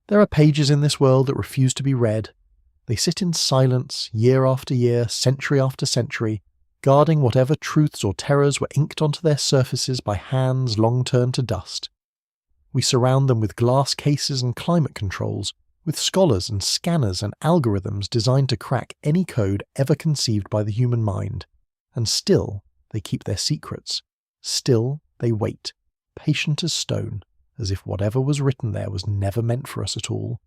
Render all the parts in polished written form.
There are pages in this world that refuse to be read. They sit in silence, year after year, century after century, guarding whatever truths or terrors were inked onto their surfaces by hands long turned to dust. We surround them with glass cases and climate controls, with scholars and scanners and algorithms designed to crack any code ever conceived by the human mind. And still, they keep their secrets. Still, they wait, patient as stone, as if whatever was written there was never meant for us at all,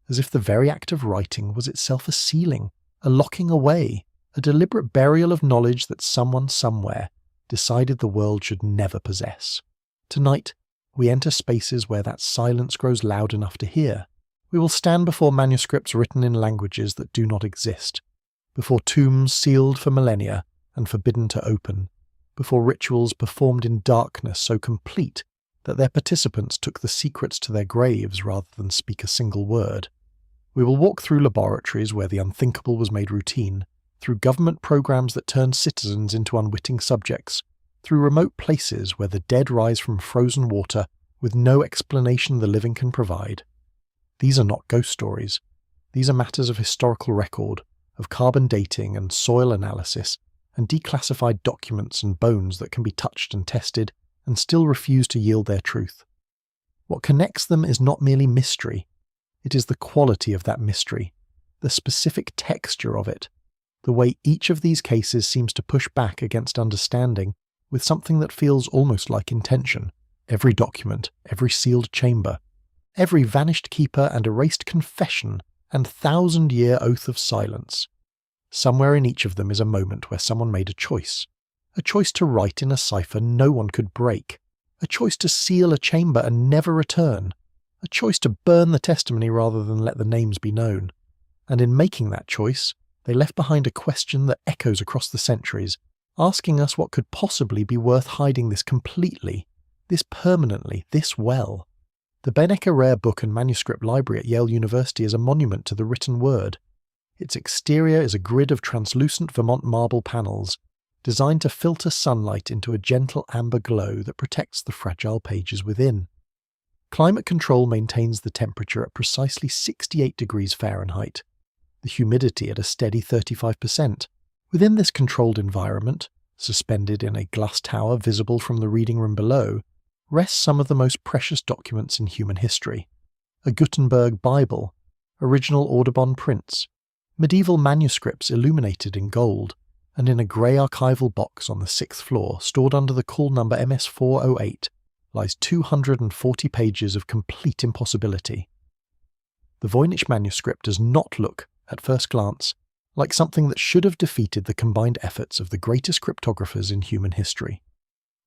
as if the very act of writing was itself a sealing, a locking away, a deliberate burial of knowledge that someone somewhere decided the world should never possess. Tonight, we enter spaces where that silence grows loud enough to hear. We will stand before manuscripts written in languages that do not exist, before tombs sealed for millennia and forbidden to open, before rituals performed in darkness so complete that their participants took the secrets to their graves rather than speak a single word. We will walk through laboratories where the unthinkable was made routine, through government programs that turned citizens into unwitting subjects, through remote places where the dead rise from frozen water with no explanation the living can provide. These are not ghost stories. These are matters of historical record, of carbon dating and soil analysis, and declassified documents and bones that can be touched and tested and still refuse to yield their truth. What connects them is not merely mystery. It is the quality of that mystery, the specific texture of it, the way each of these cases seems to push back against understanding with something that feels almost like intention. Every document, every sealed chamber, every vanished keeper and erased confession and thousand-year oath of silence. Somewhere in each of them is a moment where someone made a choice to write in a cipher no one could break, a choice to seal a chamber and never return, a choice to burn the testimony rather than let the names be known. And in making that choice, they left behind a question that echoes across the centuries, asking us what could possibly be worth hiding this completely, this permanently, this well. The Benecker Rare Book and Manuscript Library at Yale University is a monument to the written word. Its exterior is a grid of translucent Vermont marble panels, designed to filter sunlight into a gentle amber glow that protects the fragile pages within. Climate control maintains the temperature at precisely 68 degrees Fahrenheit, the humidity at a steady 35%. Within this controlled environment, suspended in a glass tower visible from the reading room below, rests some of the most precious documents in human history. A Gutenberg Bible, original Audubon prints, medieval manuscripts illuminated in gold, and in a grey archival box on the 6th floor, stored under the call number MS408, lies 240 pages of complete impossibility. The Voynich Manuscript does not look, at first glance, like something that should have defeated the combined efforts of the greatest cryptographers in human history.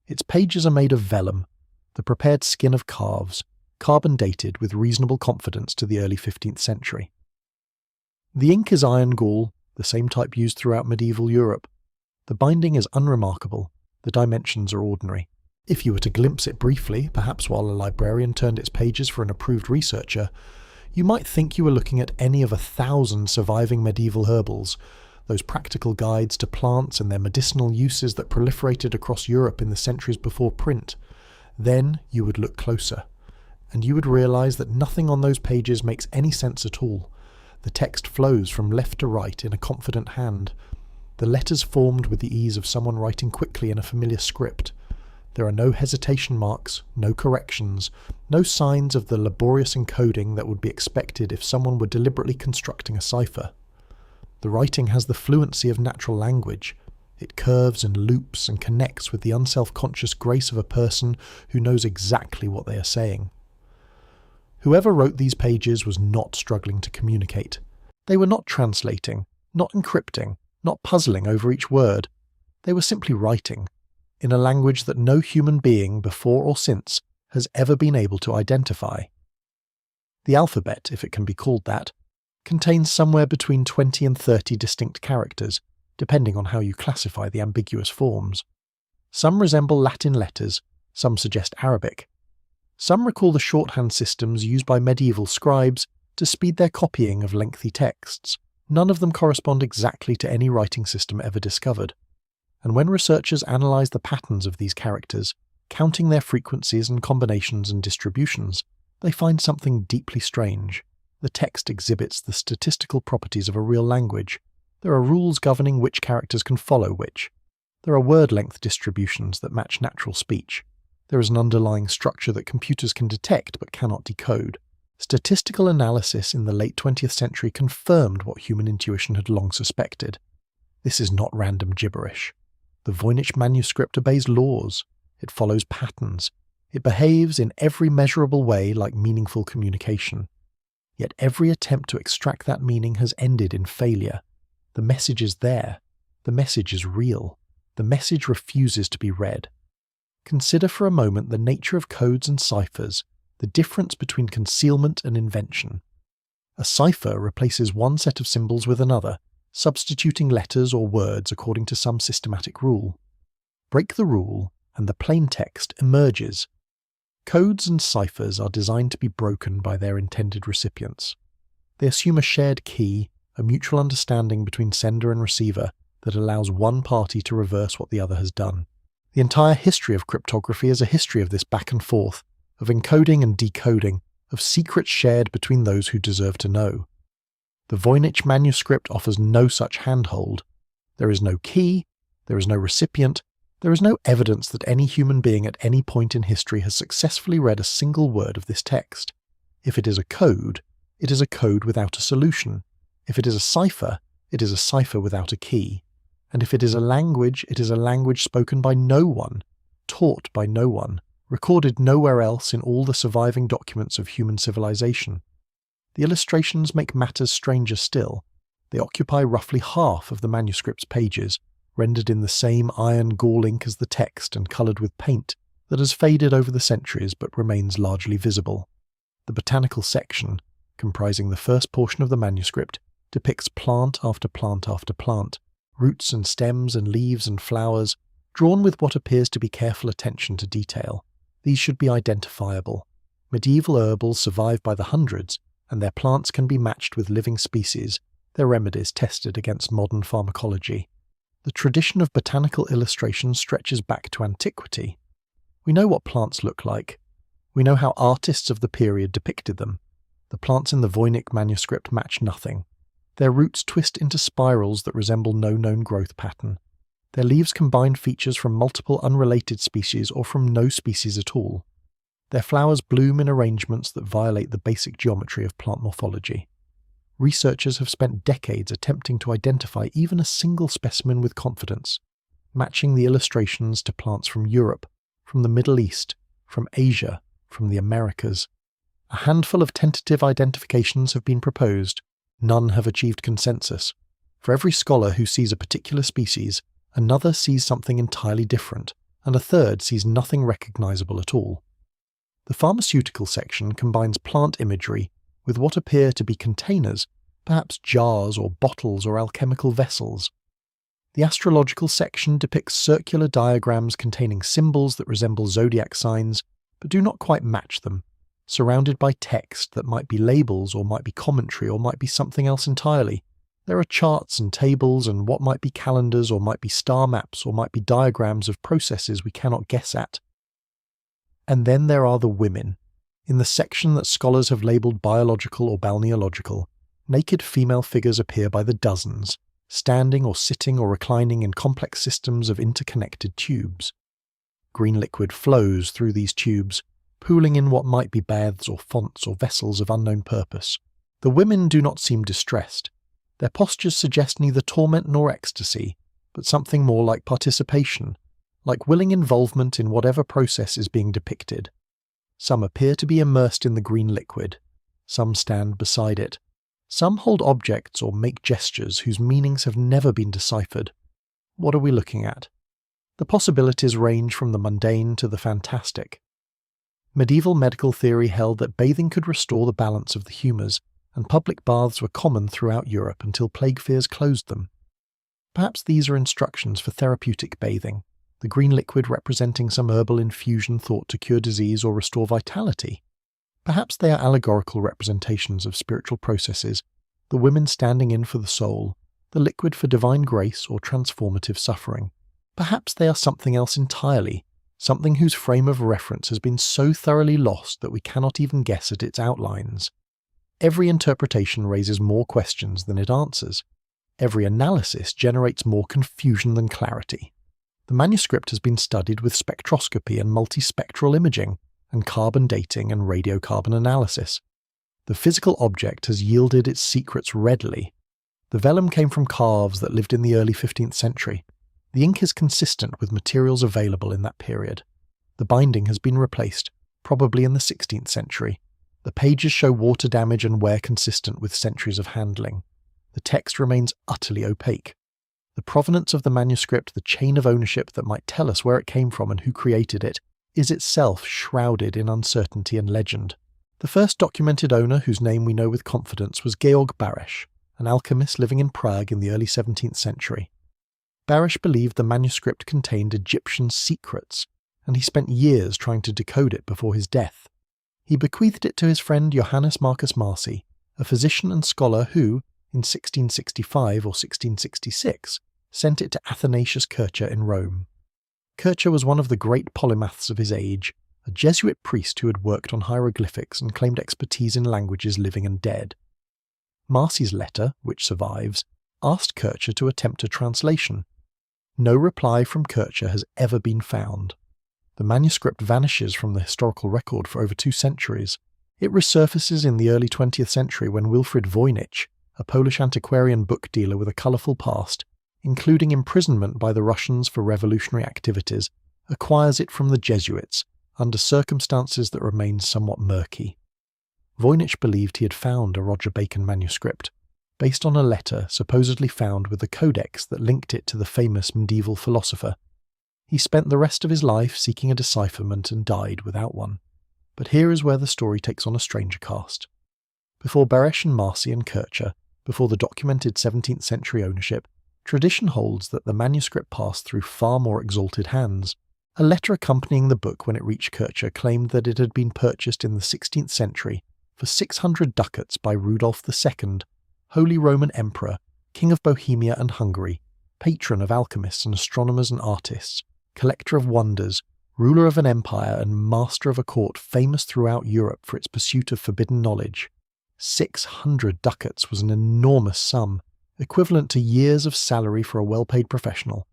Its pages are made of vellum, the prepared skin of calves, carbon dated with reasonable confidence to the early 15th century. The ink is iron gall, the same type used throughout medieval Europe. The binding is unremarkable, the dimensions are ordinary. If you were to glimpse it briefly, perhaps while a librarian turned its pages for an approved researcher, you might think you were looking at any of 1,000 surviving medieval herbals, those practical guides to plants and their medicinal uses that proliferated across Europe in the centuries before print. Then you would look closer, and you would realize that nothing on those pages makes any sense at all. The text flows from left to right in a confident hand, the letters formed with the ease of someone writing quickly in a familiar script. There are no hesitation marks, no corrections, no signs of the laborious encoding that would be expected if someone were deliberately constructing a cipher. The writing has the fluency of natural language. It curves and loops and connects with the unself-conscious grace of a person who knows exactly what they are saying. Whoever wrote these pages was not struggling to communicate. They were not translating, not encrypting, not puzzling over each word. They were simply writing, in a language that no human being before or since has ever been able to identify. The alphabet, if it can be called that, contains somewhere between 20 and 30 distinct characters, depending on how you classify the ambiguous forms. Some resemble Latin letters, some suggest Arabic. Some recall the shorthand systems used by medieval scribes to speed their copying of lengthy texts. None of them correspond exactly to any writing system ever discovered. And when researchers analyze the patterns of these characters, counting their frequencies and combinations and distributions, they find something deeply strange. The text exhibits the statistical properties of a real language. There are rules governing which characters can follow which. There are word length distributions that match natural speech. There is an underlying structure that computers can detect but cannot decode. Statistical analysis in the late 20th century confirmed what human intuition had long suspected. This is not random gibberish. The Voynich Manuscript obeys laws. It follows patterns. It behaves in every measurable way like meaningful communication. Yet every attempt to extract that meaning has ended in failure. The message is there. The message is real. The message refuses to be read. Consider for a moment the nature of codes and ciphers, the difference between concealment and invention. A cipher replaces one set of symbols with another, substituting letters or words according to some systematic rule. Break the rule, and the plain text emerges. Codes and ciphers are designed to be broken by their intended recipients. They assume a shared key, a mutual understanding between sender and receiver that allows one party to reverse what the other has done. The entire history of cryptography is a history of this back and forth, of encoding and decoding, of secrets shared between those who deserve to know. The Voynich Manuscript offers no such handhold. There is no key, there is no recipient, there is no evidence that any human being at any point in history has successfully read a single word of this text. If it is a code without a solution. If it is a cipher without a key. And if it is a language spoken by no one, taught by no one, recorded nowhere else in all the surviving documents of human civilization. The illustrations make matters stranger still. They occupy roughly half of the manuscript's pages, rendered in the same iron gall ink as the text and coloured with paint that has faded over the centuries but remains largely visible. The botanical section, comprising the first portion of the manuscript, depicts plant after plant after plant, roots and stems and leaves and flowers, drawn with what appears to be careful attention to detail. These should be identifiable. Medieval herbals survive by the hundreds, and their plants can be matched with living species, their remedies tested against modern pharmacology. The tradition of botanical illustration stretches back to antiquity. We know what plants look like. We know how artists of the period depicted them. The plants in the Voynich manuscript match nothing. Their roots twist into spirals that resemble no known growth pattern. Their leaves combine features from multiple unrelated species or from no species at all. Their flowers bloom in arrangements that violate the basic geometry of plant morphology. Researchers have spent decades attempting to identify even a single specimen with confidence, matching the illustrations to plants from Europe, from the Middle East, from Asia, from the Americas. A handful of tentative identifications have been proposed. None have achieved consensus. For every scholar who sees a particular species, another sees something entirely different, and a third sees nothing recognizable at all. The pharmaceutical section combines plant imagery with what appear to be containers, perhaps jars or bottles or alchemical vessels. The astrological section depicts circular diagrams containing symbols that resemble zodiac signs, but do not quite match them, surrounded by text that might be labels or might be commentary or might be something else entirely. There are charts and tables and what might be calendars or might be star maps or might be diagrams of processes we cannot guess at. And then there are the women. In the section that scholars have labelled biological or balneological, naked female figures appear by the dozens, standing or sitting or reclining in complex systems of interconnected tubes. Green liquid flows through these tubes, pooling in what might be baths or fonts or vessels of unknown purpose. The women do not seem distressed. Their postures suggest neither torment nor ecstasy, but something more like participation, like willing involvement in whatever process is being depicted. Some appear to be immersed in the green liquid. Some stand beside it. Some hold objects or make gestures whose meanings have never been deciphered. What are we looking at? The possibilities range from the mundane to the fantastic. Medieval medical theory held that bathing could restore the balance of the humours, and public baths were common throughout Europe until plague fears closed them. Perhaps these are instructions for therapeutic bathing, the green liquid representing some herbal infusion thought to cure disease or restore vitality. Perhaps they are allegorical representations of spiritual processes, the women standing in for the soul, the liquid for divine grace or transformative suffering. Perhaps they are something else entirely, something whose frame of reference has been so thoroughly lost that we cannot even guess at its outlines. Every interpretation raises more questions than it answers. Every analysis generates more confusion than clarity. The manuscript has been studied with spectroscopy and multispectral imaging, and carbon dating and radiocarbon analysis. The physical object has yielded its secrets readily. The vellum came from calves that lived in the early 15th century. The ink is consistent with materials available in that period. The binding has been replaced, probably in the 16th century. The pages show water damage and wear consistent with centuries of handling. The text remains utterly opaque. The provenance of the manuscript, the chain of ownership that might tell us where it came from and who created it, is itself shrouded in uncertainty and legend. The first documented owner whose name we know with confidence was Georg Baresch, an alchemist living in Prague in the early 17th century. Baresch believed the manuscript contained Egyptian secrets, and he spent years trying to decode it before his death. He bequeathed it to his friend Johannes Marcus Marci, a physician and scholar who, in 1665 or 1666, sent it to Athanasius Kircher in Rome. Kircher was one of the great polymaths of his age, a Jesuit priest who had worked on hieroglyphics and claimed expertise in languages living and dead. Marci's letter, which survives, asked Kircher to attempt a translation. No reply from Kircher has ever been found. The manuscript vanishes from the historical record for over 2 centuries. It resurfaces in the early 20th century when Wilfrid Voynich, a Polish antiquarian book dealer with a colourful past, including imprisonment by the Russians for revolutionary activities, acquires it from the Jesuits, under circumstances that remain somewhat murky. Voynich believed he had found a Roger Bacon manuscript, based on a letter supposedly found with the codex that linked it to the famous medieval philosopher. He spent the rest of his life seeking a decipherment and died without one. But here is where the story takes on a stranger cast. Before Baresch and Marci and Kircher, before the documented 17th century ownership, tradition holds that the manuscript passed through far more exalted hands. A letter accompanying the book when it reached Kircher claimed that it had been purchased in the 16th century for 600 ducats by Rudolf II, Holy Roman Emperor, King of Bohemia and Hungary, patron of alchemists and astronomers and artists, collector of wonders, ruler of an empire and master of a court famous throughout Europe for its pursuit of forbidden knowledge. 600 ducats was an enormous sum, equivalent to years of salary for a well-paid professional.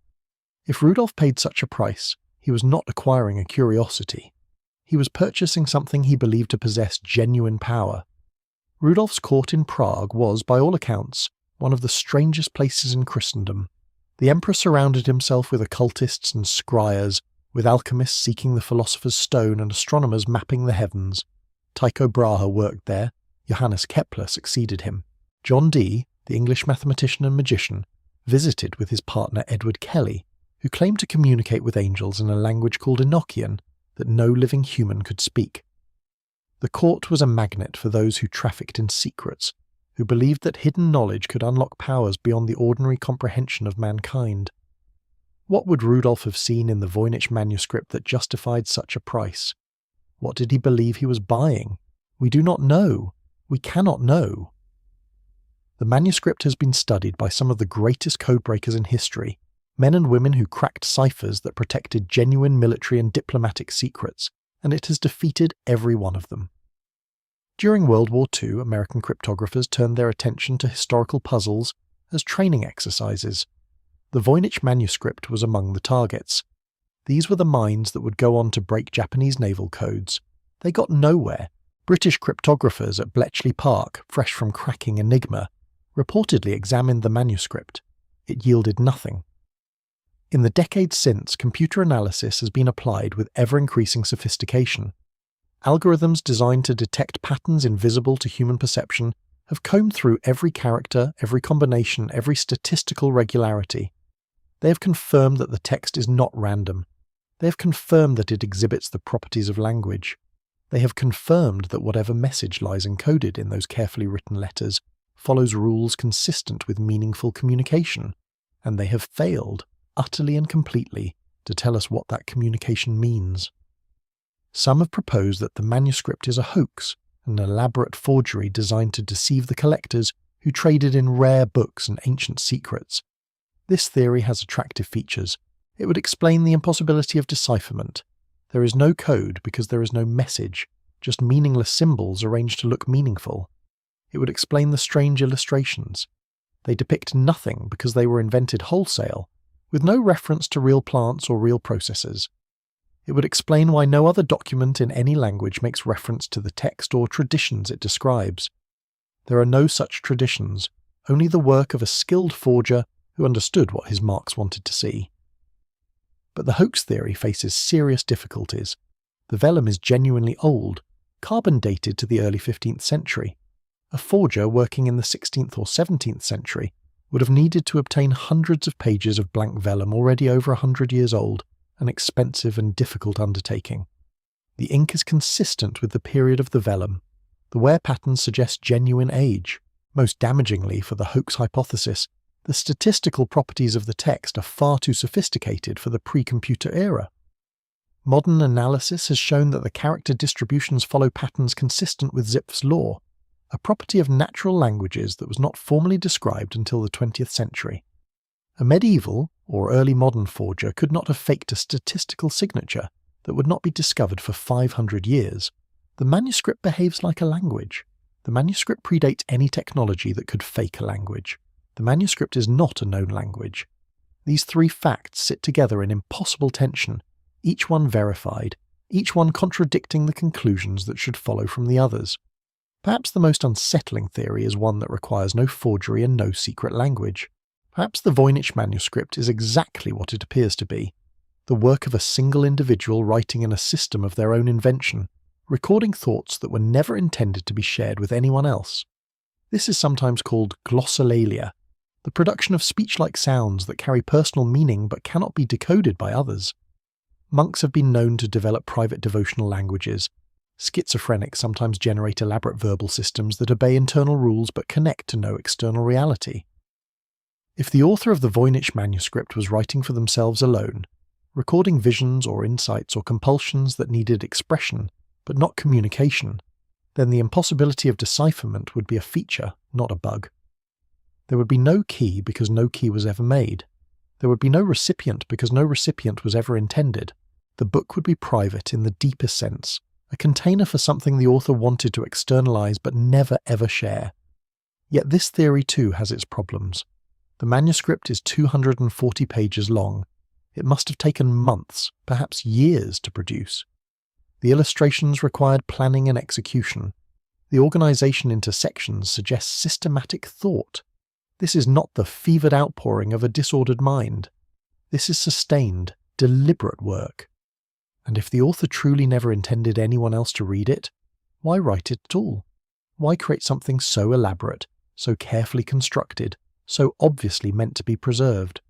If Rudolf paid such a price, he was not acquiring a curiosity. He was purchasing something he believed to possess genuine power. Rudolf's court in Prague was, by all accounts, one of the strangest places in Christendom. The emperor surrounded himself with occultists and scryers, with alchemists seeking the philosopher's stone and astronomers mapping the heavens. Tycho Brahe worked there. Johannes Kepler succeeded him. John Dee, the English mathematician and magician, visited with his partner Edward Kelly, who claimed to communicate with angels in a language called Enochian that no living human could speak. The court was a magnet for those who trafficked in secrets, who believed that hidden knowledge could unlock powers beyond the ordinary comprehension of mankind. What would Rudolf have seen in the Voynich manuscript that justified such a price? What did he believe he was buying? We do not know. We cannot know. The manuscript has been studied by some of the greatest codebreakers in history, men and women who cracked ciphers that protected genuine military and diplomatic secrets, and it has defeated every one of them. During World War II, American cryptographers turned their attention to historical puzzles as training exercises. The Voynich manuscript was among the targets. These were the minds that would go on to break Japanese naval codes. They got nowhere. British cryptographers at Bletchley Park, fresh from cracking Enigma, reportedly examined the manuscript. It yielded nothing. In the decades since, computer analysis has been applied with ever-increasing sophistication. Algorithms designed to detect patterns invisible to human perception have combed through every character, every combination, every statistical regularity. They have confirmed that the text is not random. They have confirmed that it exhibits the properties of language. They have confirmed that whatever message lies encoded in those carefully written letters follows rules consistent with meaningful communication, and they have failed, utterly and completely, to tell us what that communication means. Some have proposed that the manuscript is a hoax, an elaborate forgery designed to deceive the collectors who traded in rare books and ancient secrets. This theory has attractive features. It would explain the impossibility of decipherment. There is no code because there is no message, just meaningless symbols arranged to look meaningful. It would explain the strange illustrations. They depict nothing because they were invented wholesale, with no reference to real plants or real processes. It would explain why no other document in any language makes reference to the text or traditions it describes. There are no such traditions, only the work of a skilled forger who understood what his marks wanted to see. But the hoax theory faces serious difficulties. The vellum is genuinely old, carbon dated to the early 15th century. A forger working in the 16th or 17th century would have needed to obtain hundreds of pages of blank vellum already over 100 years old, an expensive and difficult undertaking. The ink is consistent with the period of the vellum. The wear patterns suggest genuine age. Most damagingly for the hoax hypothesis, the statistical properties of the text are far too sophisticated for the pre-computer era. Modern analysis has shown that the character distributions follow patterns consistent with Zipf's law, a property of natural languages that was not formally described until the 20th century. A medieval or early modern forger could not have faked a statistical signature that would not be discovered for 500 years. The manuscript behaves like a language. The manuscript predates any technology that could fake a language. The manuscript is not a known language. These three facts sit together in impossible tension, each one verified, each one contradicting the conclusions that should follow from the others. Perhaps the most unsettling theory is one that requires no forgery and no secret language. Perhaps the Voynich Manuscript is exactly what it appears to be, the work of a single individual writing in a system of their own invention, recording thoughts that were never intended to be shared with anyone else. This is sometimes called glossolalia, the production of speech-like sounds that carry personal meaning but cannot be decoded by others. Monks have been known to develop private devotional languages. Schizophrenics sometimes generate elaborate verbal systems that obey internal rules but connect to no external reality. If the author of the Voynich Manuscript was writing for themselves alone, recording visions or insights or compulsions that needed expression but not communication, then the impossibility of decipherment would be a feature, not a bug. There would be no key because no key was ever made. There would be no recipient because no recipient was ever intended. The book would be private in the deepest sense, a container for something the author wanted to externalize but never ever share. Yet this theory too has its problems. The manuscript is 240 pages long. It must have taken months, perhaps years, to produce. The illustrations required planning and execution. The organization into sections suggests systematic thought. This is not the fevered outpouring of a disordered mind. This is sustained, deliberate work. And if the author truly never intended anyone else to read it, why write it at all? Why create something so elaborate, so carefully constructed, so obviously meant to be preserved?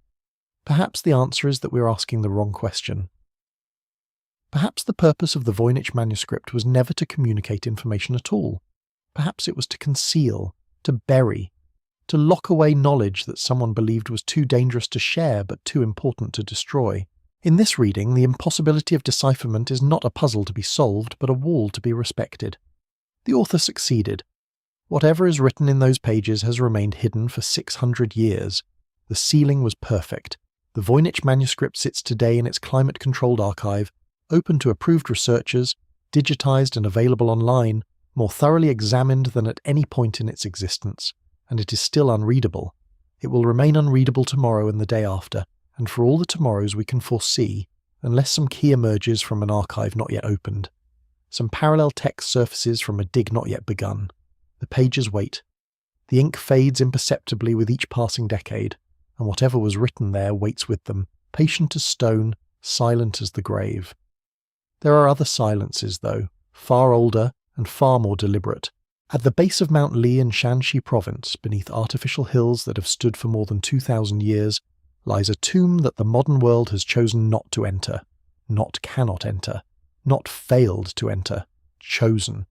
Perhaps the answer is that we're asking the wrong question. Perhaps the purpose of the Voynich Manuscript was never to communicate information at all. Perhaps it was to conceal, to bury, to lock away knowledge that someone believed was too dangerous to share but too important to destroy. In this reading, the impossibility of decipherment is not a puzzle to be solved, but a wall to be respected. The author succeeded. Whatever is written in those pages has remained hidden for 600 years. The sealing was perfect. The Voynich Manuscript sits today in its climate-controlled archive, open to approved researchers, digitized and available online, more thoroughly examined than at any point in its existence. And it is still unreadable. It will remain unreadable tomorrow and the day after, and for all the tomorrows we can foresee, unless some key emerges from an archive not yet opened. Some parallel text surfaces from a dig not yet begun. The pages wait. The ink fades imperceptibly with each passing decade, and whatever was written there waits with them, patient as stone, silent as the grave. There are other silences, though, far older and far more deliberate. At the base of Mount Li in Shanxi province, beneath artificial hills that have stood for more than 2,000 years, lies a tomb that the modern world has chosen not to enter, not cannot enter, not failed to enter, chosen.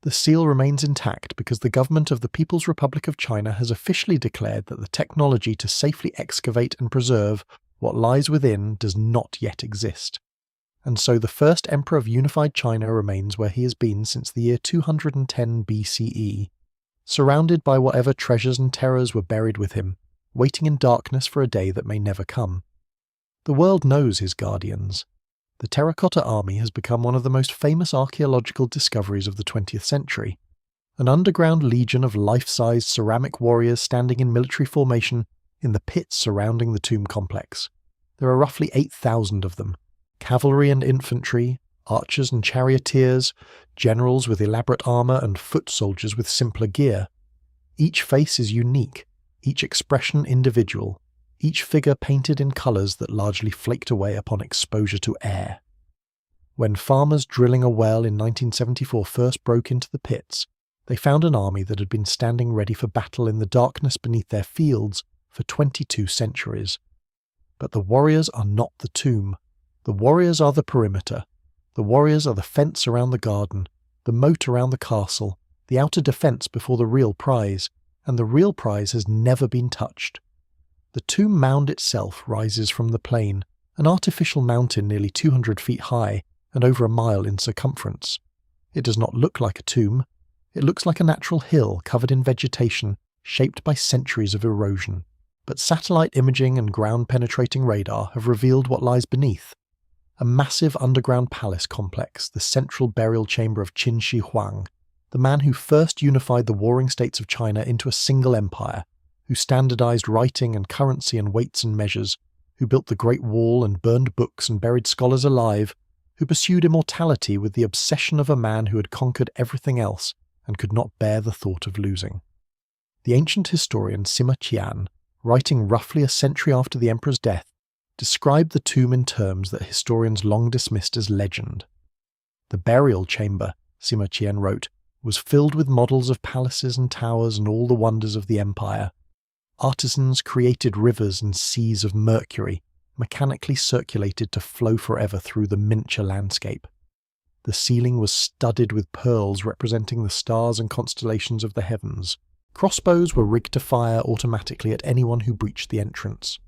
The seal remains intact because the government of the People's Republic of China has officially declared that the technology to safely excavate and preserve what lies within does not yet exist. And so the first emperor of unified China remains where he has been since the year 210 BCE, surrounded by whatever treasures and terrors were buried with him, waiting in darkness for a day that may never come. The world knows his guardians. The Terracotta Army has become one of the most famous archaeological discoveries of the 20th century. an underground legion of life-sized ceramic warriors standing in military formation in the pits surrounding the tomb complex. There are roughly 8,000 of them. Cavalry and infantry, archers and charioteers, generals with elaborate armour and foot soldiers with simpler gear. Each face is unique, each expression individual, each figure painted in colours that largely flaked away upon exposure to air. When farmers drilling a well in 1974 first broke into the pits, they found an army that had been standing ready for battle in the darkness beneath their fields for 22 centuries. But the warriors are not the tomb. The warriors are the perimeter. The warriors are the fence around the garden, the moat around the castle, the outer defence before the real prize, and the real prize has never been touched. The tomb mound itself rises from the plain, an artificial mountain nearly 200 feet high and over a mile in circumference. It does not look like a tomb. It looks like a natural hill covered in vegetation, shaped by centuries of erosion. But satellite imaging and ground-penetrating radar have revealed what lies beneath. A massive underground palace complex, the central burial chamber of Qin Shi Huang, the man who first unified the warring states of China into a single empire, who standardized writing and currency and weights and measures, who built the Great Wall and burned books and buried scholars alive, who pursued immortality with the obsession of a man who had conquered everything else and could not bear the thought of losing. The ancient historian Sima Qian, writing roughly a century after the emperor's death, described the tomb in terms that historians long dismissed as legend. The burial chamber, Sima Qian wrote, was filled with models of palaces and towers and all the wonders of the empire. Artisans created rivers and seas of mercury, mechanically circulated to flow forever through the miniature landscape. The ceiling was studded with pearls representing the stars and constellations of the heavens. Crossbows were rigged to fire automatically at anyone who breached the entrance.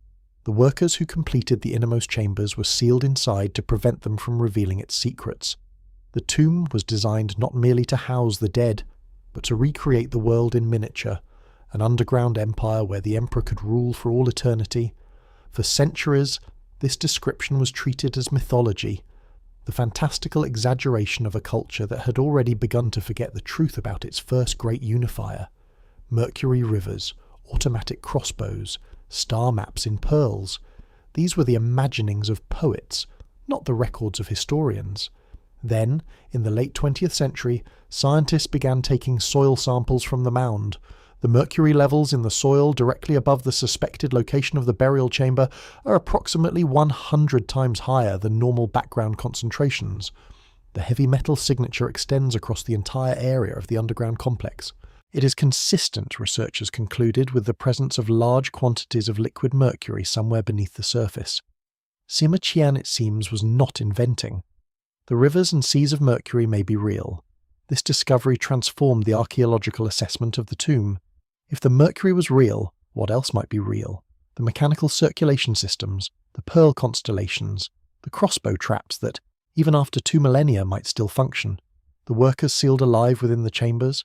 The workers who completed the innermost chambers were sealed inside to prevent them from revealing its secrets. The tomb was designed not merely to house the dead, but to recreate the world in miniature, an underground empire where the emperor could rule for all eternity. For centuries, this description was treated as mythology, the fantastical exaggeration of a culture that had already begun to forget the truth about its first great unifier. Mercury rivers, automatic crossbows, star maps in pearls. These were the imaginings of poets, not the records of historians. Then, in the late 20th century, scientists began taking soil samples from the mound. The mercury levels in the soil directly above the suspected location of the burial chamber are approximately 100 times higher than normal background concentrations. The heavy metal signature extends across the entire area of the underground complex. It is consistent, researchers concluded, with the presence of large quantities of liquid mercury somewhere beneath the surface. Sima Qian, it seems, was not inventing. The rivers and seas of mercury may be real. This discovery transformed the archaeological assessment of the tomb. If the mercury was real, what else might be real? The mechanical circulation systems, the pearl constellations, the crossbow traps that, even after 2 millennia, might still function, the workers sealed alive within the chambers.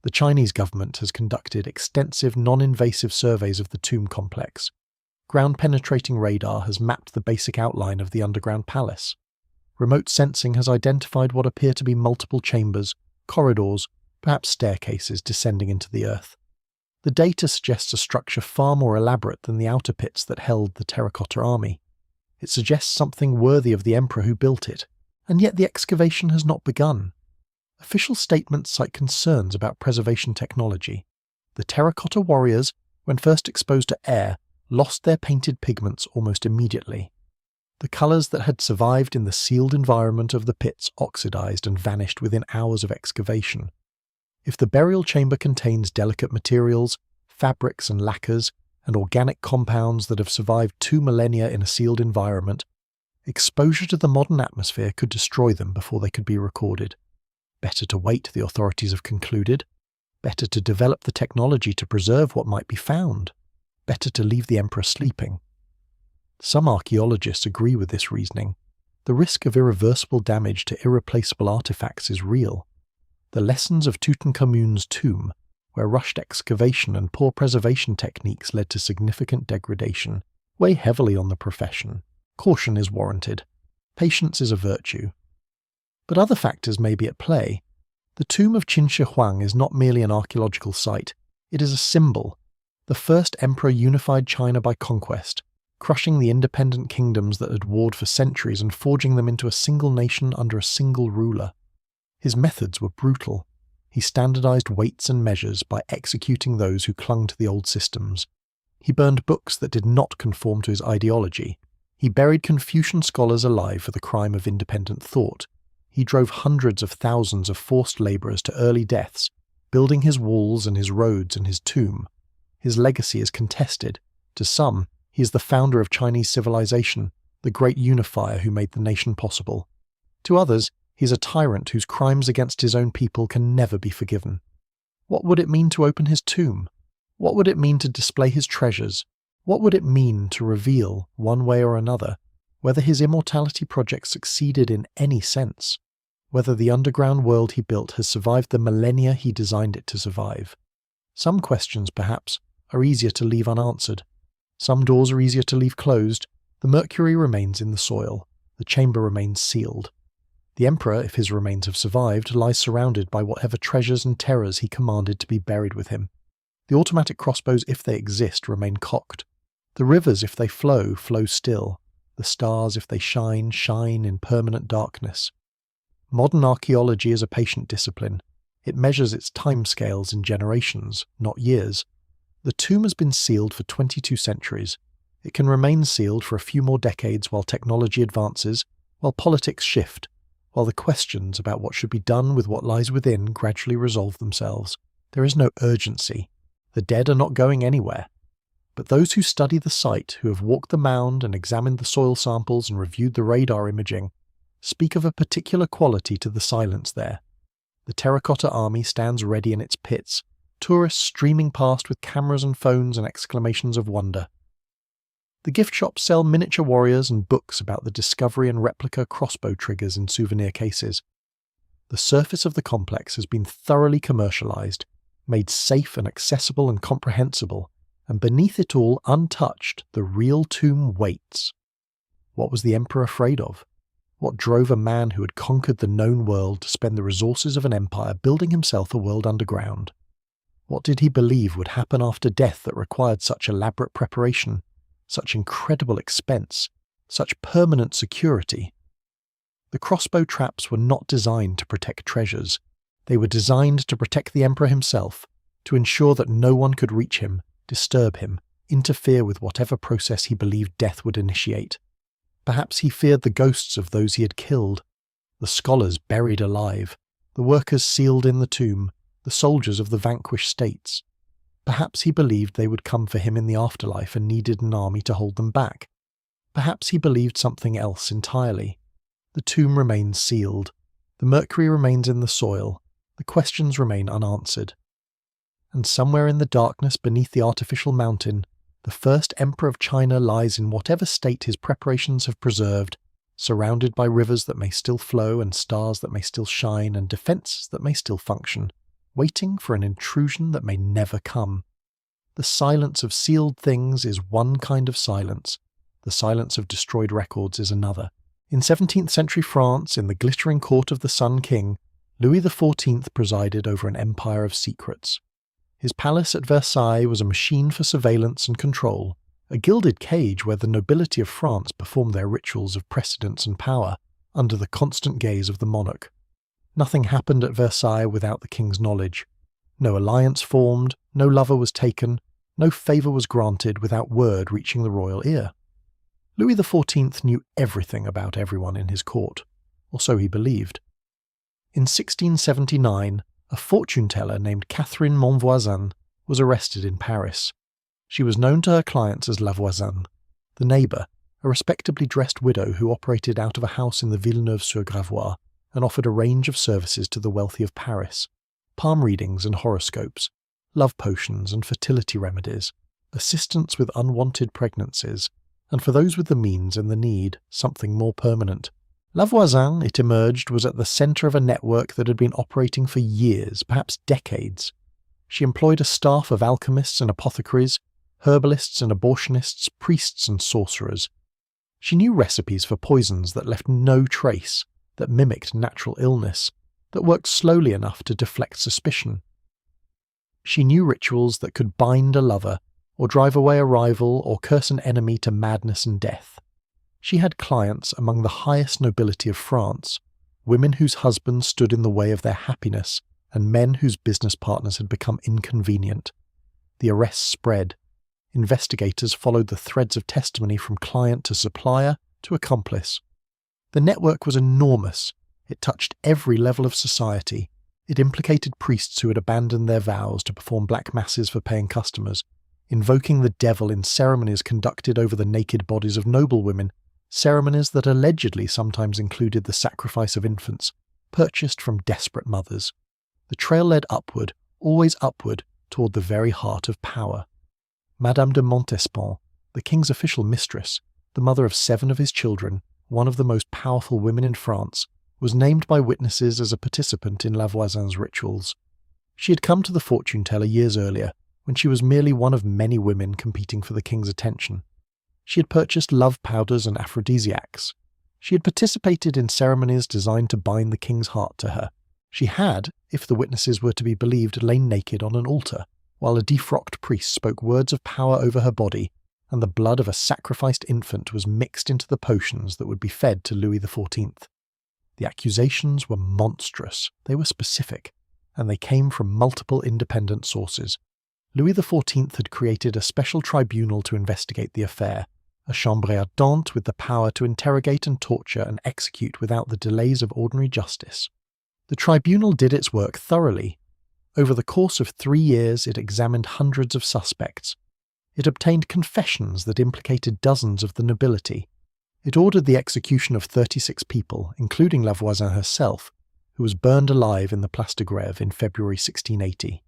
The Chinese government has conducted extensive non-invasive surveys of the tomb complex. Ground-penetrating radar has mapped the basic outline of the underground palace. Remote sensing has identified what appear to be multiple chambers, corridors, perhaps staircases descending into the earth. The data suggests a structure far more elaborate than the outer pits that held the terracotta army. It suggests something worthy of the emperor who built it, and yet the excavation has not begun. Official statements cite concerns about preservation technology. The terracotta warriors, when first exposed to air, lost their painted pigments almost immediately. The colours that had survived in the sealed environment of the pits oxidized and vanished within hours of excavation. If the burial chamber contains delicate materials, fabrics and lacquers, and organic compounds that have survived 2 millennia in a sealed environment, exposure to the modern atmosphere could destroy them before they could be recorded. Better to wait, the authorities have concluded. Better to develop the technology to preserve what might be found. Better to leave the emperor sleeping. Some archaeologists agree with this reasoning. The risk of irreversible damage to irreplaceable artifacts is real. The lessons of Tutankhamun's tomb, where rushed excavation and poor preservation techniques led to significant degradation, weigh heavily on the profession. Caution is warranted. Patience is a virtue. But other factors may be at play. The tomb of Qin Shi Huang is not merely an archaeological site, it is a symbol. The first emperor unified China by conquest, crushing the independent kingdoms that had warred for centuries and forging them into a single nation under a single ruler. His methods were brutal. He standardized weights and measures by executing those who clung to the old systems. He burned books that did not conform to his ideology. He buried Confucian scholars alive for the crime of independent thought. He drove hundreds of thousands of forced laborers to early deaths, building his walls and his roads and his tomb. His legacy is contested. To some, he is the founder of Chinese civilization, the great unifier who made the nation possible. To others, he is a tyrant whose crimes against his own people can never be forgiven. What would it mean to open his tomb? What would it mean to display his treasures? What would it mean to reveal, one way or another, whether his immortality project succeeded in any sense? Whether the underground world he built has survived the millennia he designed it to survive? Some questions, perhaps, are easier to leave unanswered. Some doors are easier to leave closed. The mercury remains in the soil. The chamber remains sealed. The emperor, if his remains have survived, lies surrounded by whatever treasures and terrors he commanded to be buried with him. The automatic crossbows, if they exist, remain cocked. The rivers, if they flow, flow still. The stars, if they shine, shine in permanent darkness. Modern archaeology is a patient discipline. It measures its timescales in generations, not years. The tomb has been sealed for 22 centuries. It can remain sealed for a few more decades while technology advances, while politics shift, while the questions about what should be done with what lies within gradually resolve themselves. There is no urgency. The dead are not going anywhere. But those who study the site, who have walked the mound and examined the soil samples and reviewed the radar imaging, speak of a particular quality to the silence there. The terracotta army stands ready in its pits, tourists streaming past with cameras and phones and exclamations of wonder. The gift shops sell miniature warriors and books about the discovery and replica crossbow triggers in souvenir cases. The surface of the complex has been thoroughly commercialized, made safe and accessible and comprehensible, and beneath it all, untouched, the real tomb waits. What was the emperor afraid of? What drove a man who had conquered the known world to spend the resources of an empire building himself a world underground? What did he believe would happen after death that required such elaborate preparation, such incredible expense, such permanent security? The crossbow traps were not designed to protect treasures. They were designed to protect the emperor himself, to ensure that no one could reach him, disturb him, interfere with whatever process he believed death would initiate. Perhaps he feared the ghosts of those he had killed, the scholars buried alive, the workers sealed in the tomb, the soldiers of the vanquished states. Perhaps he believed they would come for him in the afterlife and needed an army to hold them back. Perhaps he believed something else entirely. The tomb remains sealed. The mercury remains in the soil. The questions remain unanswered. And somewhere in the darkness beneath the artificial mountain, the first emperor of China lies in whatever state his preparations have preserved, surrounded by rivers that may still flow and stars that may still shine and defences that may still function, waiting for an intrusion that may never come. The silence of sealed things is one kind of silence. The silence of destroyed records is another. In 17th century France, in the glittering court of the Sun King, Louis XIV presided over an empire of secrets. His palace at Versailles was a machine for surveillance and control, a gilded cage where the nobility of France performed their rituals of precedence and power, under the constant gaze of the monarch. Nothing happened at Versailles without the king's knowledge. No alliance formed, no lover was taken, no favour was granted without word reaching the royal ear. Louis XIV knew everything about everyone in his court, or so he believed. In 1679, a fortune-teller named Catherine Monvoisin was arrested in Paris. She was known to her clients as La Voisine, the neighbour, a respectably dressed widow who operated out of a house in the Villeneuve-sur-Gravois and offered a range of services to the wealthy of Paris: palm readings and horoscopes, love potions and fertility remedies, assistance with unwanted pregnancies, and for those with the means and the need, something more permanent. La Voisine, it emerged, was at the centre of a network that had been operating for years, perhaps decades. She employed a staff of alchemists and apothecaries, herbalists and abortionists, priests and sorcerers. She knew recipes for poisons that left no trace, that mimicked natural illness, that worked slowly enough to deflect suspicion. She knew rituals that could bind a lover, or drive away a rival, or curse an enemy to madness and death. She had clients among the highest nobility of France, women whose husbands stood in the way of their happiness, and men whose business partners had become inconvenient. The arrests spread. Investigators followed the threads of testimony from client to supplier to accomplice. The network was enormous. It touched every level of society. It implicated priests who had abandoned their vows to perform black masses for paying customers, invoking the devil in ceremonies conducted over the naked bodies of noblewomen, ceremonies that allegedly sometimes included the sacrifice of infants, purchased from desperate mothers. The trail led upward, always upward, toward the very heart of power. Madame de Montespan, the king's official mistress, the mother of 7 of his children, one of the most powerful women in France, was named by witnesses as a participant in La Voisin's rituals. She had come to the fortune-teller years earlier, when she was merely one of many women competing for the king's attention. She had purchased love powders and aphrodisiacs. She had participated in ceremonies designed to bind the king's heart to her. She had, if the witnesses were to be believed, lain naked on an altar, while a defrocked priest spoke words of power over her body, and the blood of a sacrificed infant was mixed into the potions that would be fed to Louis XIV. The accusations were monstrous, they were specific, and they came from multiple independent sources. Louis XIV had created a special tribunal to investigate the affair, a chambre ardente with the power to interrogate and torture and execute without the delays of ordinary justice. The tribunal did its work thoroughly. Over the course of 3 years, it examined hundreds of suspects. It obtained confessions that implicated dozens of the nobility. It ordered the execution of 36 people, including La Voisin herself, who was burned alive in the Place de Grève in February 1680.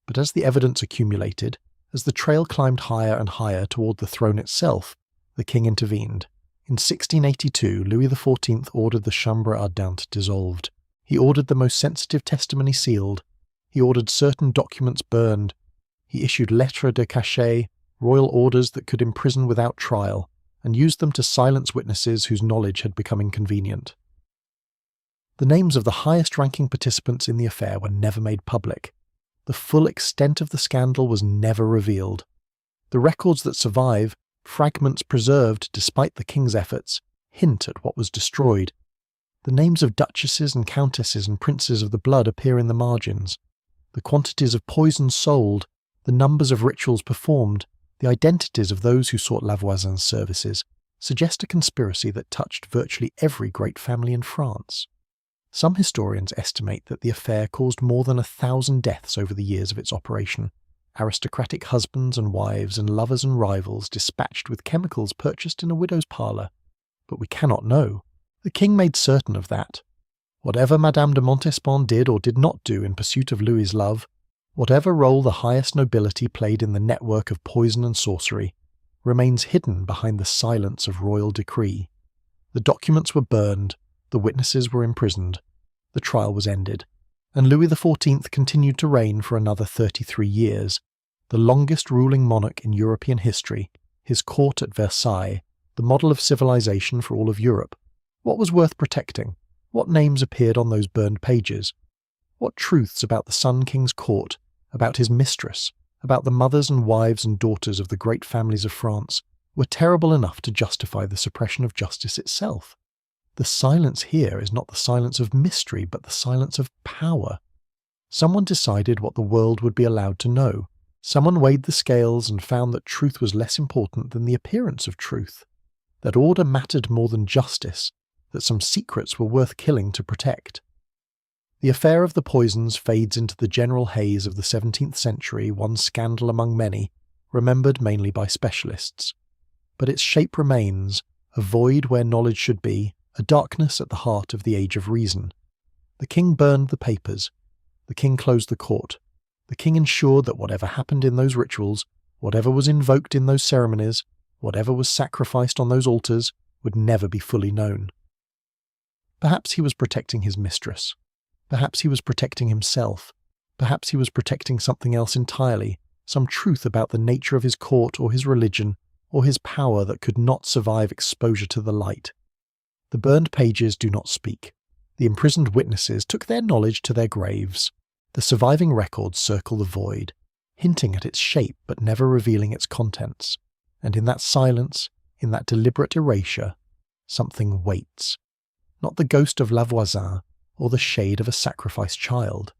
But as the evidence accumulated, as the trail climbed higher and higher toward the throne itself, the king intervened. In 1682, Louis XIV ordered the chambre ardente dissolved. He ordered the most sensitive testimony sealed. He ordered certain documents burned. He issued lettres de cachet, royal orders that could imprison without trial, and used them to silence witnesses whose knowledge had become inconvenient. The names of the highest-ranking participants in the affair were never made public. The full extent of the scandal was never revealed. The records that survive, fragments preserved despite the king's efforts, hint at what was destroyed. The names of duchesses and countesses and princes of the blood appear in the margins. The quantities of poison sold, the numbers of rituals performed, the identities of those who sought La Voisin's services, suggest a conspiracy that touched virtually every great family in France. Some historians estimate that the affair caused more than 1,000 deaths over the years of its operation, aristocratic husbands and wives and lovers and rivals dispatched with chemicals purchased in a widow's parlour. But we cannot know. The king made certain of that. Whatever Madame de Montespan did or did not do in pursuit of Louis's love, whatever role the highest nobility played in the network of poison and sorcery, remains hidden behind the silence of royal decree. The documents were burned, the witnesses were imprisoned, the trial was ended, and Louis XIV continued to reign for another 33 years, the longest ruling monarch in European history, his court at Versailles, the model of civilization for all of Europe. What was worth protecting? What names appeared on those burned pages? What truths about the Sun King's court, about his mistress, about the mothers and wives and daughters of the great families of France, were terrible enough to justify the suppression of justice itself? The silence here is not the silence of mystery, but the silence of power. Someone decided what the world would be allowed to know. Someone weighed the scales and found that truth was less important than the appearance of truth, that order mattered more than justice, that some secrets were worth killing to protect. The affair of the poisons fades into the general haze of the 17th century, one scandal among many, remembered mainly by specialists. But its shape remains, a void where knowledge should be, a darkness at the heart of the age of reason. The king burned the papers. The king closed the court. The king ensured that whatever happened in those rituals, whatever was invoked in those ceremonies, whatever was sacrificed on those altars, would never be fully known. Perhaps he was protecting his mistress. Perhaps he was protecting himself. Perhaps he was protecting something else entirely, some truth about the nature of his court or his religion, or his power that could not survive exposure to the light. The burned pages do not speak. The imprisoned witnesses took their knowledge to their graves. The surviving records circle the void, hinting at its shape but never revealing its contents. And in that silence, in that deliberate erasure, something waits. Not the ghost of La Voisin or the shade of a sacrificed child.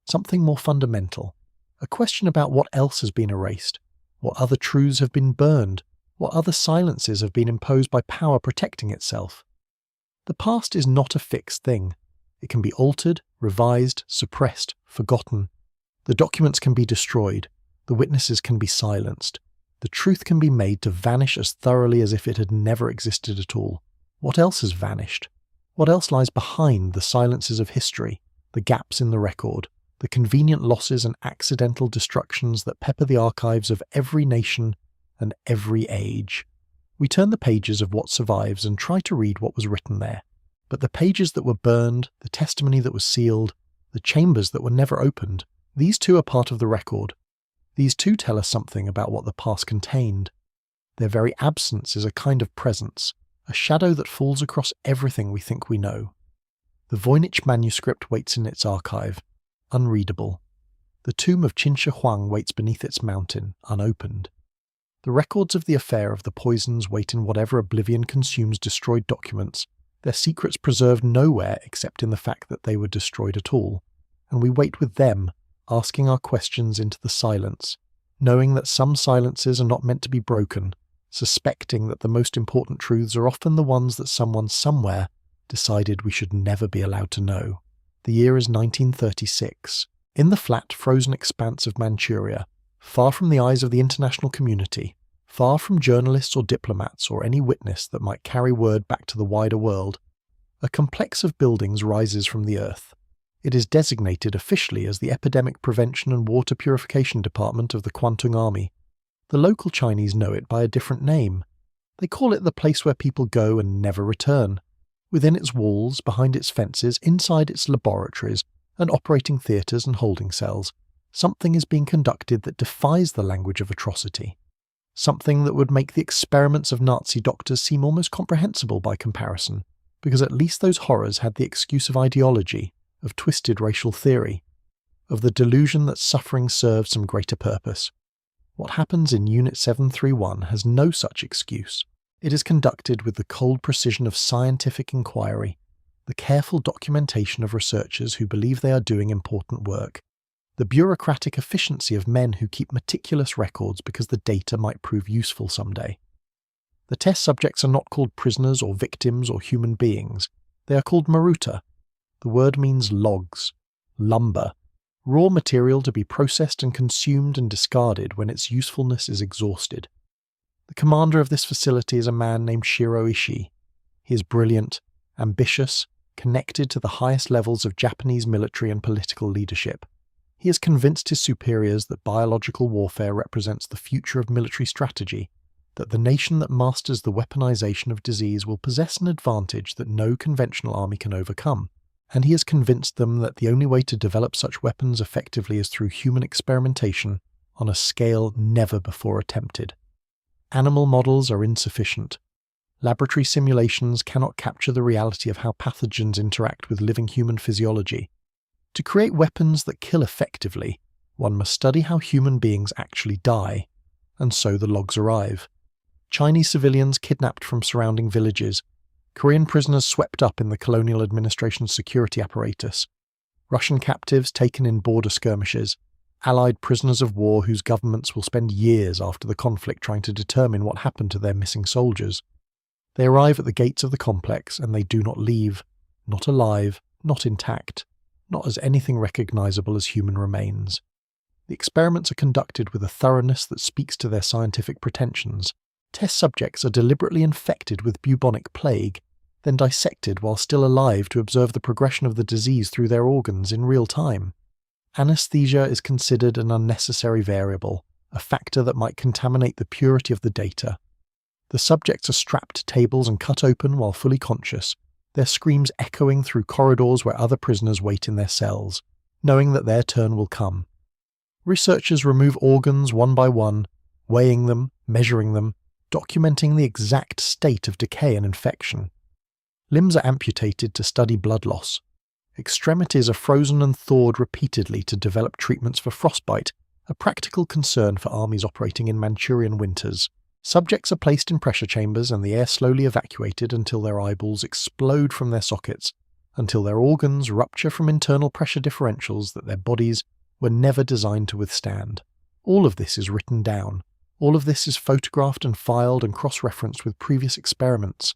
Something more fundamental. A question about what else has been erased, what other truths have been burned, what other silences have been imposed by power protecting itself. The past is not a fixed thing. It can be altered, revised, suppressed, forgotten. The documents can be destroyed. The witnesses can be silenced. The truth can be made to vanish as thoroughly as if it had never existed at all. What else has vanished? What else lies behind the silences of history, the gaps in the record, the convenient losses and accidental destructions that pepper the archives of every nation and every age? We turn the pages of what survives and try to read what was written there. But the pages that were burned, the testimony that was sealed, the chambers that were never opened, these too are part of the record. These too tell us something about what the past contained. Their very absence is a kind of presence, a shadow that falls across everything we think we know. The Voynich Manuscript waits in its archive, unreadable. The tomb of Qin Shi Huang waits beneath its mountain, unopened. The records of the affair of the poisons wait in whatever oblivion consumes destroyed documents, their secrets preserved nowhere except in the fact that they were destroyed at all, and we wait with them, asking our questions into the silence, knowing that some silences are not meant to be broken, suspecting that the most important truths are often the ones that someone somewhere decided we should never be allowed to know. The year is 1936. In the flat, frozen expanse of Manchuria, far from the eyes of the international community, far from journalists or diplomats or any witness that might carry word back to the wider world, a complex of buildings rises from the earth. It is designated officially as the Epidemic Prevention and Water Purification Department of the Kwantung Army. The local Chinese know it by a different name. They call it the place where people go and never return. Within its walls, behind its fences, inside its laboratories, and operating theatres and holding cells, something is being conducted that defies the language of atrocity. Something that would make the experiments of Nazi doctors seem almost comprehensible by comparison, because at least those horrors had the excuse of ideology, of twisted racial theory, of the delusion that suffering serves some greater purpose. What happens in Unit 731 has no such excuse. It is conducted with the cold precision of scientific inquiry, the careful documentation of researchers who believe they are doing important work, the bureaucratic efficiency of men who keep meticulous records because the data might prove useful someday. The test subjects are not called prisoners or victims or human beings. They are called maruta. The word means logs, lumber, raw material to be processed and consumed and discarded when its usefulness is exhausted. The commander of this facility is a man named Shiro Ishii. He is brilliant, ambitious, connected to the highest levels of Japanese military and political leadership. He has convinced his superiors that biological warfare represents the future of military strategy, that the nation that masters the weaponization of disease will possess an advantage that no conventional army can overcome. And he has convinced them that the only way to develop such weapons effectively is through human experimentation on a scale never before attempted. Animal models are insufficient. Laboratory simulations cannot capture the reality of how pathogens interact with living human physiology. To create weapons that kill effectively, one must study how human beings actually die, and so the logs arrive. Chinese civilians kidnapped from surrounding villages, Korean prisoners swept up in the colonial administration's security apparatus, Russian captives taken in border skirmishes, Allied prisoners of war whose governments will spend years after the conflict trying to determine what happened to their missing soldiers. They arrive at the gates of the complex and they do not leave, not alive, not intact, not as anything recognizable as human remains. The experiments are conducted with a thoroughness that speaks to their scientific pretensions. Test subjects are deliberately infected with bubonic plague, then dissected while still alive to observe the progression of the disease through their organs in real time. Anesthesia is considered an unnecessary variable, a factor that might contaminate the purity of the data. The subjects are strapped to tables and cut open while fully conscious, their screams echoing through corridors where other prisoners wait in their cells, knowing that their turn will come. Researchers remove organs one by one, weighing them, measuring them, documenting the exact state of decay and infection. Limbs are amputated to study blood loss. Extremities are frozen and thawed repeatedly to develop treatments for frostbite, a practical concern for armies operating in Manchurian winters. Subjects are placed in pressure chambers and the air slowly evacuated until their eyeballs explode from their sockets, until their organs rupture from internal pressure differentials that their bodies were never designed to withstand. All of this is written down. All of this is photographed and filed and cross-referenced with previous experiments.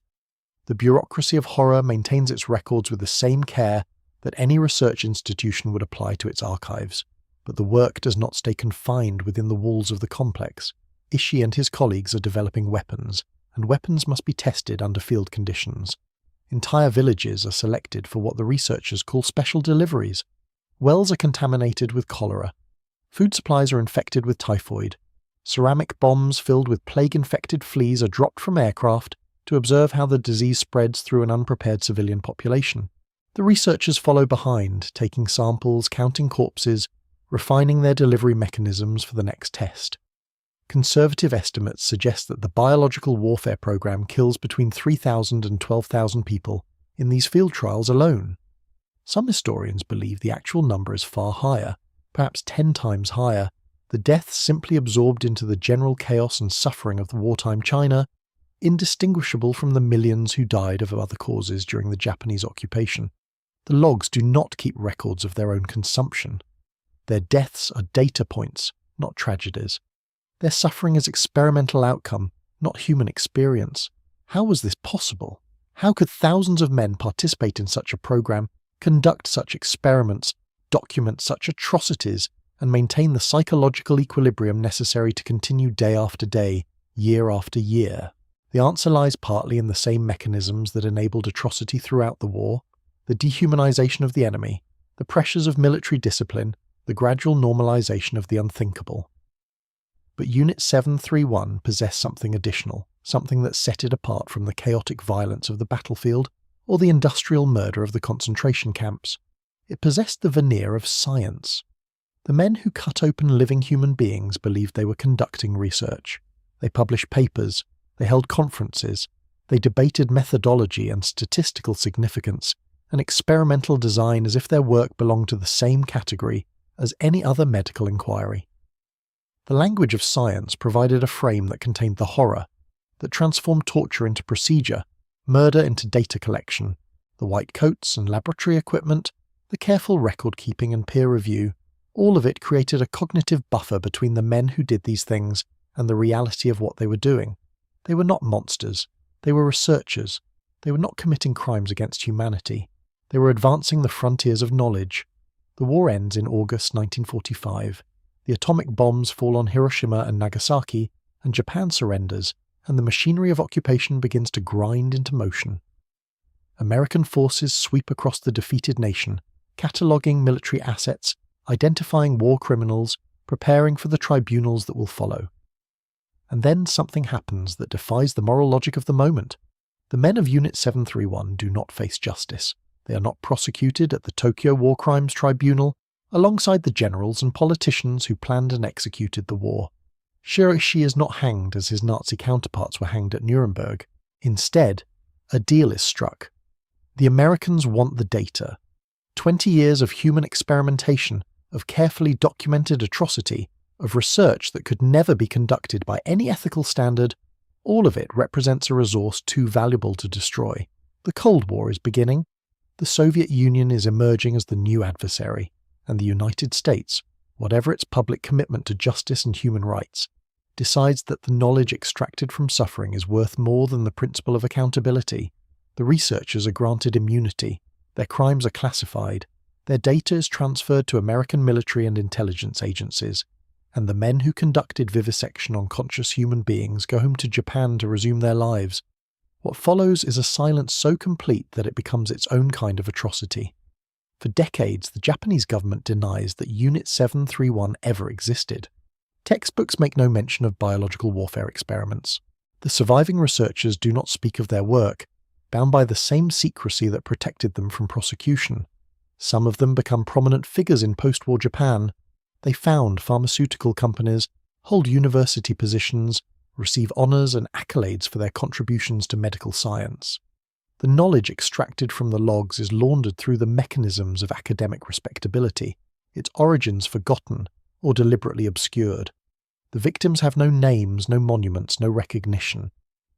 The bureaucracy of horror maintains its records with the same care that any research institution would apply to its archives. But the work does not stay confined within the walls of the complex. Ishii and his colleagues are developing weapons, and weapons must be tested under field conditions. Entire villages are selected for what the researchers call special deliveries. Wells are contaminated with cholera. Food supplies are infected with typhoid. Ceramic bombs filled with plague-infected fleas are dropped from aircraft to observe how the disease spreads through an unprepared civilian population. The researchers follow behind, taking samples, counting corpses, refining their delivery mechanisms for the next test. Conservative estimates suggest that the biological warfare program kills between 3,000 and 12,000 people in these field trials alone. Some historians believe the actual number is far higher, perhaps 10 times higher, the deaths simply absorbed into the general chaos and suffering of the wartime China, indistinguishable from the millions who died of other causes during the Japanese occupation. The logs do not keep records of their own consumption. Their deaths are data points, not tragedies. Their suffering is experimental outcome, not human experience. How was this possible? How could thousands of men participate in such a program, conduct such experiments, document such atrocities, and maintain the psychological equilibrium necessary to continue day after day, year after year? The answer lies partly in the same mechanisms that enabled atrocity throughout the war: the dehumanization of the enemy, the pressures of military discipline, the gradual normalization of the unthinkable. But Unit 731 possessed something additional, something that set it apart from the chaotic violence of the battlefield or the industrial murder of the concentration camps. It possessed the veneer of science. The men who cut open living human beings believed they were conducting research. They published papers, they held conferences, they debated methodology and statistical significance and experimental design as if their work belonged to the same category as any other medical inquiry. The language of science provided a frame that contained the horror, that transformed torture into procedure, murder into data collection, the white coats and laboratory equipment, the careful record-keeping and peer review. All of it created a cognitive buffer between the men who did these things and the reality of what they were doing. They were not monsters. They were researchers. They were not committing crimes against humanity. They were advancing the frontiers of knowledge. The war ends in August 1945. The atomic bombs fall on Hiroshima and Nagasaki, and Japan surrenders, and the machinery of occupation begins to grind into motion. American forces sweep across the defeated nation, cataloguing military assets, identifying war criminals, preparing for the tribunals that will follow. And then something happens that defies the moral logic of the moment. The men of Unit 731 do not face justice. They are not prosecuted at the Tokyo War Crimes Tribunal, alongside the generals and politicians who planned and executed the war. Shiraishi is not hanged as his Nazi counterparts were hanged at Nuremberg. Instead, a deal is struck. The Americans want the data. 20 years of human experimentation, of carefully documented atrocity, of research that could never be conducted by any ethical standard, all of it represents a resource too valuable to destroy. The Cold War is beginning. The Soviet Union is emerging as the new adversary, and the United States, whatever its public commitment to justice and human rights, decides that the knowledge extracted from suffering is worth more than the principle of accountability. The researchers are granted immunity, their crimes are classified, their data is transferred to American military and intelligence agencies, and the men who conducted vivisection on conscious human beings go home to Japan to resume their lives. What follows is a silence so complete that it becomes its own kind of atrocity. For decades, the Japanese government denies that Unit 731 ever existed. Textbooks make no mention of biological warfare experiments. The surviving researchers do not speak of their work, bound by the same secrecy that protected them from prosecution. Some of them become prominent figures in post-war Japan. They found pharmaceutical companies, hold university positions, receive honours and accolades for their contributions to medical science. The knowledge extracted from the logs is laundered through the mechanisms of academic respectability, its origins forgotten or deliberately obscured. The victims have no names, no monuments, no recognition.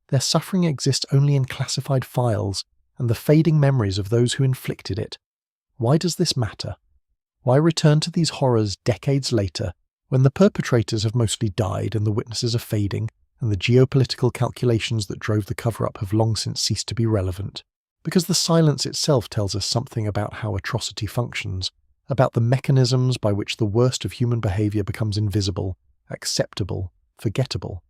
Their suffering exists only in classified files and the fading memories of those who inflicted it. Why does this matter? Why return to these horrors decades later, when the perpetrators have mostly died and the witnesses are fading, and the geopolitical calculations that drove the cover-up have long since ceased to be relevant? Because the silence itself tells us something about how atrocity functions, about the mechanisms by which the worst of human behaviour becomes invisible, acceptable, forgettable.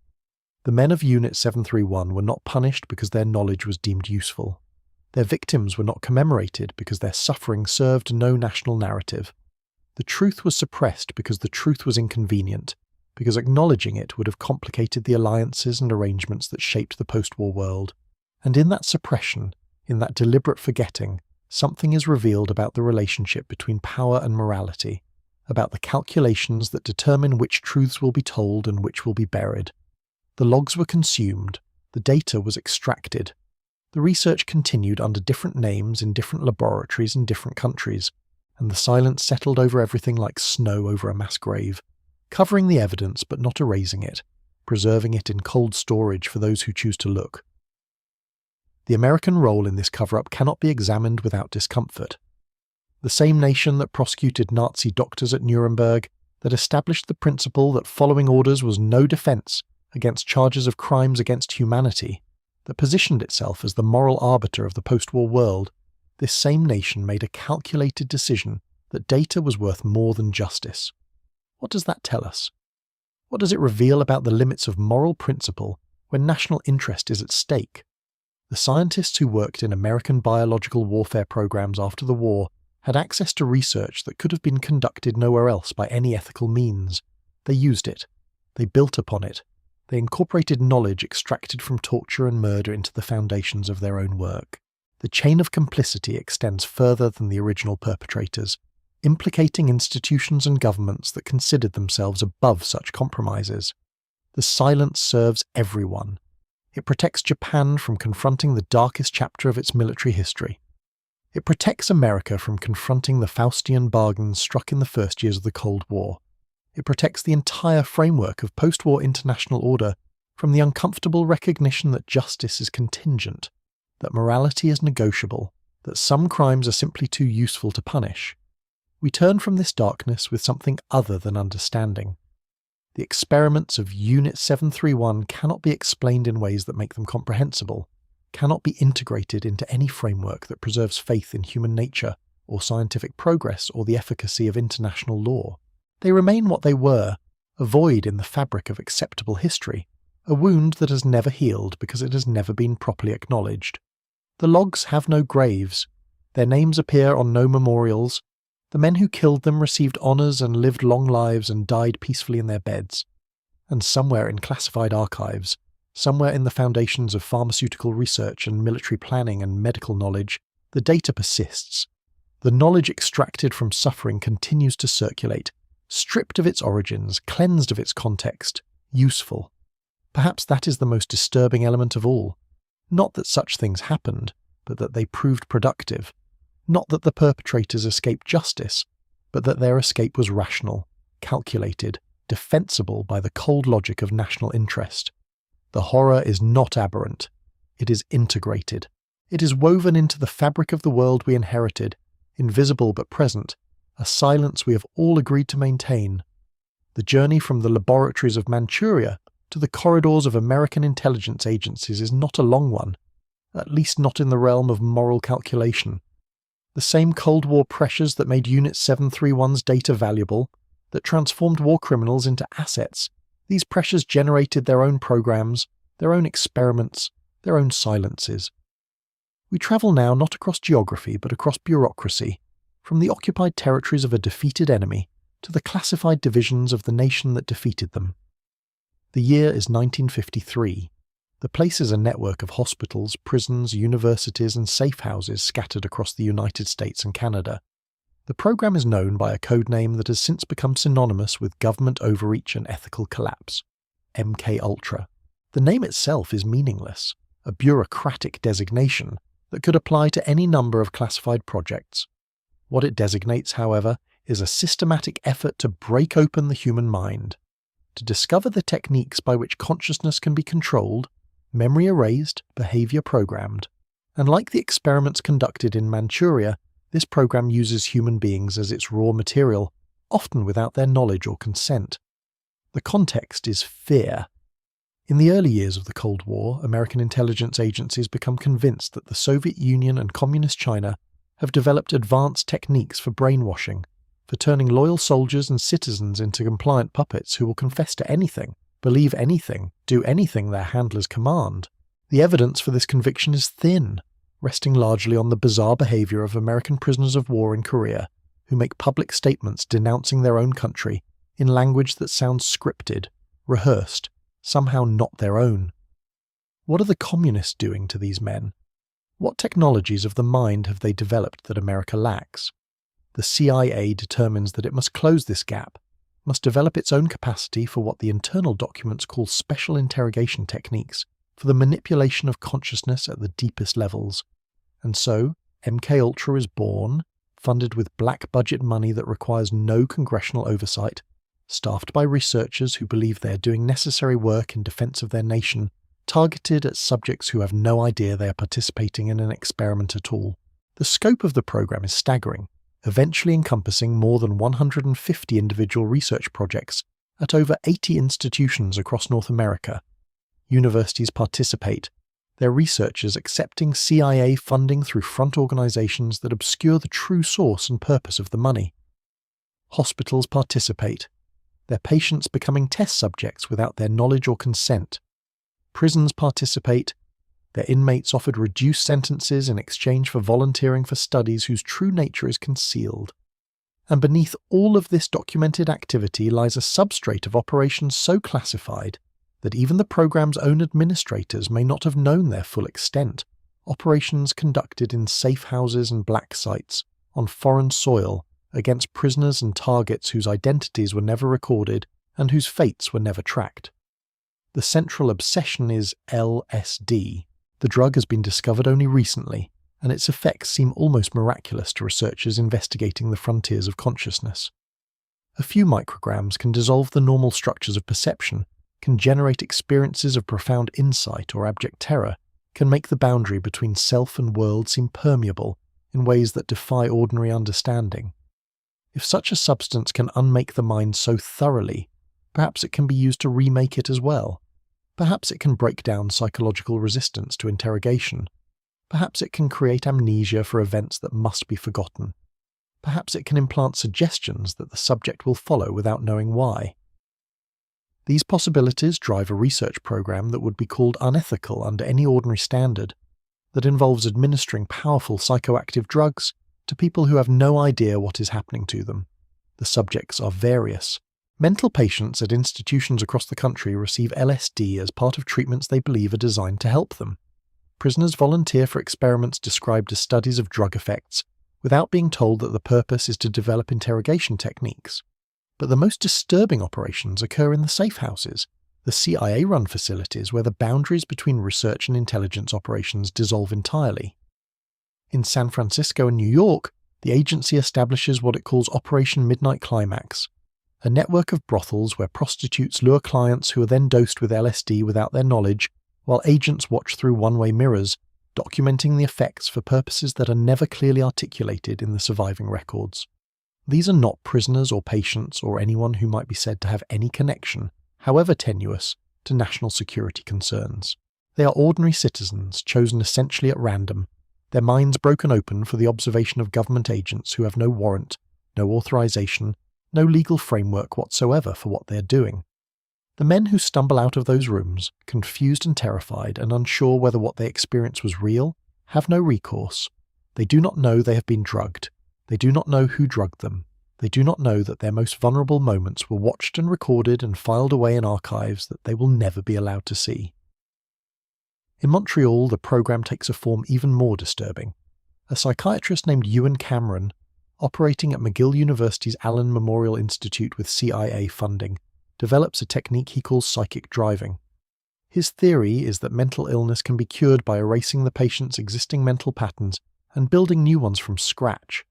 The men of Unit 731 were not punished because their knowledge was deemed useful. Their victims were not commemorated because their suffering served no national narrative. The truth was suppressed because the truth was inconvenient, because acknowledging it would have complicated the alliances and arrangements that shaped the post-war world. And in that suppression, in that deliberate forgetting, something is revealed about the relationship between power and morality, about the calculations that determine which truths will be told and which will be buried. The logs were consumed, the data was extracted. The research continued under different names in different laboratories in different countries, and the silence settled over everything like snow over a mass grave, covering the evidence but not erasing it, preserving it in cold storage for those who choose to look. The American role in this cover-up cannot be examined without discomfort. The same nation that prosecuted Nazi doctors at Nuremberg, that established the principle that following orders was no defense against charges of crimes against humanity, that positioned itself as the moral arbiter of the post-war world, this same nation made a calculated decision that data was worth more than justice. What does that tell us? What does it reveal about the limits of moral principle when national interest is at stake? The scientists who worked in American biological warfare programs after the war had access to research that could have been conducted nowhere else by any ethical means. They used it. They built upon it. They incorporated knowledge extracted from torture and murder into the foundations of their own work. The chain of complicity extends further than the original perpetrators, implicating institutions and governments that considered themselves above such compromises. The silence serves everyone. It protects Japan from confronting the darkest chapter of its military history. It protects America from confronting the Faustian bargains struck in the first years of the Cold War. It protects the entire framework of post-war international order from the uncomfortable recognition that justice is contingent, that morality is negotiable, that some crimes are simply too useful to punish. We turn from this darkness with something other than understanding. The experiments of Unit 731 cannot be explained in ways that make them comprehensible, cannot be integrated into any framework that preserves faith in human nature or scientific progress or the efficacy of international law. They remain what they were, a void in the fabric of acceptable history, a wound that has never healed because it has never been properly acknowledged. The logs have no graves. Their names appear on no memorials. The men who killed them received honours and lived long lives and died peacefully in their beds. And somewhere in classified archives, somewhere in the foundations of pharmaceutical research and military planning and medical knowledge, the data persists. The knowledge extracted from suffering continues to circulate, stripped of its origins, cleansed of its context, useful. Perhaps that is the most disturbing element of all. Not that such things happened, but that they proved productive. Not that the perpetrators escaped justice, but that their escape was rational, calculated, defensible by the cold logic of national interest. The horror is not aberrant. It is integrated. It is woven into the fabric of the world we inherited, invisible but present, a silence we have all agreed to maintain. The journey from the laboratories of Manchuria to the corridors of American intelligence agencies is not a long one, at least not in the realm of moral calculation. The same Cold War pressures that made Unit 731's data valuable, that transformed war criminals into assets, these pressures generated their own programs, their own experiments, their own silences. We travel now not across geography but across bureaucracy, from the occupied territories of a defeated enemy to the classified divisions of the nation that defeated them. The year is 1953. The place is a network of hospitals, prisons, universities and safe houses scattered across the United States and Canada. The program is known by a code name that has since become synonymous with government overreach and ethical collapse: MK Ultra. The name itself is meaningless, a bureaucratic designation that could apply to any number of classified projects. What it designates, however, is a systematic effort to break open the human mind, to discover the techniques by which consciousness can be controlled, memory erased, behavior programmed. And like the experiments conducted in Manchuria, this program uses human beings as its raw material, often without their knowledge or consent. The context is fear. In the early years of the Cold War, American intelligence agencies become convinced that the Soviet Union and Communist China have developed advanced techniques for brainwashing, for turning loyal soldiers and citizens into compliant puppets who will confess to anything, believe anything, do anything their handlers command. The evidence for this conviction is thin, resting largely on the bizarre behavior of American prisoners of war in Korea, who make public statements denouncing their own country in language that sounds scripted, rehearsed, somehow not their own. What are the communists doing to these men? What technologies of the mind have they developed that America lacks? The CIA determines that it must close this gap, must develop its own capacity for what the internal documents call special interrogation techniques, for the manipulation of consciousness at the deepest levels. And so, MKUltra is born, funded with black budget money that requires no congressional oversight, staffed by researchers who believe they are doing necessary work in defense of their nation, targeted at subjects who have no idea they are participating in an experiment at all. The scope of the program is staggering, eventually encompassing more than 150 individual research projects at over 80 institutions across North America. Universities participate, their researchers accepting CIA funding through front organizations that obscure the true source and purpose of the money. Hospitals participate, their patients becoming test subjects without their knowledge or consent. Prisons participate, their inmates offered reduced sentences in exchange for volunteering for studies whose true nature is concealed. And beneath all of this documented activity lies a substrate of operations so classified that even the program's own administrators may not have known their full extent. Operations conducted in safe houses and black sites, on foreign soil, against prisoners and targets whose identities were never recorded and whose fates were never tracked. The central obsession is LSD. The drug has been discovered only recently, and its effects seem almost miraculous to researchers investigating the frontiers of consciousness. A few micrograms can dissolve the normal structures of perception, can generate experiences of profound insight or abject terror, can make the boundary between self and world seem permeable in ways that defy ordinary understanding. If such a substance can unmake the mind so thoroughly, perhaps it can be used to remake it as well. Perhaps it can break down psychological resistance to interrogation. Perhaps it can create amnesia for events that must be forgotten. Perhaps it can implant suggestions that the subject will follow without knowing why. These possibilities drive a research program that would be called unethical under any ordinary standard, that involves administering powerful psychoactive drugs to people who have no idea what is happening to them. The subjects are various. Mental patients at institutions across the country receive LSD as part of treatments they believe are designed to help them. Prisoners volunteer for experiments described as studies of drug effects, without being told that the purpose is to develop interrogation techniques. But the most disturbing operations occur in the safe houses, the CIA-run facilities where the boundaries between research and intelligence operations dissolve entirely. In San Francisco and New York, the agency establishes what it calls Operation Midnight Climax, a network of brothels where prostitutes lure clients who are then dosed with LSD without their knowledge, while agents watch through one-way mirrors, documenting the effects for purposes that are never clearly articulated in the surviving records. These are not prisoners or patients or anyone who might be said to have any connection, however tenuous, to national security concerns. They are ordinary citizens, chosen essentially at random, their minds broken open for the observation of government agents who have no warrant, no authorization, no legal framework whatsoever for what they are doing. The men who stumble out of those rooms, confused and terrified and unsure whether what they experienced was real, have no recourse. They do not know they have been drugged. They do not know who drugged them. They do not know that their most vulnerable moments were watched and recorded and filed away in archives that they will never be allowed to see. In Montreal, the program takes a form even more disturbing. A psychiatrist named Ewan Cameron, operating at McGill University's Allen Memorial Institute with CIA funding, develops a technique he calls psychic driving. His theory is that mental illness can be cured by erasing the patient's existing mental patterns and building new ones from scratch,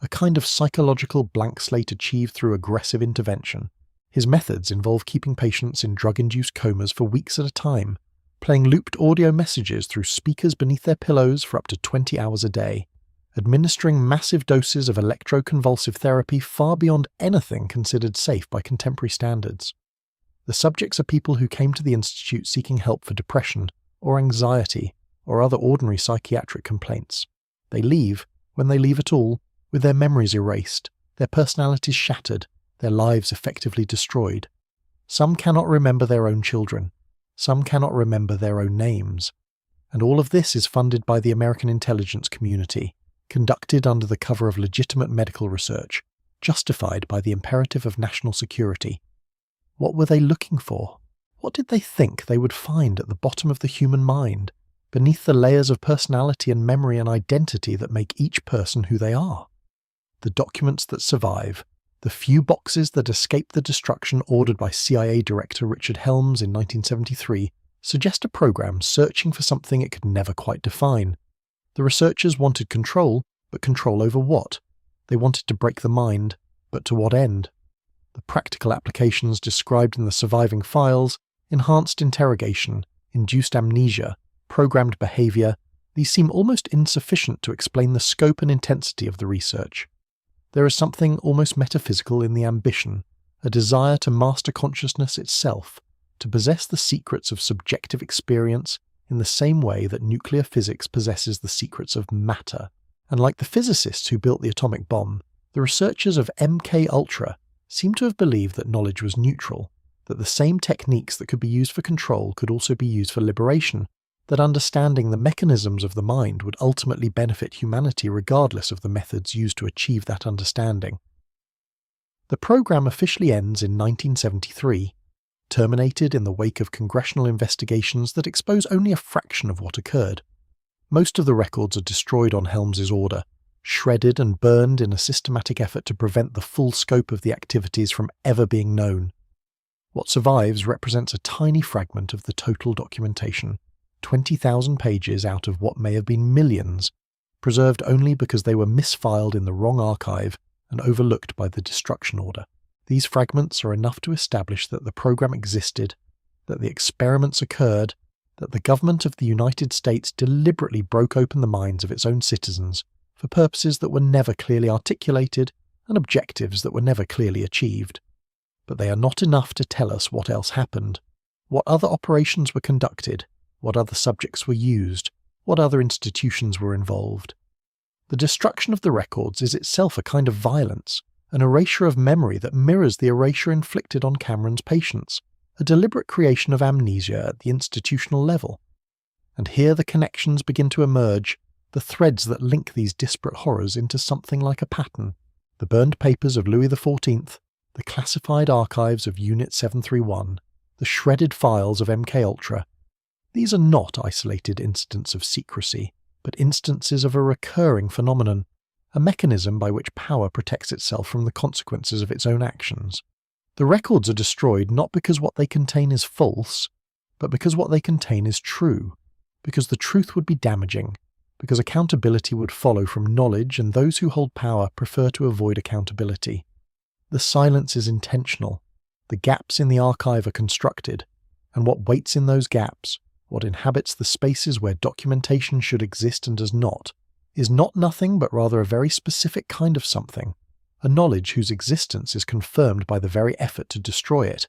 a kind of psychological blank slate achieved through aggressive intervention. His methods involve keeping patients in drug-induced comas for weeks at a time, playing looped audio messages through speakers beneath their pillows for up to 20 hours a day, administering massive doses of electroconvulsive therapy far beyond anything considered safe by contemporary standards. The subjects are people who came to the institute seeking help for depression or anxiety or other ordinary psychiatric complaints. They leave, when they leave at all, with their memories erased, their personalities shattered, their lives effectively destroyed. Some cannot remember their own children. Some cannot remember their own names. And all of this is funded by the American intelligence community, conducted under the cover of legitimate medical research, justified by the imperative of national security. What were they looking for? What did they think they would find at the bottom of the human mind, beneath the layers of personality and memory and identity that make each person who they are? The documents that survive, the few boxes that escape the destruction ordered by CIA Director Richard Helms in 1973, suggest a program searching for something it could never quite define. The researchers wanted control, but control over what? They wanted to break the mind, but to what end? The practical applications described in the surviving files, enhanced interrogation, induced amnesia, programmed behavior, these seem almost insufficient to explain the scope and intensity of the research. There is something almost metaphysical in the ambition, a desire to master consciousness itself, to possess the secrets of subjective experience in the same way that nuclear physics possesses the secrets of matter. And like the physicists who built the atomic bomb, the researchers of MK Ultra seem to have believed that knowledge was neutral, that the same techniques that could be used for control could also be used for liberation, that understanding the mechanisms of the mind would ultimately benefit humanity regardless of the methods used to achieve that understanding. The program officially ends in 1973, terminated in the wake of congressional investigations that expose only a fraction of what occurred. Most of the records are destroyed on Helms's order, shredded and burned in a systematic effort to prevent the full scope of the activities from ever being known. What survives represents a tiny fragment of the total documentation, 20,000 pages out of what may have been millions, preserved only because they were misfiled in the wrong archive and overlooked by the destruction order. These fragments are enough to establish that the program existed, that the experiments occurred, that the government of the United States deliberately broke open the minds of its own citizens for purposes that were never clearly articulated and objectives that were never clearly achieved. But they are not enough to tell us what else happened, what other operations were conducted, what other subjects were used, what other institutions were involved. The destruction of the records is itself a kind of violence, an erasure of memory that mirrors the erasure inflicted on Cameron's patients, a deliberate creation of amnesia at the institutional level. And here the connections begin to emerge, the threads that link these disparate horrors into something like a pattern. The burned papers of Louis XIV, the classified archives of Unit 731, the shredded files of MK Ultra. These are not isolated incidents of secrecy, but instances of a recurring phenomenon, a mechanism by which power protects itself from the consequences of its own actions. The records are destroyed not because what they contain is false, but because what they contain is true, because the truth would be damaging, because accountability would follow from knowledge and those who hold power prefer to avoid accountability. The silence is intentional, the gaps in the archive are constructed, and what waits in those gaps, what inhabits the spaces where documentation should exist and does not, is not nothing but rather a very specific kind of something, a knowledge whose existence is confirmed by the very effort to destroy it.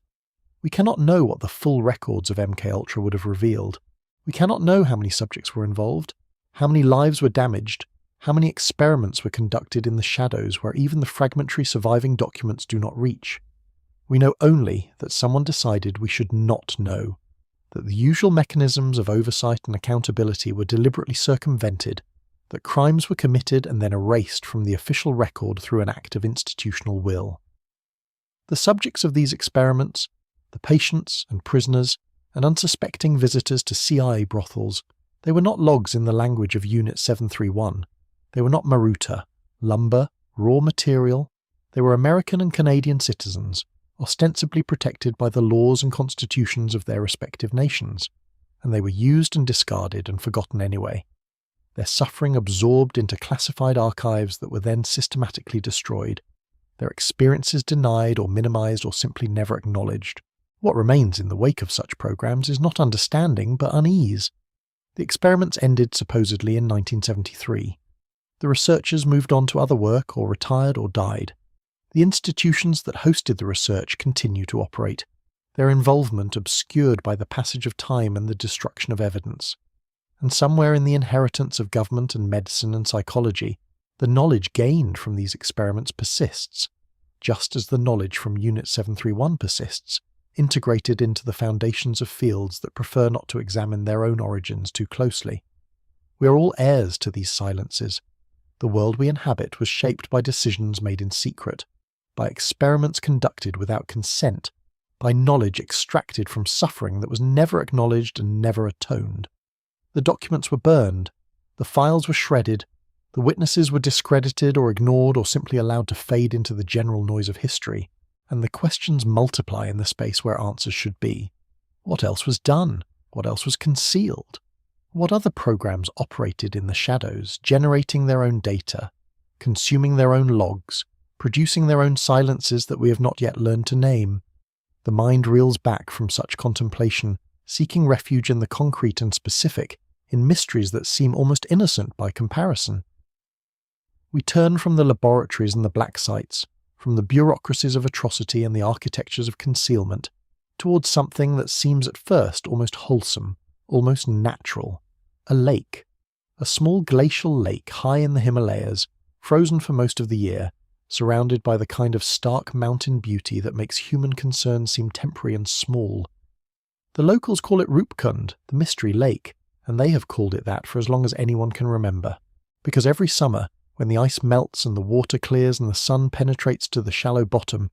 We cannot know what the full records of MK Ultra would have revealed. We cannot know how many subjects were involved, how many lives were damaged, how many experiments were conducted in the shadows where even the fragmentary surviving documents do not reach. We know only that someone decided we should not know, that the usual mechanisms of oversight and accountability were deliberately circumvented, that crimes were committed and then erased from the official record through an act of institutional will. The subjects of these experiments, the patients and prisoners and unsuspecting visitors to CIA brothels, they were not logs in the language of Unit 731. They were not maruta, lumber, raw material. They were American and Canadian citizens, ostensibly protected by the laws and constitutions of their respective nations, and they were used and discarded and forgotten anyway, their suffering absorbed into classified archives that were then systematically destroyed, their experiences denied or minimized or simply never acknowledged. What remains in the wake of such programs is not understanding but unease. The experiments ended supposedly in 1973. The researchers moved on to other work or retired or died. The institutions that hosted the research continue to operate, their involvement obscured by the passage of time and the destruction of evidence. And somewhere in the inheritance of government and medicine and psychology, the knowledge gained from these experiments persists, just as the knowledge from Unit 731 persists, integrated into the foundations of fields that prefer not to examine their own origins too closely. We are all heirs to these silences. The world we inhabit was shaped by decisions made in secret, by experiments conducted without consent, by knowledge extracted from suffering that was never acknowledged and never atoned. The documents were burned, the files were shredded, the witnesses were discredited or ignored or simply allowed to fade into the general noise of history, and the questions multiply in the space where answers should be. What else was done? What else was concealed? What other programs operated in the shadows, generating their own data, consuming their own logs, producing their own silences that we have not yet learned to name? The mind reels back from such contemplation, seeking refuge in the concrete and specific, in mysteries that seem almost innocent by comparison. We turn from the laboratories and the black sites, from the bureaucracies of atrocity and the architectures of concealment, towards something that seems at first almost wholesome, almost natural. A lake. A small glacial lake high in the Himalayas, frozen for most of the year, surrounded by the kind of stark mountain beauty that makes human concern seem temporary and small. The locals call it Rupkund, the Mystery Lake, and they have called it that for as long as anyone can remember, because every summer, when the ice melts and the water clears and the sun penetrates to the shallow bottom,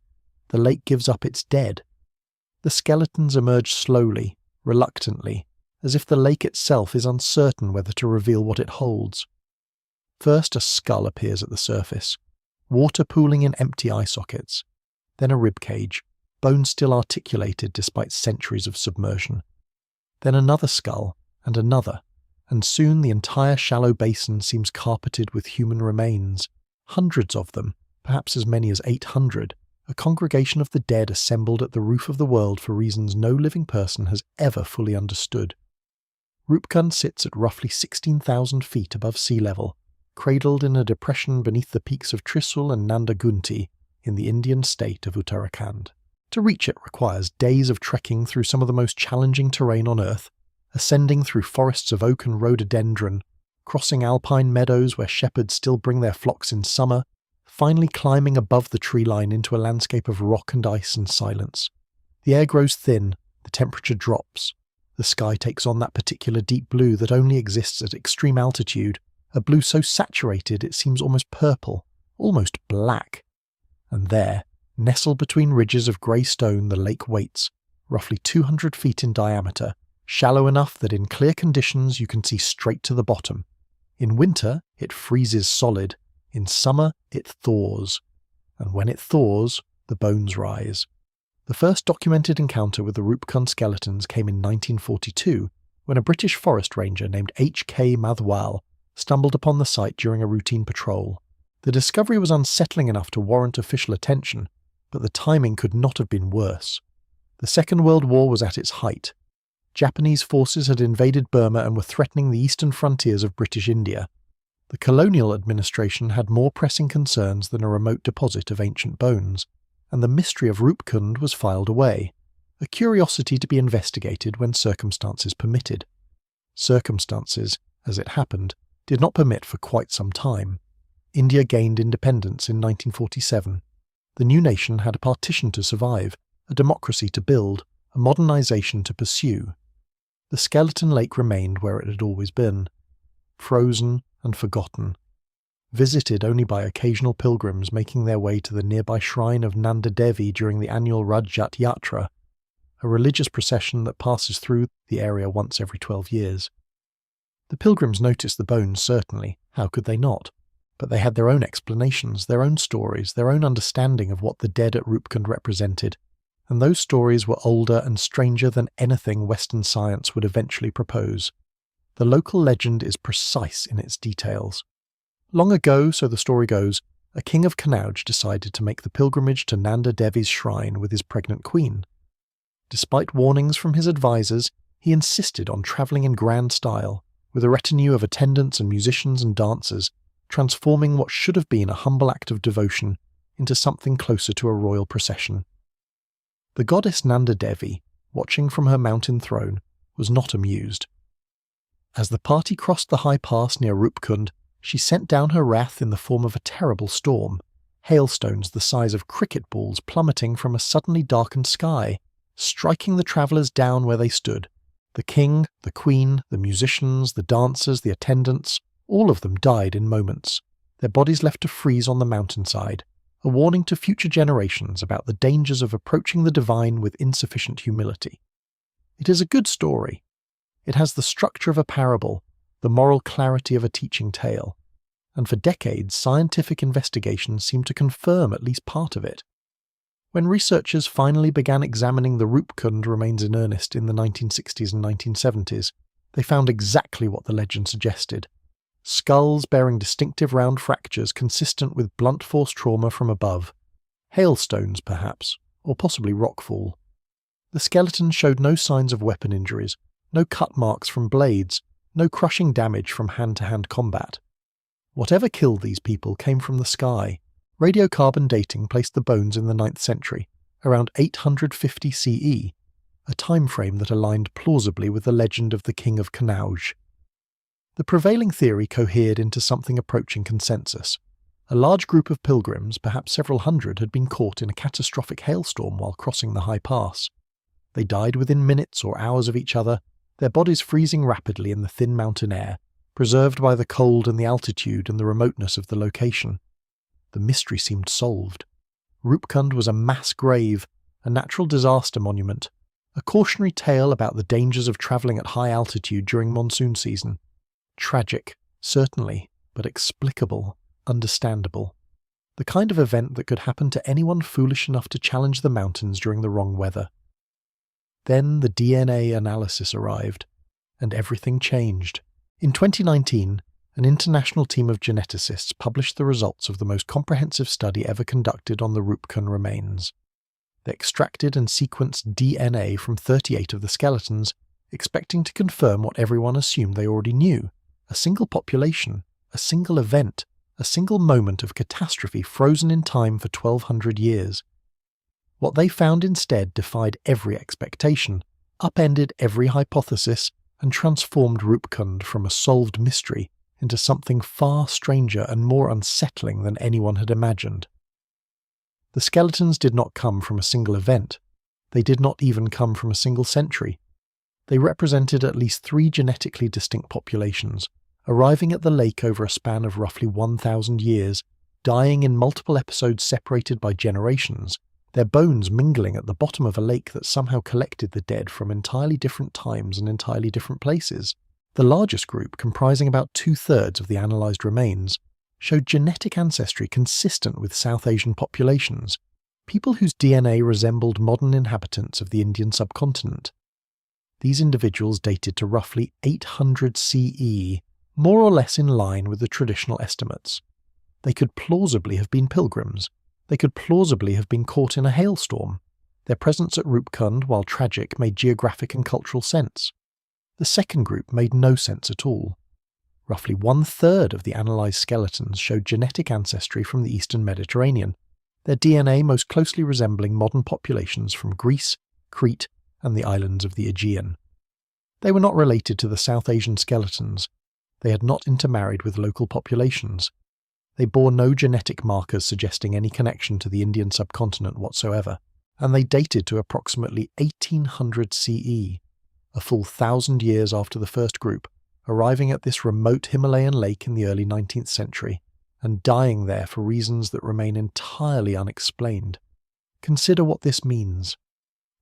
the lake gives up its dead. The skeletons emerge slowly, reluctantly, as if the lake itself is uncertain whether to reveal what it holds. First a skull appears at the surface, water pooling in empty eye sockets, then a ribcage, bones still articulated despite centuries of submersion. Then another skull, and soon the entire shallow basin seems carpeted with human remains, hundreds of them, perhaps as many as 800, a congregation of the dead assembled at the roof of the world for reasons no living person has ever fully understood. Rupkund sits at roughly 16,000 feet above sea level, cradled in a depression beneath the peaks of Trisul and Nanda Gunti in the Indian state of Uttarakhand. To reach it requires days of trekking through some of the most challenging terrain on Earth, ascending through forests of oak and rhododendron, crossing alpine meadows where shepherds still bring their flocks in summer, finally climbing above the tree line into a landscape of rock and ice and silence. The air grows thin, the temperature drops. The sky takes on that particular deep blue that only exists at extreme altitude, a blue so saturated it seems almost purple, almost black. And there, nestled between ridges of grey stone, the lake waits, roughly 200 feet in diameter, shallow enough that in clear conditions you can see straight to the bottom. In winter, it freezes solid. In summer, it thaws. And when it thaws, the bones rise. The first documented encounter with the Rupkund skeletons came in 1942, when a British forest ranger named H.K. Mathwal stumbled upon the site during a routine patrol. The discovery was unsettling enough to warrant official attention, but the timing could not have been worse. The Second World War was at its height. Japanese forces had invaded Burma and were threatening the eastern frontiers of British India. The colonial administration had more pressing concerns than a remote deposit of ancient bones, and the mystery of Rupkund was filed away, a curiosity to be investigated when circumstances permitted. Circumstances, as it happened, did not permit for quite some time. India gained independence in 1947. The new nation had a partition to survive, a democracy to build, a modernization to pursue. The skeleton lake remained where it had always been, frozen and forgotten, visited only by occasional pilgrims making their way to the nearby shrine of Nanda Devi during the annual Rajat Yatra, a religious procession that passes through the area once every 12 years. The pilgrims noticed the bones, certainly, how could they not? But they had their own explanations, their own stories, their own understanding of what the dead at Rupkund represented, and those stories were older and stranger than anything Western science would eventually propose. The local legend is precise in its details. Long ago, so the story goes, a king of Kanauj decided to make the pilgrimage to Nanda Devi's shrine with his pregnant queen. Despite warnings from his advisors, he insisted on travelling in grand style, with a retinue of attendants and musicians and dancers, transforming what should have been a humble act of devotion into something closer to a royal procession. The goddess Nanda Devi, watching from her mountain throne, was not amused. As the party crossed the high pass near Rupkund, she sent down her wrath in the form of a terrible storm, hailstones the size of cricket balls plummeting from a suddenly darkened sky, striking the travellers down where they stood. The king, the queen, the musicians, the dancers, the attendants, all of them died in moments, their bodies left to freeze on the mountainside, a warning to future generations about the dangers of approaching the divine with insufficient humility. It is a good story. It has the structure of a parable, the moral clarity of a teaching tale, and for decades scientific investigations seem to confirm at least part of it. When researchers finally began examining the Rupkund remains in earnest in the 1960s and 1970s, they found exactly what the legend suggested. Skulls bearing distinctive round fractures consistent with blunt force trauma from above. Hailstones, perhaps, or possibly rockfall. The skeletons showed no signs of weapon injuries, no cut marks from blades, no crushing damage from hand-to-hand combat. Whatever killed these people came from the sky. Radiocarbon dating placed the bones in the 9th century, around 850 CE, a time frame that aligned plausibly with the legend of the King of Kanauj. The prevailing theory cohered into something approaching consensus. A large group of pilgrims, perhaps several hundred, had been caught in a catastrophic hailstorm while crossing the high pass. They died within minutes or hours of each other, their bodies freezing rapidly in the thin mountain air, preserved by the cold and the altitude and the remoteness of the location. The mystery seemed solved. Rupkund was a mass grave, a natural disaster monument, a cautionary tale about the dangers of travelling at high altitude during monsoon season. Tragic, certainly, but explicable, understandable. The kind of event that could happen to anyone foolish enough to challenge the mountains during the wrong weather. Then the DNA analysis arrived, and everything changed. In 2019, an international team of geneticists published the results of the most comprehensive study ever conducted on the Rupkund remains. They extracted and sequenced DNA from 38 of the skeletons, expecting to confirm what everyone assumed they already knew: a single population, a single event, a single moment of catastrophe frozen in time for 1200 years. What they found instead defied every expectation, upended every hypothesis, and transformed Rupkund from a solved mystery into something far stranger and more unsettling than anyone had imagined. The skeletons did not come from a single event. They did not even come from a single century. They represented at least 3 genetically distinct populations, arriving at the lake over a span of roughly 1,000 years, dying in multiple episodes separated by generations, their bones mingling at the bottom of a lake that somehow collected the dead from entirely different times and entirely different places. The largest group, comprising about 2/3 of the analysed remains, showed genetic ancestry consistent with South Asian populations, people whose DNA resembled modern inhabitants of the Indian subcontinent. These individuals dated to roughly 800 CE, more or less in line with the traditional estimates. They could plausibly have been pilgrims. They could plausibly have been caught in a hailstorm. Their presence at Rupkund, while tragic, made geographic and cultural sense. The second group made no sense at all. Roughly 1/3 of the analysed skeletons showed genetic ancestry from the Eastern Mediterranean, their DNA most closely resembling modern populations from Greece, Crete, and the islands of the Aegean. They were not related to the South Asian skeletons. They had not intermarried with local populations. They bore no genetic markers suggesting any connection to the Indian subcontinent whatsoever, and they dated to approximately 1800 CE, a full 1,000 years after the first group, arriving at this remote Himalayan lake in the early 19th century, and dying there for reasons that remain entirely unexplained. Consider what this means.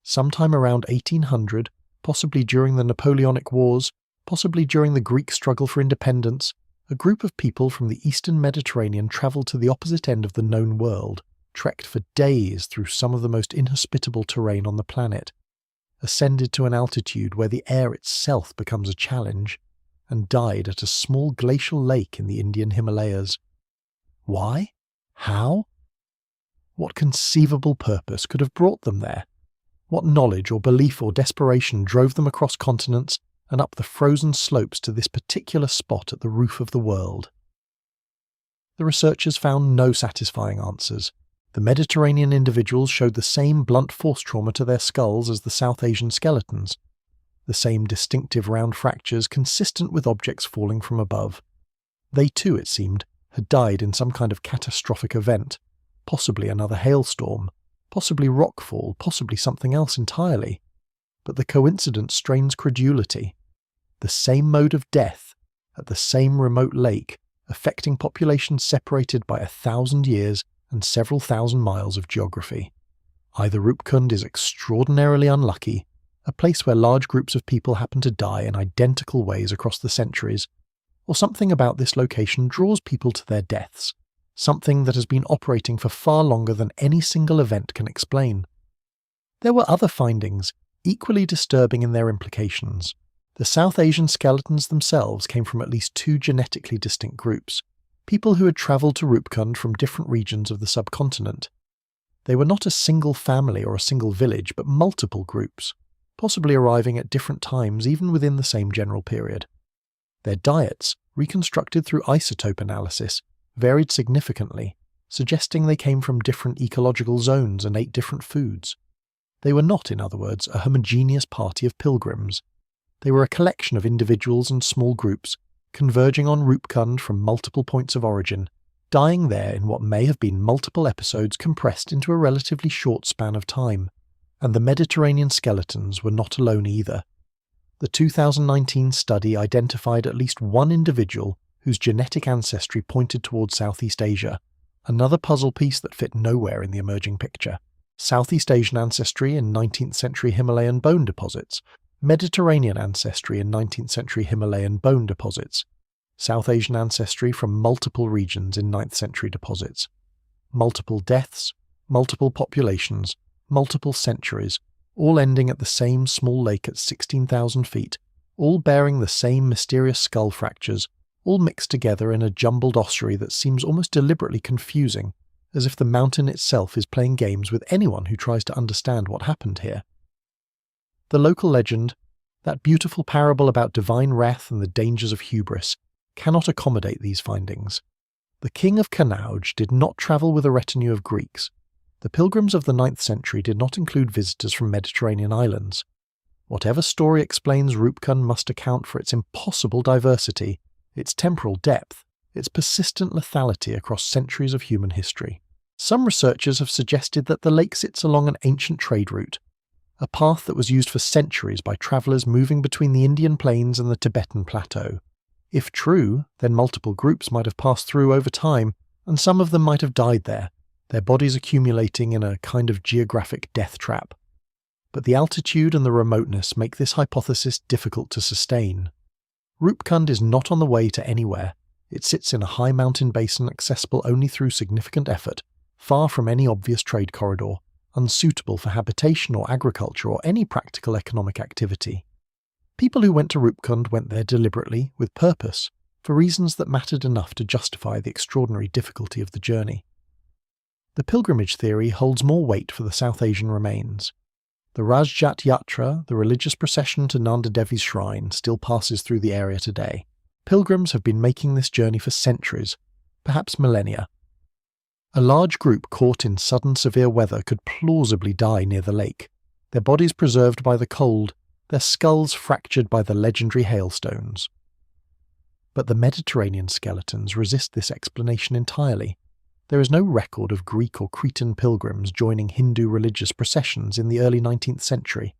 Sometime around 1800, possibly during the Napoleonic Wars, possibly during the Greek struggle for independence, a group of people from the Eastern Mediterranean travelled to the opposite end of the known world, trekked for days through some of the most inhospitable terrain on the planet, ascended to an altitude where the air itself becomes a challenge, and died at a small glacial lake in the Indian Himalayas. Why? How? What conceivable purpose could have brought them there? What knowledge or belief or desperation drove them across continents and up the frozen slopes to this particular spot at the roof of the world? The researchers found no satisfying answers. The Mediterranean individuals showed the same blunt force trauma to their skulls as the South Asian skeletons, the same distinctive round fractures consistent with objects falling from above. They too, it seemed, had died in some kind of catastrophic event, possibly another hailstorm, possibly rockfall, possibly something else entirely. But the coincidence strains credulity. The same mode of death, at the same remote lake, affecting populations separated by 1,000 years and several thousand miles of geography. Either Rupkund is extraordinarily unlucky, a place where large groups of people happen to die in identical ways across the centuries, or something about this location draws people to their deaths, something that has been operating for far longer than any single event can explain. There were other findings, equally disturbing in their implications. The South Asian skeletons themselves came from at least 2 genetically distinct groups, people who had travelled to Rupkund from different regions of the subcontinent. They were not a single family or a single village, but multiple groups, possibly arriving at different times even within the same general period. Their diets, reconstructed through isotope analysis, varied significantly, suggesting they came from different ecological zones and ate different foods. They were not, in other words, a homogeneous party of pilgrims. They were a collection of individuals and small groups, converging on Rupkund from multiple points of origin, dying there in what may have been multiple episodes compressed into a relatively short span of time. And the Mediterranean skeletons were not alone either. The 2019 study identified at least one individual whose genetic ancestry pointed towards Southeast Asia, another puzzle piece that fit nowhere in the emerging picture. Southeast Asian ancestry in 19th century Himalayan bone deposits, Mediterranean ancestry in 19th century Himalayan bone deposits, South Asian ancestry from multiple regions in 9th century deposits. Multiple deaths, multiple populations, multiple centuries, all ending at the same small lake at 16,000 feet, all bearing the same mysterious skull fractures, all mixed together in a jumbled ossuary that seems almost deliberately confusing, as if the mountain itself is playing games with anyone who tries to understand what happened here. The local legend, that beautiful parable about divine wrath and the dangers of hubris, cannot accommodate these findings. The king of Kanauj did not travel with a retinue of Greeks. The pilgrims of the 9th century did not include visitors from Mediterranean islands. Whatever story explains Rupkund must account for its impossible diversity, its temporal depth, its persistent lethality across centuries of human history. Some researchers have suggested that the lake sits along an ancient trade route, a path that was used for centuries by travellers moving between the Indian plains and the Tibetan plateau. If true, then multiple groups might have passed through over time, and some of them might have died there, their bodies accumulating in a kind of geographic death trap. But the altitude and the remoteness make this hypothesis difficult to sustain. Rupkund is not on the way to anywhere. It sits in a high mountain basin accessible only through significant effort, far from any obvious trade corridor, unsuitable for habitation or agriculture or any practical economic activity. People who went to Rupkund went there deliberately, with purpose, for reasons that mattered enough to justify the extraordinary difficulty of the journey. The pilgrimage theory holds more weight for the South Asian remains. The Rajjat Yatra, the religious procession to Nanda Devi's shrine, still passes through the area today. Pilgrims have been making this journey for centuries, perhaps millennia. A large group caught in sudden severe weather could plausibly die near the lake, their bodies preserved by the cold, their skulls fractured by the legendary hailstones. But the Mediterranean skeletons resist this explanation entirely. There is no record of Greek or Cretan pilgrims joining Hindu religious processions in the early 19th century.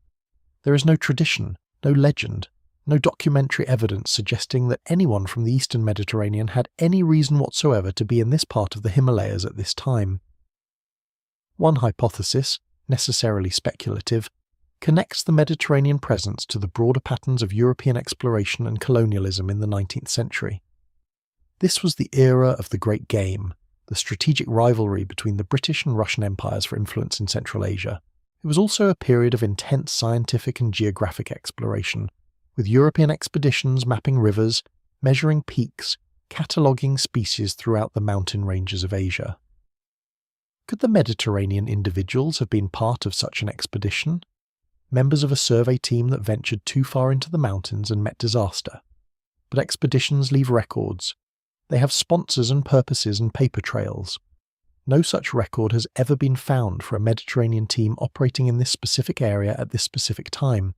There is no tradition, no legend, no documentary evidence suggesting that anyone from the eastern Mediterranean had any reason whatsoever to be in this part of the Himalayas at this time. One hypothesis, necessarily speculative, connects the Mediterranean presence to the broader patterns of European exploration and colonialism in the 19th century. This was the era of the Great Game, the strategic rivalry between the British and Russian empires for influence in Central Asia. It was also a period of intense scientific and geographic exploration, with European expeditions mapping rivers, measuring peaks, cataloguing species throughout the mountain ranges of Asia. Could the Mediterranean individuals have been part of such an expedition? Members of a survey team that ventured too far into the mountains and met disaster. But expeditions leave records. They have sponsors and purposes and paper trails. No such record has ever been found for a Mediterranean team operating in this specific area at this specific time.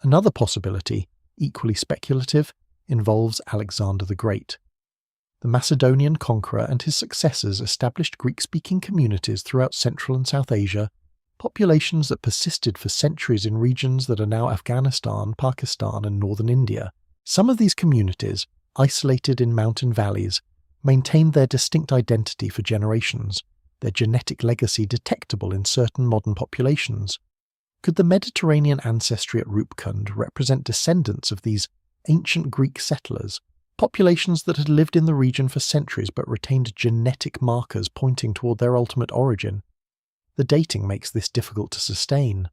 Another possibility, equally speculative, involves Alexander the Great. The Macedonian conqueror and his successors established Greek-speaking communities throughout Central and South Asia, populations that persisted for centuries in regions that are now Afghanistan, Pakistan, and northern India. Some of these communities, isolated in mountain valleys, maintained their distinct identity for generations, their genetic legacy detectable in certain modern populations. Could the Mediterranean ancestry at Rupkund represent descendants of these ancient Greek settlers, populations that had lived in the region for centuries but retained genetic markers pointing toward their ultimate origin? The dating makes this difficult to sustain.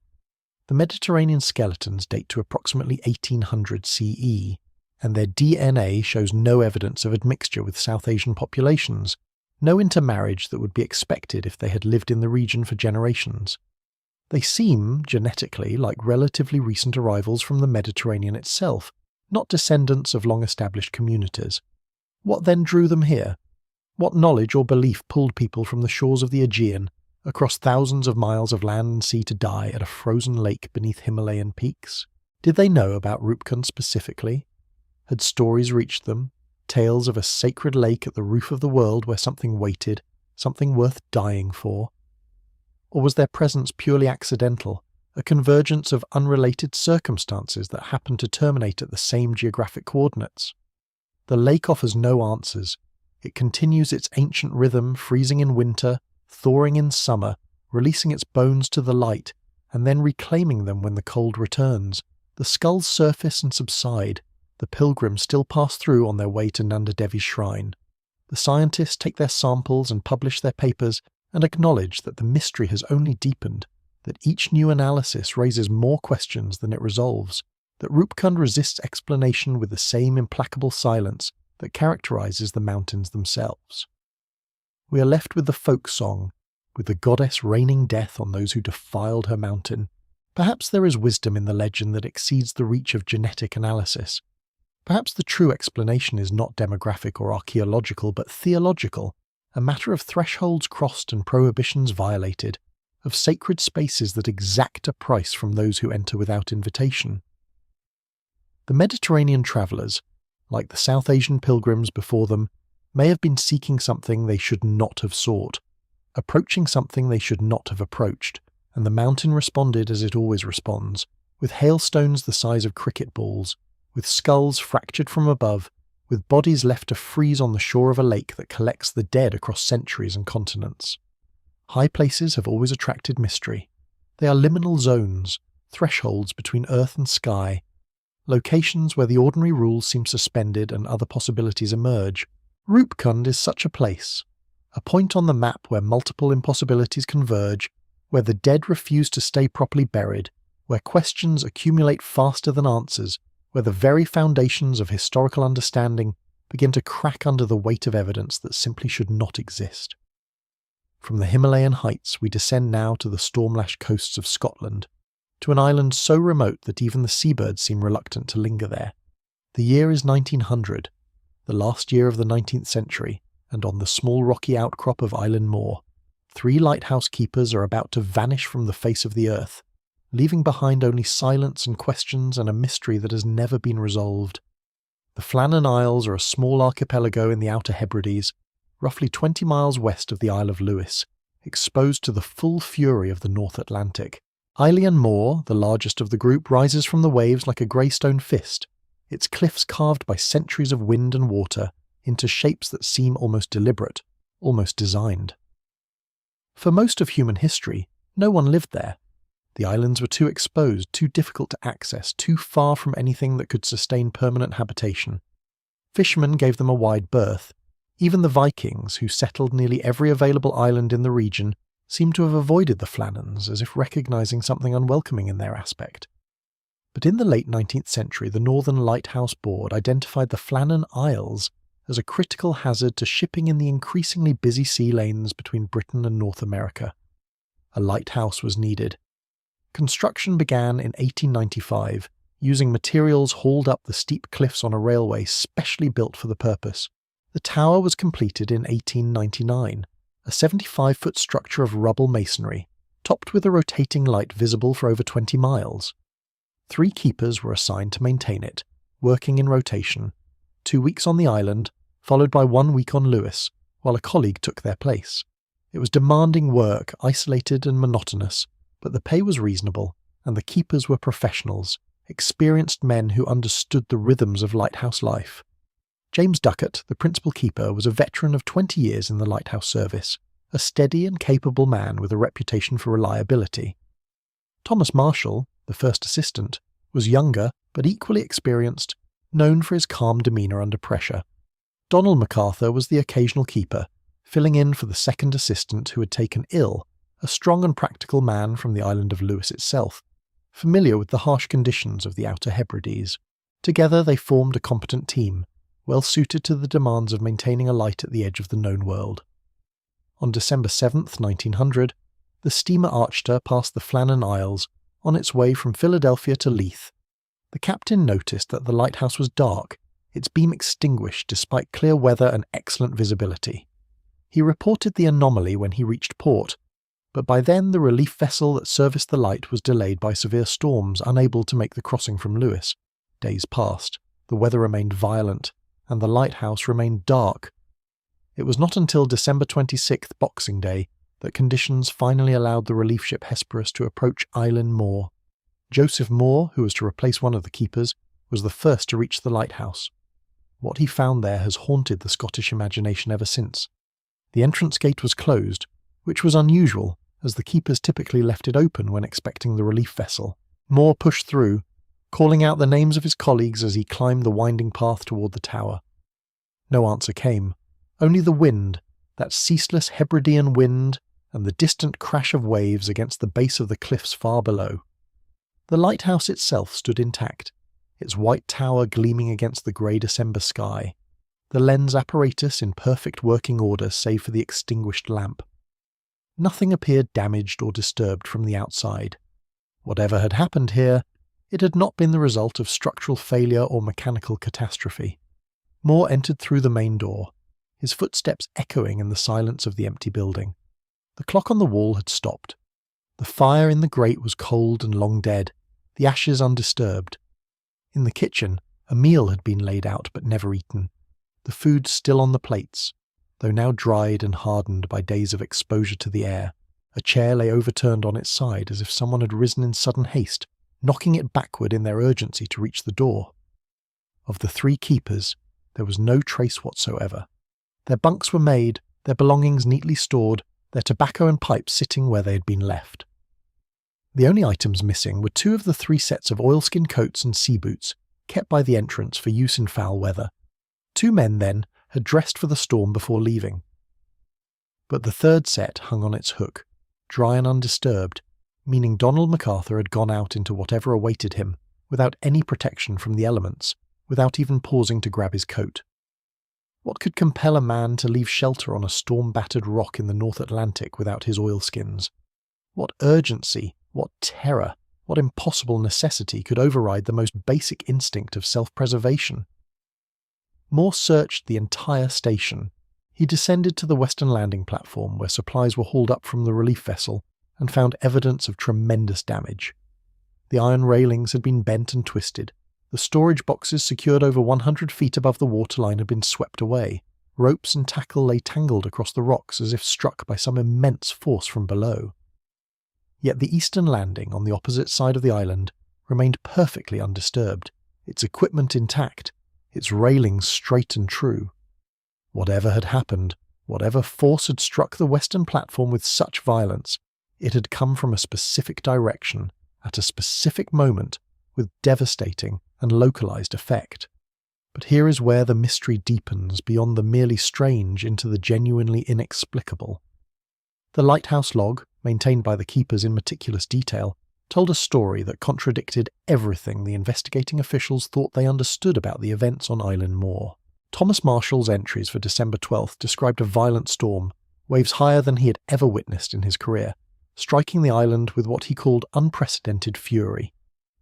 The Mediterranean skeletons date to approximately 1800 CE, and their DNA shows no evidence of admixture with South Asian populations, no intermarriage that would be expected if they had lived in the region for generations. They seem, genetically, like relatively recent arrivals from the Mediterranean itself, not descendants of long-established communities. What then drew them here? What knowledge or belief pulled people from the shores of the Aegean, across thousands of miles of land and sea to die at a frozen lake beneath Himalayan peaks? Did they know about Rupkund specifically? Had stories reached them, tales of a sacred lake at the roof of the world where something waited, something worth dying for? Or was their presence purely accidental, a convergence of unrelated circumstances that happened to terminate at the same geographic coordinates? The lake offers no answers. It continues its ancient rhythm, freezing in winter, thawing in summer, releasing its bones to the light, and then reclaiming them when the cold returns. The skulls surface and subside. The pilgrims still pass through on their way to Nanda Devi's shrine. The scientists take their samples and publish their papers and acknowledge that the mystery has only deepened, that each new analysis raises more questions than it resolves, that Rupkund resists explanation with the same implacable silence that characterizes the mountains themselves. We are left with the folk song, with the goddess raining death on those who defiled her mountain. Perhaps there is wisdom in the legend that exceeds the reach of genetic analysis. Perhaps the true explanation is not demographic or archaeological, but theological, a matter of thresholds crossed and prohibitions violated, of sacred spaces that exact a price from those who enter without invitation. The Mediterranean travellers, like the South Asian pilgrims before them, may have been seeking something they should not have sought, approaching something they should not have approached, and the mountain responded as it always responds, with hailstones the size of cricket balls, with skulls fractured from above, with bodies left to freeze on the shore of a lake that collects the dead across centuries and continents. High places have always attracted mystery. They are liminal zones, thresholds between earth and sky, locations where the ordinary rules seem suspended and other possibilities emerge. Rupkund is such a place, a point on the map where multiple impossibilities converge, where the dead refuse to stay properly buried, where questions accumulate faster than answers, where the very foundations of historical understanding begin to crack under the weight of evidence that simply should not exist. From the Himalayan heights we descend now to the storm-lashed coasts of Scotland, to an island so remote that even the seabirds seem reluctant to linger there. The year is 1900, the last year of the 19th century, and on the small rocky outcrop of Island Moor, 3 lighthouse keepers are about to vanish from the face of the earth, leaving behind only silence and questions and a mystery that has never been resolved. The Flannan Isles are a small archipelago in the Outer Hebrides, roughly 20 miles west of the Isle of Lewis, exposed to the full fury of the North Atlantic. Island Moor, the largest of the group, rises from the waves like a greystone fist, its cliffs carved by centuries of wind and water into shapes that seem almost deliberate, almost designed. For most of human history, no one lived there. The islands were too exposed, too difficult to access, too far from anything that could sustain permanent habitation. Fishermen gave them a wide berth, Even the Vikings, who settled nearly every available island in the region, seem to have avoided the Flannans, as if recognising something unwelcoming in their aspect. But in the late 19th century, the Northern Lighthouse Board identified the Flannan Isles as a critical hazard to shipping in the increasingly busy sea lanes between Britain and North America. A lighthouse was needed. Construction began in 1895, using materials hauled up the steep cliffs on a railway specially built for the purpose. The tower was completed in 1899, a 75-foot structure of rubble masonry, topped with a rotating light visible for over 20 miles. 3 keepers were assigned to maintain it, working in rotation, 2 weeks on the island, followed by 1 week on Lewis, while a colleague took their place. It was demanding work, isolated and monotonous, but the pay was reasonable, and the keepers were professionals, experienced men who understood the rhythms of lighthouse life. James Ducat, the principal keeper, was a veteran of 20 years in the lighthouse service, a steady and capable man with a reputation for reliability. Thomas Marshall, the first assistant, was younger but equally experienced, known for his calm demeanour under pressure. Donald MacArthur was the occasional keeper, filling in for the second assistant who had taken ill, a strong and practical man from the island of Lewis itself, familiar with the harsh conditions of the Outer Hebrides. Together they formed a competent team, well suited to the demands of maintaining a light at the edge of the known world. On December 7th, 1900, the steamer Archter passed the Flannan Isles on its way from Philadelphia to Leith. The captain noticed that the lighthouse was dark, its beam extinguished despite clear weather and excellent visibility. He reported the anomaly when he reached port, but by then the relief vessel that serviced the light was delayed by severe storms, unable to make the crossing from Lewis. Days passed, the weather remained violent, and the lighthouse remained dark. It was not until December 26th, Boxing Day, that conditions finally allowed the relief ship Hesperus to approach Eilean Moor. Joseph Moore, who was to replace one of the keepers, was the first to reach the lighthouse. What he found there has haunted the Scottish imagination ever since. The entrance gate was closed, which was unusual, as the keepers typically left it open when expecting the relief vessel. Moore pushed through, calling out the names of his colleagues as he climbed the winding path toward the tower. No answer came, only the wind, that ceaseless Hebridean wind, and the distant crash of waves against the base of the cliffs far below. The lighthouse itself stood intact, its white tower gleaming against the grey December sky, the lens apparatus in perfect working order save for the extinguished lamp. Nothing appeared damaged or disturbed from the outside. Whatever had happened here, it had not been the result of structural failure or mechanical catastrophe. Moore entered through the main door, his footsteps echoing in the silence of the empty building. The clock on the wall had stopped. The fire in the grate was cold and long dead, the ashes undisturbed. In the kitchen, a meal had been laid out but never eaten, the food still on the plates, though now dried and hardened by days of exposure to the air. A chair lay overturned on its side as if someone had risen in sudden haste, knocking it backward in their urgency to reach the door. Of the 3 keepers, there was no trace whatsoever. Their bunks were made, their belongings neatly stored, their tobacco and pipes sitting where they had been left. The only items missing were 2 of the 3 sets of oilskin coats and sea boots, kept by the entrance for use in foul weather. 2 men, then, had dressed for the storm before leaving. But the 3rd set hung on its hook, dry and undisturbed, meaning Donald MacArthur had gone out into whatever awaited him, without any protection from the elements, without even pausing to grab his coat. What could compel a man to leave shelter on a storm-battered rock in the North Atlantic without his oilskins? What urgency, what terror, what impossible necessity could override the most basic instinct of self-preservation? Moore searched the entire station. He descended to the western landing platform where supplies were hauled up from the relief vessel and found evidence of tremendous damage. The iron railings had been bent and twisted. The storage boxes secured over 100 feet above the waterline had been swept away. Ropes and tackle lay tangled across the rocks as if struck by some immense force from below. Yet the eastern landing on the opposite side of the island remained perfectly undisturbed, its equipment intact, its railings straight and true. Whatever had happened, whatever force had struck the western platform with such violence, it had come from a specific direction, at a specific moment, with devastating and localized effect. But here is where the mystery deepens beyond the merely strange into the genuinely inexplicable. The lighthouse log, maintained by the keepers in meticulous detail, told a story that contradicted everything the investigating officials thought they understood about the events on Island Moor. Thomas Marshall's entries for December 12th described a violent storm, waves higher than he had ever witnessed in his career, striking the island with what he called unprecedented fury.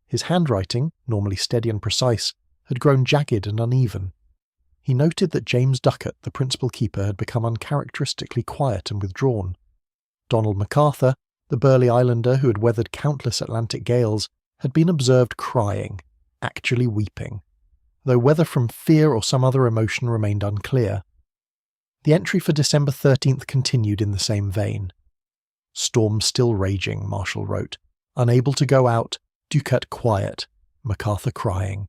His handwriting, normally steady and precise, had grown jagged and uneven. He noted that James Ducat, the principal keeper, had become uncharacteristically quiet and withdrawn. Donald MacArthur, the burly islander who had weathered countless Atlantic gales, had been observed crying, actually weeping, though whether from fear or some other emotion remained unclear. The entry for December 13th continued in the same vein. "Storm still raging," Marshall wrote. "Unable to go out, Ducat quiet, MacArthur crying.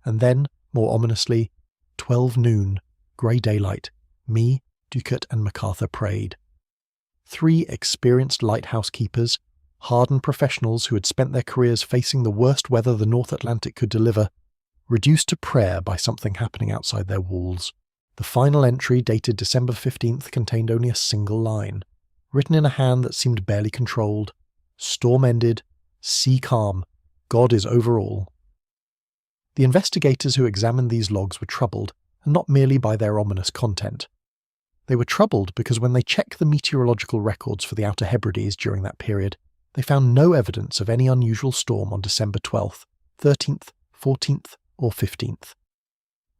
And then, more ominously, 12 noon, grey daylight, me, Ducat and MacArthur prayed." 3 experienced lighthouse keepers, hardened professionals who had spent their careers facing the worst weather the North Atlantic could deliver, reduced to prayer by something happening outside their walls. The final entry, dated December 15th, contained only a single line, written in a hand that seemed barely controlled. "Storm ended, sea calm, God is over all." The investigators who examined these logs were troubled, and not merely by their ominous content. They were troubled because when they checked the meteorological records for the Outer Hebrides during that period, they found no evidence of any unusual storm on December 12th, 13th, 14th, or 15th.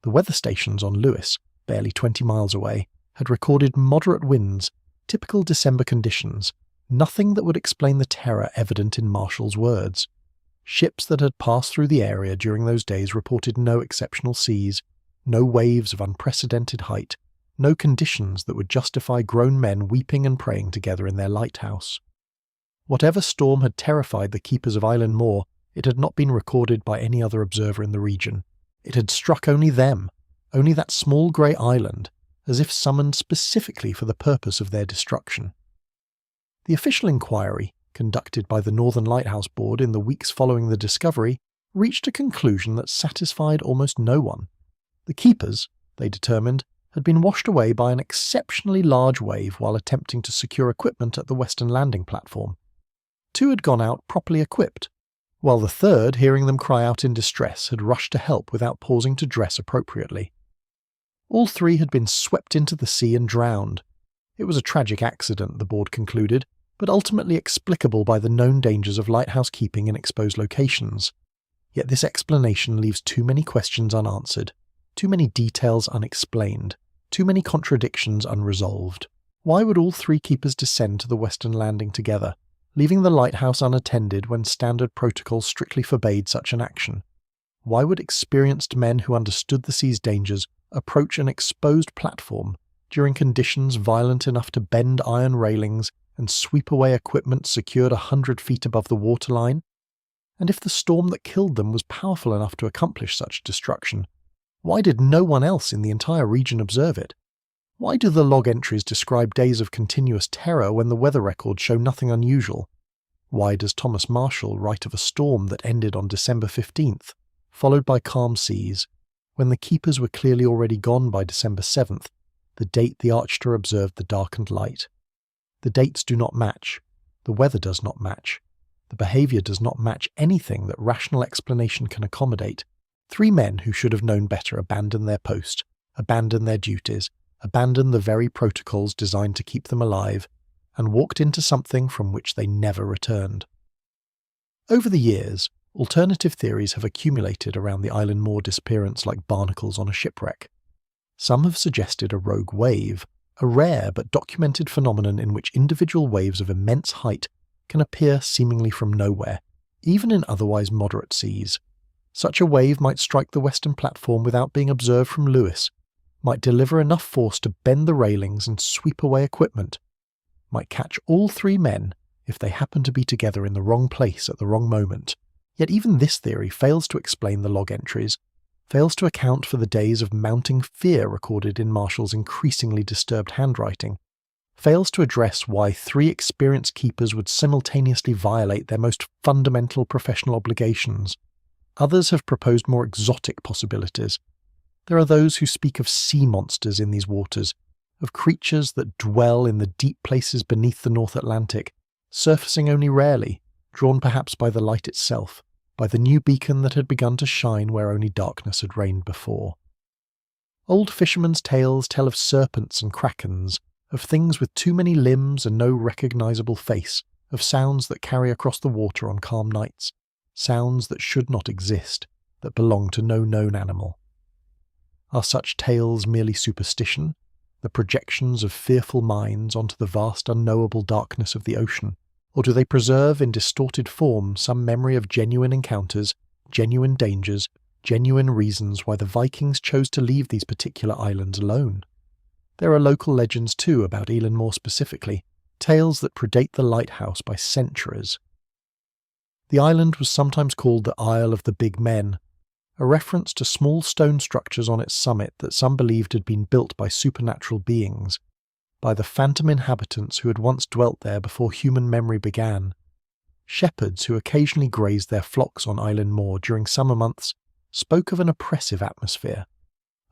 The weather stations on Lewis, barely 20 miles away, had recorded moderate winds, typical December conditions, nothing that would explain the terror evident in Marshall's words. Ships that had passed through the area during those days reported no exceptional seas, no waves of unprecedented height, no conditions that would justify grown men weeping and praying together in their lighthouse. Whatever storm had terrified the keepers of Island Moor, it had not been recorded by any other observer in the region. It had struck only them, only that small grey island, as if summoned specifically for the purpose of their destruction. The official inquiry, conducted by the Northern Lighthouse Board in the weeks following the discovery, reached a conclusion that satisfied almost no one. The keepers, they determined, had been washed away by an exceptionally large wave while attempting to secure equipment at the western landing platform. 2 had gone out properly equipped, while the 3rd, hearing them cry out in distress, had rushed to help without pausing to dress appropriately. All 3 had been swept into the sea and drowned. It was a tragic accident, the board concluded, but ultimately explicable by the known dangers of lighthouse keeping in exposed locations. Yet this explanation leaves too many questions unanswered, too many details unexplained, too many contradictions unresolved. Why would all 3 keepers descend to the western landing together, leaving the lighthouse unattended when standard protocol strictly forbade such an action? Why would experienced men who understood the sea's dangers approach an exposed platform during conditions violent enough to bend iron railings and sweep away equipment secured 100 feet above the waterline? And if the storm that killed them was powerful enough to accomplish such destruction, why did no one else in the entire region observe it? Why do the log entries describe days of continuous terror when the weather records show nothing unusual? Why does Thomas Marshall write of a storm that ended on December 15th, followed by calm seas, when the keepers were clearly already gone by December 7th, the date the Archer observed the darkened light? The dates do not match. The weather does not match. The behaviour does not match anything that rational explanation can accommodate. 3 men who should have known better abandoned their post, abandoned their duties, abandoned the very protocols designed to keep them alive, and walked into something from which they never returned. Over the years, alternative theories have accumulated around the Island Moor disappearance like barnacles on a shipwreck. Some have suggested a rogue wave, a rare but documented phenomenon in which individual waves of immense height can appear seemingly from nowhere, even in otherwise moderate seas. Such a wave might strike the western platform without being observed from Lewis, might deliver enough force to bend the railings and sweep away equipment, might catch all 3 men if they happen to be together in the wrong place at the wrong moment. Yet even this theory fails to explain the log entries, fails to account for the days of mounting fear recorded in Marshall's increasingly disturbed handwriting, fails to address why 3 experienced keepers would simultaneously violate their most fundamental professional obligations. Others have proposed more exotic possibilities. There are those who speak of sea monsters in these waters, of creatures that dwell in the deep places beneath the North Atlantic, surfacing only rarely, drawn perhaps by the light itself, by the new beacon that had begun to shine where only darkness had reigned before. Old fishermen's tales tell of serpents and krakens, of things with too many limbs and no recognisable face, of sounds that carry across the water on calm nights, sounds that should not exist, that belong to no known animal. Are such tales merely superstition, the projections of fearful minds onto the vast unknowable darkness of the ocean, or do they preserve in distorted form some memory of genuine encounters, genuine dangers, genuine reasons why the Vikings chose to leave these particular islands alone? There are local legends too about Elan more specifically, tales that predate the lighthouse by centuries. The island was sometimes called the Isle of the Big Men, a reference to small stone structures on its summit that some believed had been built by supernatural beings, by the phantom inhabitants who had once dwelt there before human memory began. Shepherds who occasionally grazed their flocks on Island Moor during summer months spoke of an oppressive atmosphere,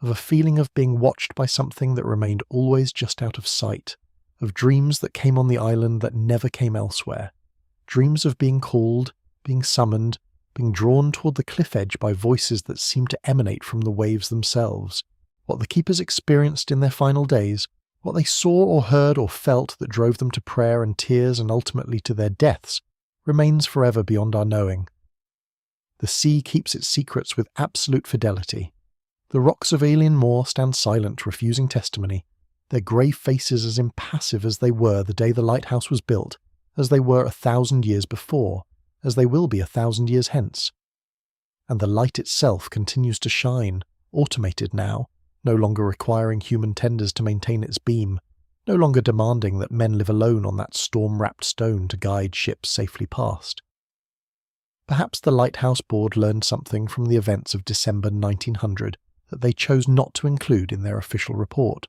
of a feeling of being watched by something that remained always just out of sight, of dreams that came on the island that never came elsewhere, dreams of being called, being summoned, being drawn toward the cliff edge by voices that seemed to emanate from the waves themselves. What the keepers experienced in their final days, what they saw or heard or felt that drove them to prayer and tears and ultimately to their deaths, remains forever beyond our knowing. The sea keeps its secrets with absolute fidelity. The rocks of Elan Moor stand silent, refusing testimony, their grey faces as impassive as they were the day the lighthouse was built, as they were 1,000 years before, as they will be 1,000 years hence. And the light itself continues to shine, automated now, no longer requiring human tenders to maintain its beam, no longer demanding that men live alone on that storm-wrapped stone to guide ships safely past. Perhaps the Lighthouse Board learned something from the events of December 1900 that they chose not to include in their official report.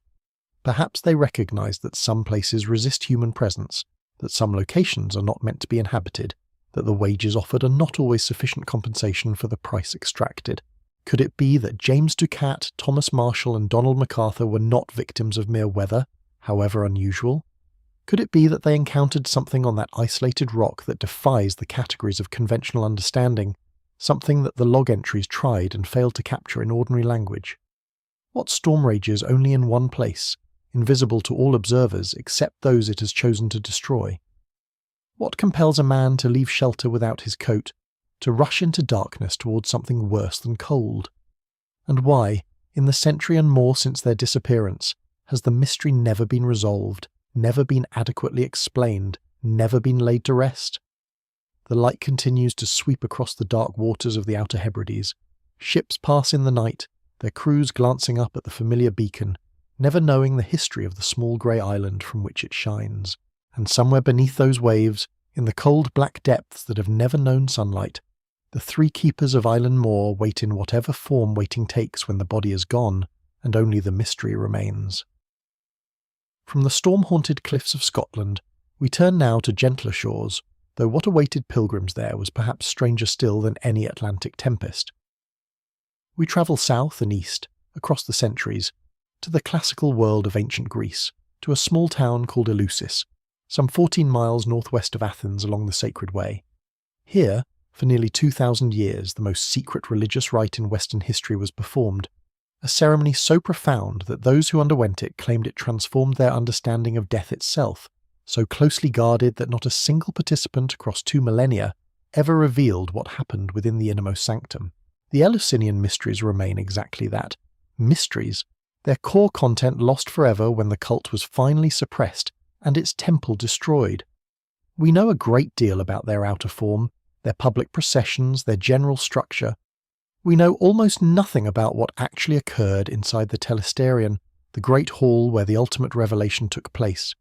Perhaps they recognised that some places resist human presence, that some locations are not meant to be inhabited, that the wages offered are not always sufficient compensation for the price extracted. Could it be that James Ducat, Thomas Marshall and Donald MacArthur were not victims of mere weather, however unusual? Could it be that they encountered something on that isolated rock that defies the categories of conventional understanding, something that the log entries tried and failed to capture in ordinary language? What storm rages only in one place, invisible to all observers except those it has chosen to destroy? What compels a man to leave shelter without his coat, to rush into darkness towards something worse than cold? And why, in the century and more since their disappearance, has the mystery never been resolved, never been adequately explained, never been laid to rest? The light continues to sweep across the dark waters of the Outer Hebrides. Ships pass in the night, their crews glancing up at the familiar beacon, never knowing the history of the small grey island from which it shines. And somewhere beneath those waves, in the cold black depths that have never known sunlight, the three keepers of Island Moor wait in whatever form waiting takes when the body is gone, and only the mystery remains. From the storm-haunted cliffs of Scotland, we turn now to gentler shores, though what awaited pilgrims there was perhaps stranger still than any Atlantic tempest. We travel south and east, across the centuries, to the classical world of ancient Greece, to a small town called Eleusis, some 14 miles northwest of Athens along the Sacred Way. Here, for nearly 2,000 years, the most secret religious rite in Western history was performed, a ceremony so profound that those who underwent it claimed it transformed their understanding of death itself, so closely guarded that not a single participant across 2 millennia ever revealed what happened within the innermost sanctum. The Eleusinian mysteries remain exactly that, mysteries, their core content lost forever when the cult was finally suppressed and its temple destroyed. We know a great deal about their outer form, their public processions, their general structure. We know almost nothing about what actually occurred inside the Telesterion, the great hall where the ultimate revelation took place.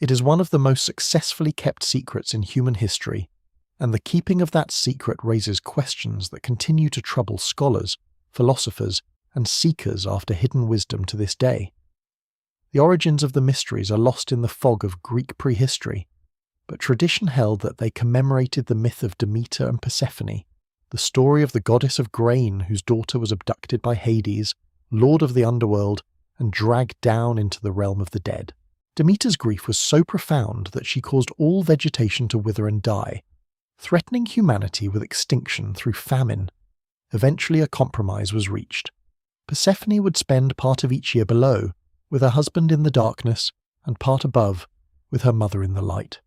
It is one of the most successfully kept secrets in human history, and the keeping of that secret raises questions that continue to trouble scholars, philosophers, and seekers after hidden wisdom to this day. The origins of the mysteries are lost in the fog of Greek prehistory, but tradition held that they commemorated the myth of Demeter and Persephone, the story of the goddess of grain whose daughter was abducted by Hades lord of the underworld, and dragged down into the realm of the dead. Demeter's grief was so profound that she caused all vegetation to wither and die, threatening humanity with extinction through famine. Eventually a compromise was reached. Persephone would spend part of each year below, with her husband in the darkness, and part above, with her mother in the light.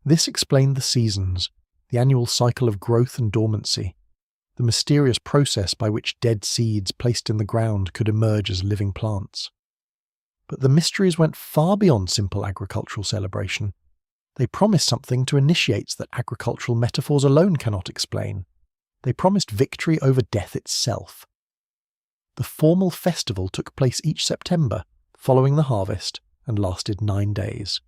This explained the seasons, the annual cycle of growth and dormancy, the mysterious process by which dead seeds placed in the ground could emerge as living plants. But the mysteries went far beyond simple agricultural celebration. They promised something to initiates that agricultural metaphors alone cannot explain. They promised victory over death itself. The formal festival took place each September, following the harvest, and lasted 9 days.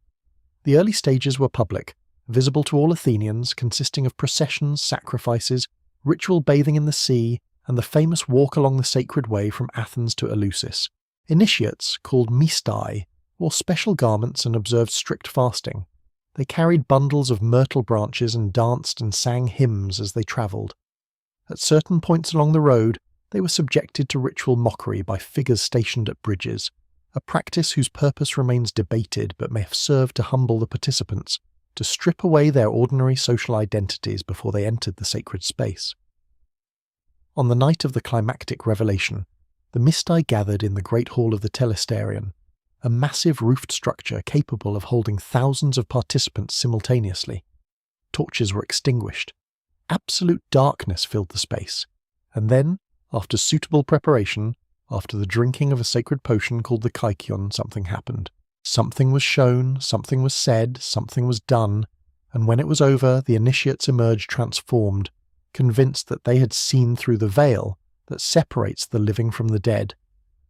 The early stages were public, visible to all Athenians, consisting of processions, sacrifices, ritual bathing in the sea, and the famous walk along the sacred way from Athens to Eleusis. Initiates, called mistai, wore special garments and observed strict fasting. They carried bundles of myrtle branches and danced and sang hymns as they travelled. At certain points along the road, they were subjected to ritual mockery by figures stationed at bridges, a practice whose purpose remains debated but may have served to humble the participants, to strip away their ordinary social identities before they entered the sacred space. On the night of the climactic revelation, the mistai gathered in the great hall of the Telesterion, a massive roofed structure capable of holding thousands of participants simultaneously. Torches were extinguished. Absolute darkness filled the space, and then, after suitable preparation, after the drinking of a sacred potion called the kaikion, something happened. Something was shown, something was said, something was done, and when it was over, the initiates emerged transformed, convinced that they had seen through the veil that separates the living from the dead,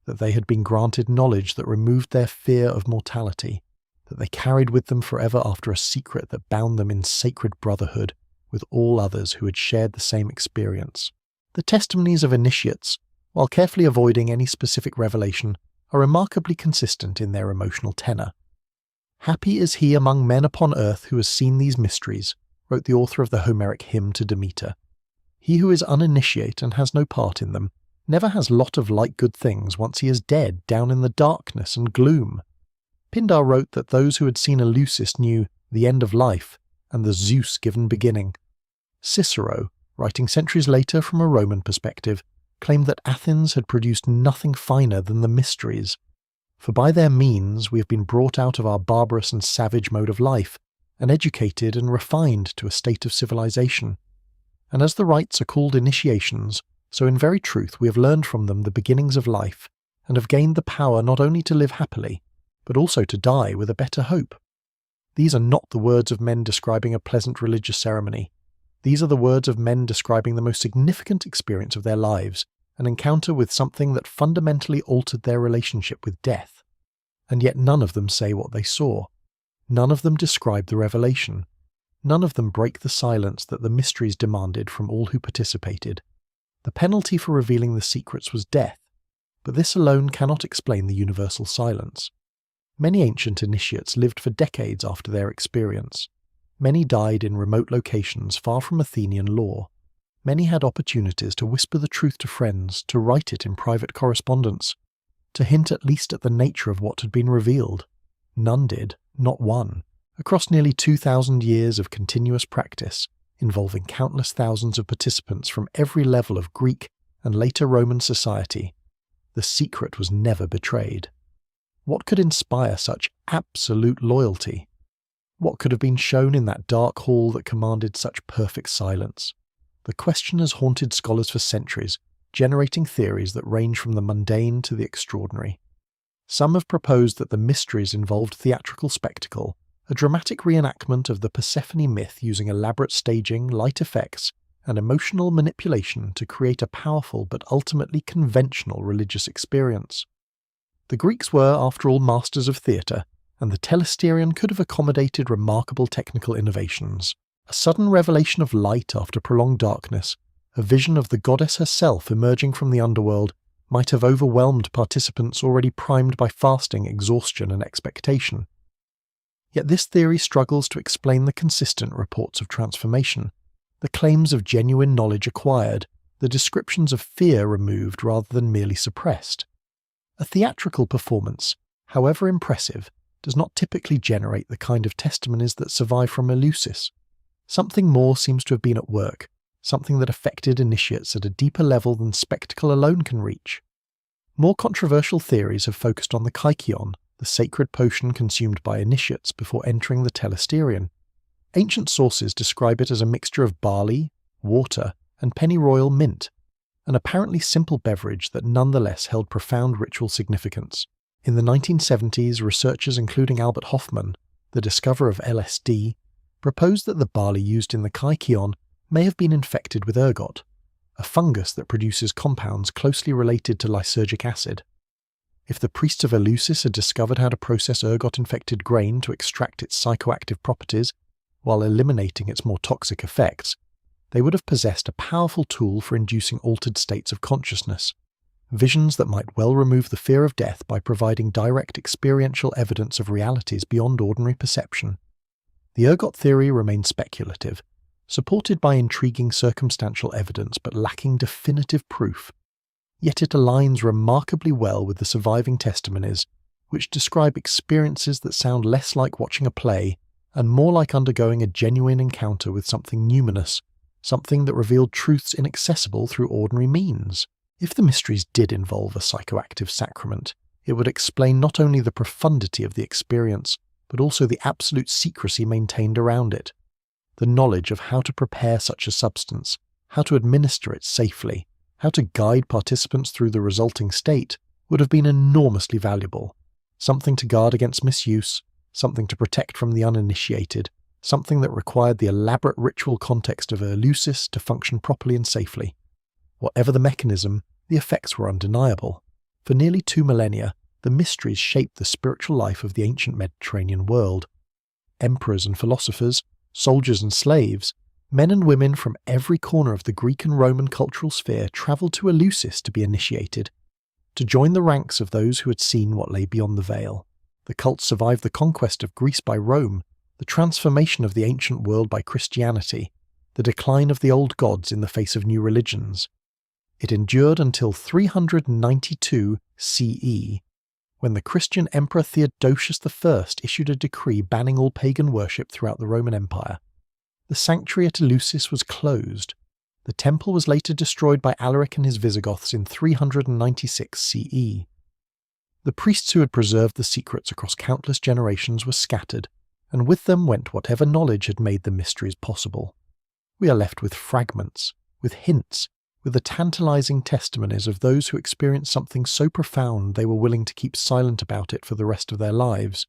that they had been granted knowledge that removed their fear of mortality, that they carried with them forever after a secret that bound them in sacred brotherhood with all others who had shared the same experience. The testimonies of initiates, while carefully avoiding any specific revelation, are remarkably consistent in their emotional tenor. "Happy is he among men upon earth who has seen these mysteries," wrote the author of the Homeric hymn to Demeter. "He who is uninitiate and has no part in them never has lot of like good things once he is dead down in the darkness and gloom." Pindar wrote that those who had seen Eleusis knew the end of life and the Zeus-given beginning. Cicero, writing centuries later from a Roman perspective, claimed that Athens had produced nothing finer than the mysteries, for by their means we have been brought out of our barbarous and savage mode of life, and educated and refined to a state of civilization. And as the rites are called initiations, so in very truth we have learned from them the beginnings of life, and have gained the power not only to live happily, but also to die with a better hope. These are not the words of men describing a pleasant religious ceremony. These are the words of men describing the most significant experience of their lives, an encounter with something that fundamentally altered their relationship with death. And yet none of them say what they saw. None of them describe the revelation. None of them break the silence that the mysteries demanded from all who participated. The penalty for revealing the secrets was death, but this alone cannot explain the universal silence. Many ancient initiates lived for decades after their experience. Many died in remote locations far from Athenian law. Many had opportunities to whisper the truth to friends, to write it in private correspondence, to hint at least at the nature of what had been revealed. None did, not one. Across nearly 2,000 years of continuous practice, involving countless thousands of participants from every level of Greek and later Roman society, the secret was never betrayed. What could inspire such absolute loyalty? What could have been shown in that dark hall that commanded such perfect silence? The question has haunted scholars for centuries, generating theories that range from the mundane to the extraordinary. Some have proposed that the mysteries involved theatrical spectacle, a dramatic reenactment of the Persephone myth using elaborate staging, light effects, and emotional manipulation to create a powerful but ultimately conventional religious experience. The Greeks were, after all, masters of theatre, and the Telesterion could have accommodated remarkable technical innovations. A sudden revelation of light after prolonged darkness, a vision of the goddess herself emerging from the underworld, might have overwhelmed participants already primed by fasting, exhaustion, and expectation. Yet this theory struggles to explain the consistent reports of transformation, the claims of genuine knowledge acquired, the descriptions of fear removed rather than merely suppressed. A theatrical performance, however impressive, does not typically generate the kind of testimonies that survive from Eleusis. Something more seems to have been at work, something that affected initiates at a deeper level than spectacle alone can reach. More controversial theories have focused on the kykeon, the sacred potion consumed by initiates before entering the telesterion. Ancient sources describe it as a mixture of barley, water, and pennyroyal mint, an apparently simple beverage that nonetheless held profound ritual significance. In the 1970s, researchers including Albert Hofmann, the discoverer of LSD, proposed that the barley used in the kykeon may have been infected with ergot, a fungus that produces compounds closely related to lysergic acid. If the priests of Eleusis had discovered how to process ergot-infected grain to extract its psychoactive properties while eliminating its more toxic effects, they would have possessed a powerful tool for inducing altered states of consciousness, visions that might well remove the fear of death by providing direct experiential evidence of realities beyond ordinary perception. The ergot theory remains speculative, supported by intriguing circumstantial evidence but lacking definitive proof. Yet it aligns remarkably well with the surviving testimonies, which describe experiences that sound less like watching a play and more like undergoing a genuine encounter with something numinous, something that revealed truths inaccessible through ordinary means. If the mysteries did involve a psychoactive sacrament, it would explain not only the profundity of the experience, but also the absolute secrecy maintained around it. The knowledge of how to prepare such a substance, how to administer it safely, how to guide participants through the resulting state would have been enormously valuable. Something to guard against misuse, something to protect from the uninitiated, something that required the elaborate ritual context of Eleusis to function properly and safely. Whatever the mechanism, the effects were undeniable. For nearly 2 millennia, the mysteries shaped the spiritual life of the ancient Mediterranean world. Emperors and philosophers, soldiers and slaves, men and women from every corner of the Greek and Roman cultural sphere travelled to Eleusis to be initiated, to join the ranks of those who had seen what lay beyond the veil. The cult survived the conquest of Greece by Rome, the transformation of the ancient world by Christianity, the decline of the old gods in the face of new religions. It endured until 392 CE, when the Christian Emperor Theodosius I issued a decree banning all pagan worship throughout the Roman Empire. The sanctuary at Eleusis was closed. The temple was later destroyed by Alaric and his Visigoths in 396 CE. The priests who had preserved the secrets across countless generations were scattered, and with them went whatever knowledge had made the mysteries possible. We are left with fragments, with hints, with the tantalizing testimonies of those who experienced something so profound they were willing to keep silent about it for the rest of their lives.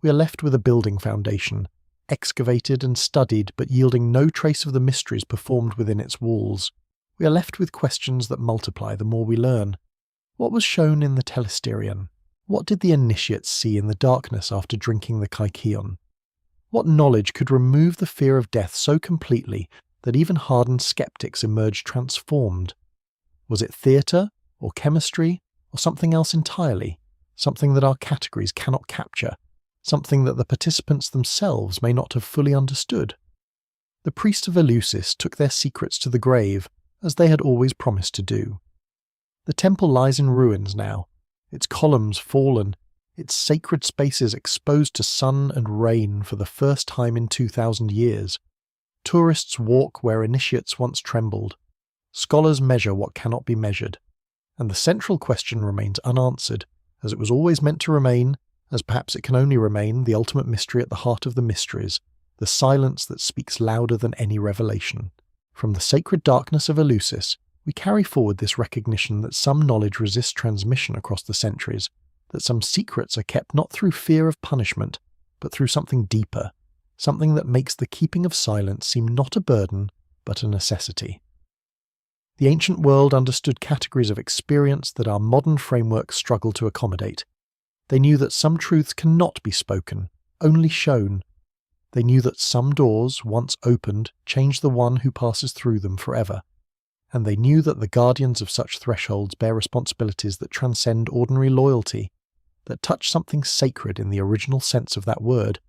We are left with a building foundation, excavated and studied but yielding no trace of the mysteries performed within its walls. We are left with questions that multiply the more we learn. What was shown in the telesterion? What did the initiates see in the darkness after drinking the kykeon? What knowledge could remove the fear of death so completely that even hardened skeptics emerged transformed? Was it theatre, or chemistry, or something else entirely? Something that our categories cannot capture? Something that the participants themselves may not have fully understood? The priests of Eleusis took their secrets to the grave, as they had always promised to do. The temple lies in ruins now, its columns fallen, its sacred spaces exposed to sun and rain for the first time in 2,000 years. Tourists walk where initiates once trembled. Scholars measure what cannot be measured. And the central question remains unanswered, as it was always meant to remain, as perhaps it can only remain, the ultimate mystery at the heart of the mysteries, the silence that speaks louder than any revelation. From the sacred darkness of Eleusis, we carry forward this recognition that some knowledge resists transmission across the centuries, that some secrets are kept not through fear of punishment, but through something deeper, something that makes the keeping of silence seem not a burden, but a necessity. The ancient world understood categories of experience that our modern frameworks struggle to accommodate. They knew that some truths cannot be spoken, only shown. They knew that some doors, once opened, change the one who passes through them forever. And they knew that the guardians of such thresholds bear responsibilities that transcend ordinary loyalty, that touch something sacred in the original sense of that word,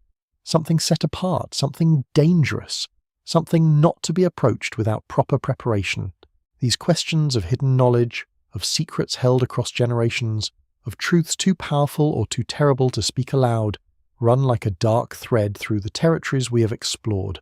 something set apart, something dangerous, something not to be approached without proper preparation, These questions of hidden knowledge, of secrets held across generations, of truths too powerful or too terrible to speak aloud, run like a dark thread through the territories we have explored.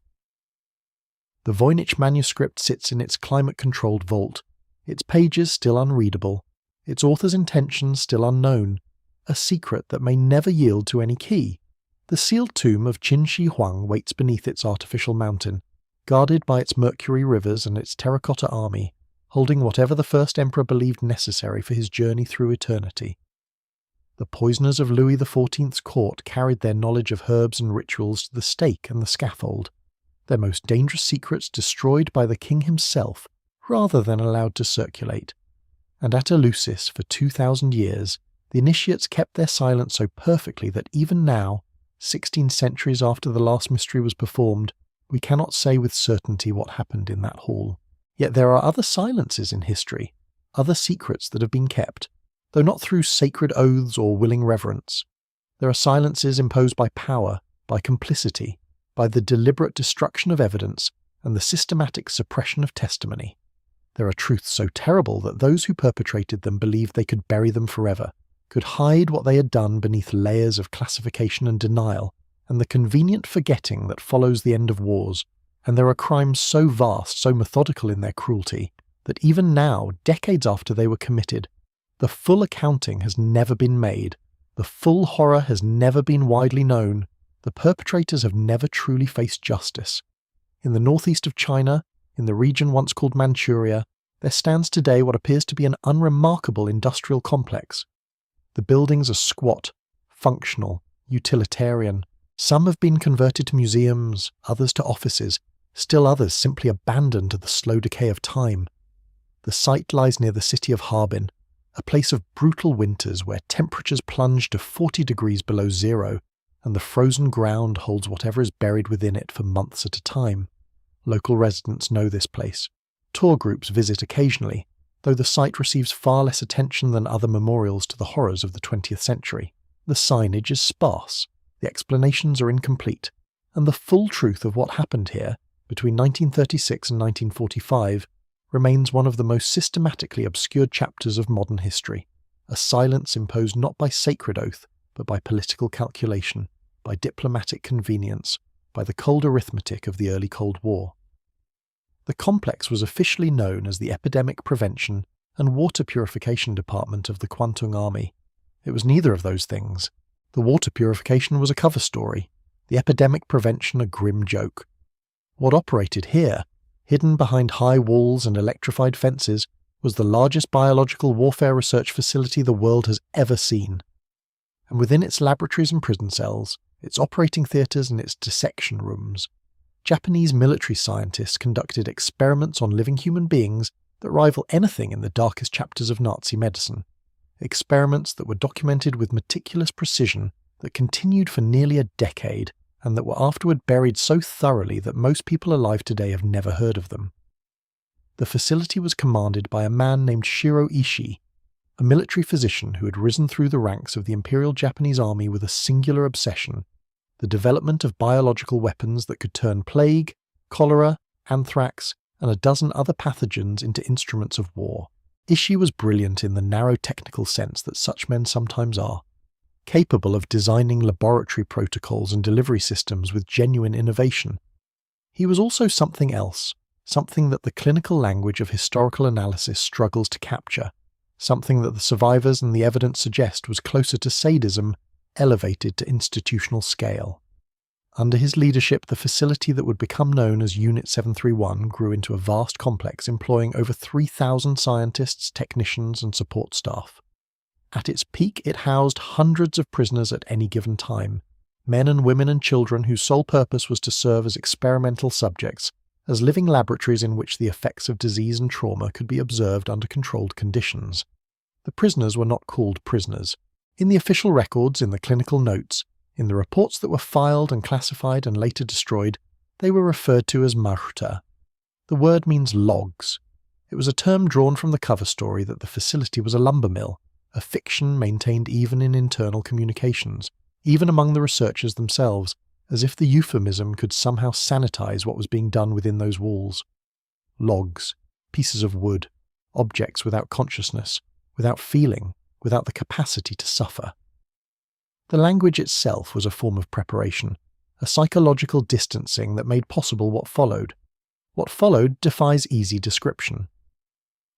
The Voynich Manuscript sits in its climate-controlled vault, its pages still unreadable, its author's intentions still unknown, a secret that may never yield to any key. The sealed tomb of Qin Shi Huang waits beneath its artificial mountain, guarded by its mercury rivers and its terracotta army, holding whatever the first emperor believed necessary for his journey through eternity. The poisoners of Louis XIV's court carried their knowledge of herbs and rituals to the stake and the scaffold, their most dangerous secrets destroyed by the king himself rather than allowed to circulate. And at Eleusis, for 2,000 years, the initiates kept their silence so perfectly that even now, 16 centuries after the last mystery was performed, we cannot say with certainty what happened in that hall. Yet there are other silences in history, other secrets that have been kept, though not through sacred oaths or willing reverence. There are silences imposed by power, by complicity, by the deliberate destruction of evidence and the systematic suppression of testimony. There are truths so terrible that those who perpetrated them believed they could bury them forever, could hide what they had done beneath layers of classification and denial, and the convenient forgetting that follows the end of wars. And there are crimes so vast, so methodical in their cruelty, that even now, decades after they were committed, the full accounting has never been made, the full horror has never been widely known, the perpetrators have never truly faced justice. In the northeast of China, in the region once called Manchuria, there stands today what appears to be an unremarkable industrial complex. The buildings are squat, functional, utilitarian. Some have been converted to museums, others to offices, still others simply abandoned to the slow decay of time. The site lies near the city of Harbin, a place of brutal winters where temperatures plunge to 40 degrees below zero, and the frozen ground holds whatever is buried within it for months at a time. Local residents know this place. Tour groups visit occasionally, though the site receives far less attention than other memorials to the horrors of the 20th century. The signage is sparse, the explanations are incomplete, and the full truth of what happened here, between 1936 and 1945, remains one of the most systematically obscured chapters of modern history, a silence imposed not by sacred oath, but by political calculation, by diplomatic convenience, by the cold arithmetic of the early Cold War. The complex was officially known as the Epidemic Prevention and Water Purification Department of the Kwantung Army. It was neither of those things. The water purification was a cover story, the epidemic prevention a grim joke. What operated here, hidden behind high walls and electrified fences, was the largest biological warfare research facility the world has ever seen. And within its laboratories and prison cells, its operating theatres and its dissection rooms, Japanese military scientists conducted experiments on living human beings that rival anything in the darkest chapters of Nazi medicine. Experiments that were documented with meticulous precision, that continued for nearly a decade, and that were afterward buried so thoroughly that most people alive today have never heard of them. The facility was commanded by a man named Shiro Ishii, a military physician who had risen through the ranks of the Imperial Japanese Army with a singular obsession: the development of biological weapons that could turn plague, cholera, anthrax, and a dozen other pathogens into instruments of war. Ishii was brilliant in the narrow technical sense that such men sometimes are, capable of designing laboratory protocols and delivery systems with genuine innovation. He was also something else, something that the clinical language of historical analysis struggles to capture, something that the survivors and the evidence suggest was closer to sadism, elevated to institutional scale. Under his leadership, the facility that would become known as Unit 731 grew into a vast complex employing over 3,000 scientists, technicians, and support staff. At its peak, it housed hundreds of prisoners at any given time, men and women and children whose sole purpose was to serve as experimental subjects, as living laboratories in which the effects of disease and trauma could be observed under controlled conditions. The prisoners were not called prisoners. In the official records, in the clinical notes, in the reports that were filed and classified and later destroyed, they were referred to as maruta. The word means logs. It was a term drawn from the cover story that the facility was a lumber mill, a fiction maintained even in internal communications, even among the researchers themselves, as if the euphemism could somehow sanitize what was being done within those walls. Logs. pieces of wood, objects without consciousness, without feeling, without the capacity to suffer. The language itself was a form of preparation, a psychological distancing that made possible what followed. What followed defies easy description.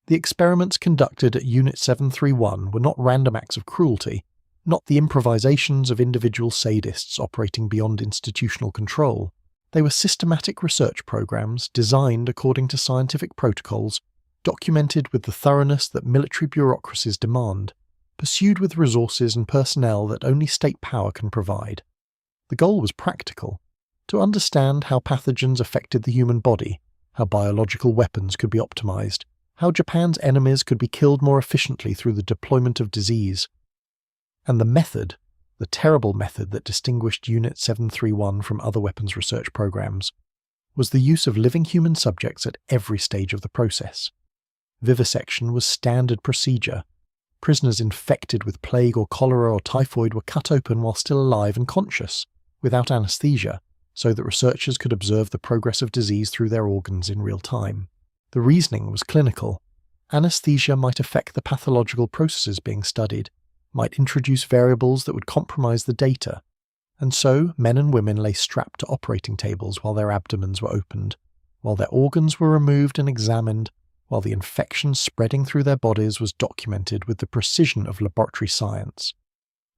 The experiments conducted at Unit 731 were not random acts of cruelty, not the improvisations of individual sadists operating beyond institutional control. They were systematic research programs designed according to scientific protocols, documented with the thoroughness that military bureaucracies demand, pursued with resources and personnel that only state power can provide. The goal was practical: to understand how pathogens affected the human body, how biological weapons could be optimized, how Japan's enemies could be killed more efficiently through the deployment of disease. And the method, the terrible method that distinguished Unit 731 from other weapons research programs, was the use of living human subjects at every stage of the process. Vivisection was standard procedure. Prisoners infected with plague or cholera or typhoid were cut open while still alive and conscious, without anesthesia, so that researchers could observe the progress of disease through their organs in real time. The reasoning was clinical. Anesthesia might affect the pathological processes being studied, might introduce variables that would compromise the data, and so men and women lay strapped to operating tables while their abdomens were opened, while their organs were removed and examined, while the infection spreading through their bodies was documented with the precision of laboratory science.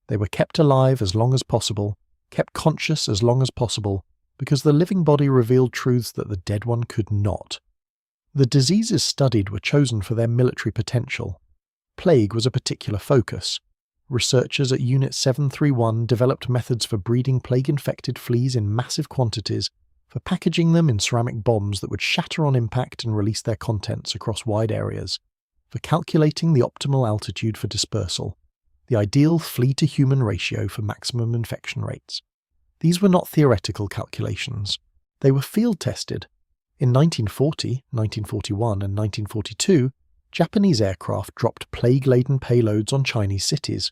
They were kept alive as long as possible, kept conscious as long as possible, because the living body revealed truths that the dead one could not. The diseases studied were chosen for their military potential. Plague was a particular focus. Researchers at Unit 731 developed methods for breeding plague-infected fleas in massive quantities, for packaging them in ceramic bombs that would shatter on impact and release their contents across wide areas, for calculating the optimal altitude for dispersal, the ideal flea-to-human ratio for maximum infection rates. These were not theoretical calculations. They were field-tested. In 1940, 1941, and 1942, Japanese aircraft dropped plague-laden payloads on Chinese cities.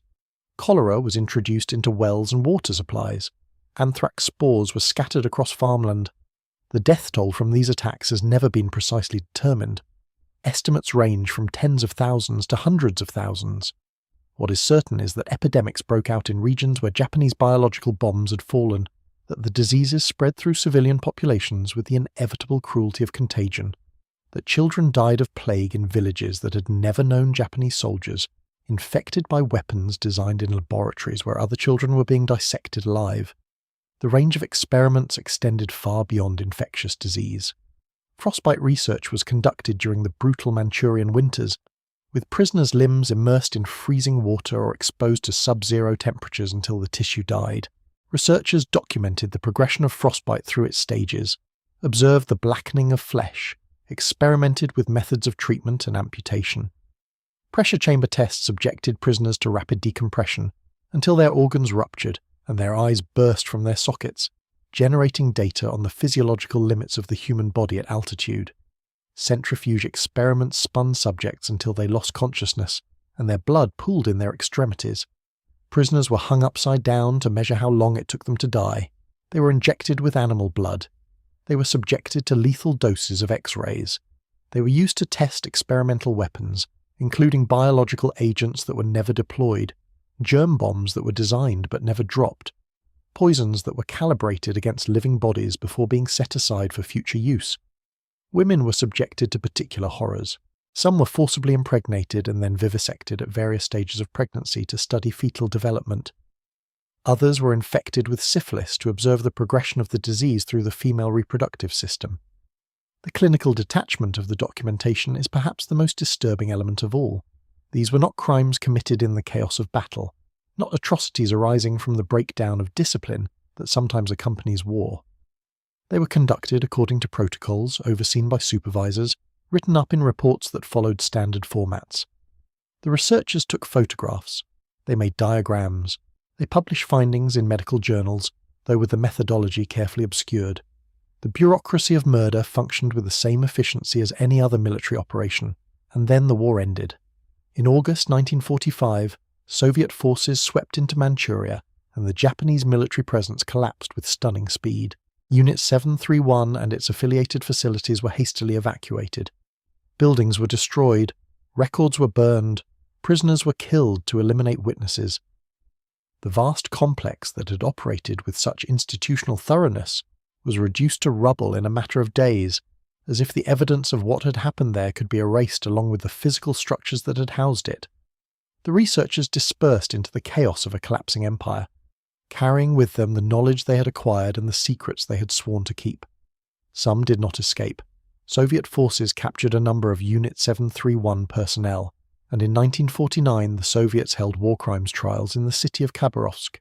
Cholera was introduced into wells and water supplies. Anthrax spores were scattered across farmland. The death toll from these attacks has never been precisely determined. Estimates range from tens of thousands to hundreds of thousands. What is certain is that epidemics broke out in regions where Japanese biological bombs had fallen, that the diseases spread through civilian populations with the inevitable cruelty of contagion, that children died of plague in villages that had never known Japanese soldiers, infected by weapons designed in laboratories where other children were being dissected alive. The range of experiments extended far beyond infectious disease. Frostbite research was conducted during the brutal Manchurian winters, with prisoners' limbs immersed in freezing water or exposed to sub-zero temperatures until the tissue died. Researchers documented the progression of frostbite through its stages, observed the blackening of flesh, experimented with methods of treatment and amputation. Pressure chamber tests subjected prisoners to rapid decompression until their organs ruptured and their eyes burst from their sockets, generating data on the physiological limits of the human body at altitude. Centrifuge experiments spun subjects until they lost consciousness and their blood pooled in their extremities. Prisoners were hung upside down to measure how long it took them to die. They were injected with animal blood. They were subjected to lethal doses of X-rays. They were used to test experimental weapons, including biological agents that were never deployed, germ bombs that were designed but never dropped, poisons that were calibrated against living bodies before being set aside for future use. Women were subjected to particular horrors. Some were forcibly impregnated and then vivisected at various stages of pregnancy to study fetal development. Others were infected with syphilis to observe the progression of the disease through the female reproductive system. The clinical detachment of the documentation is perhaps the most disturbing element of all. These were not crimes committed in the chaos of battle, not atrocities arising from the breakdown of discipline that sometimes accompanies war. They were conducted according to protocols overseen by supervisors, written up in reports that followed standard formats. The researchers took photographs. They made diagrams. They published findings in medical journals, though with the methodology carefully obscured. The bureaucracy of murder functioned with the same efficiency as any other military operation, and then the war ended. In August 1945, Soviet forces swept into Manchuria, and the Japanese military presence collapsed with stunning speed. Unit 731 and its affiliated facilities were hastily evacuated. Buildings were destroyed, records were burned, prisoners were killed to eliminate witnesses. The vast complex that had operated with such institutional thoroughness was reduced to rubble in a matter of days, as if the evidence of what had happened there could be erased along with the physical structures that had housed it. The researchers dispersed into the chaos of a collapsing empire, carrying with them the knowledge they had acquired and the secrets they had sworn to keep. Some did not escape. Soviet forces captured a number of Unit 731 personnel, and in 1949 the Soviets held war crimes trials in the city of Khabarovsk.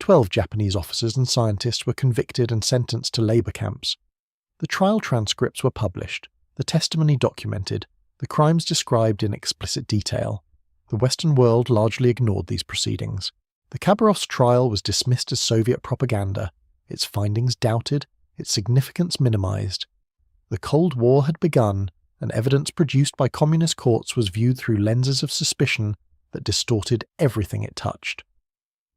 12 Japanese officers and scientists were convicted and sentenced to labor camps. The trial transcripts were published, the testimony documented, the crimes described in explicit detail. The Western world largely ignored these proceedings. The Khabarovsk trial was dismissed as Soviet propaganda, its findings doubted, its significance minimized. The Cold War had begun, and evidence produced by communist courts was viewed through lenses of suspicion that distorted everything it touched.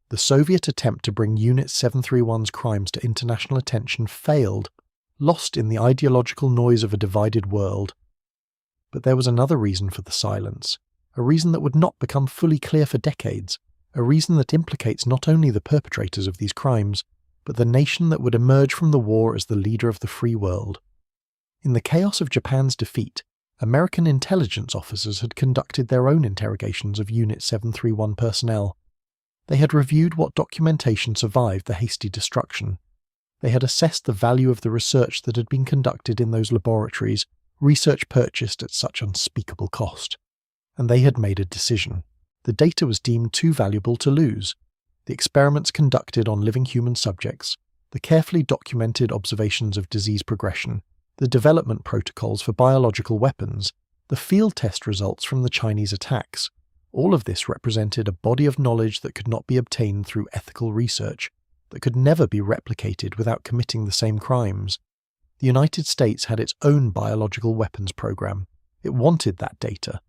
The Soviet attempt to bring Unit 731's crimes to international attention failed, lost in the ideological noise of a divided world. But there was another reason for the silence, a reason that would not become fully clear for decades, a reason that implicates not only the perpetrators of these crimes, but the nation that would emerge from the war as the leader of the free world. In the chaos of Japan's defeat, American intelligence officers had conducted their own interrogations of Unit 731 personnel. They had reviewed what documentation survived the hasty destruction. They had assessed the value of the research that had been conducted in those laboratories, research purchased at such unspeakable cost. And they had made a decision. The data was deemed too valuable to lose. The experiments conducted on living human subjects, the carefully documented observations of disease progression, the development protocols for biological weapons, the field test results from the Chinese attacks, all of this represented a body of knowledge that could not be obtained through ethical research, that could never be replicated without committing the same crimes. The United States had its own biological weapons program. It wanted that data.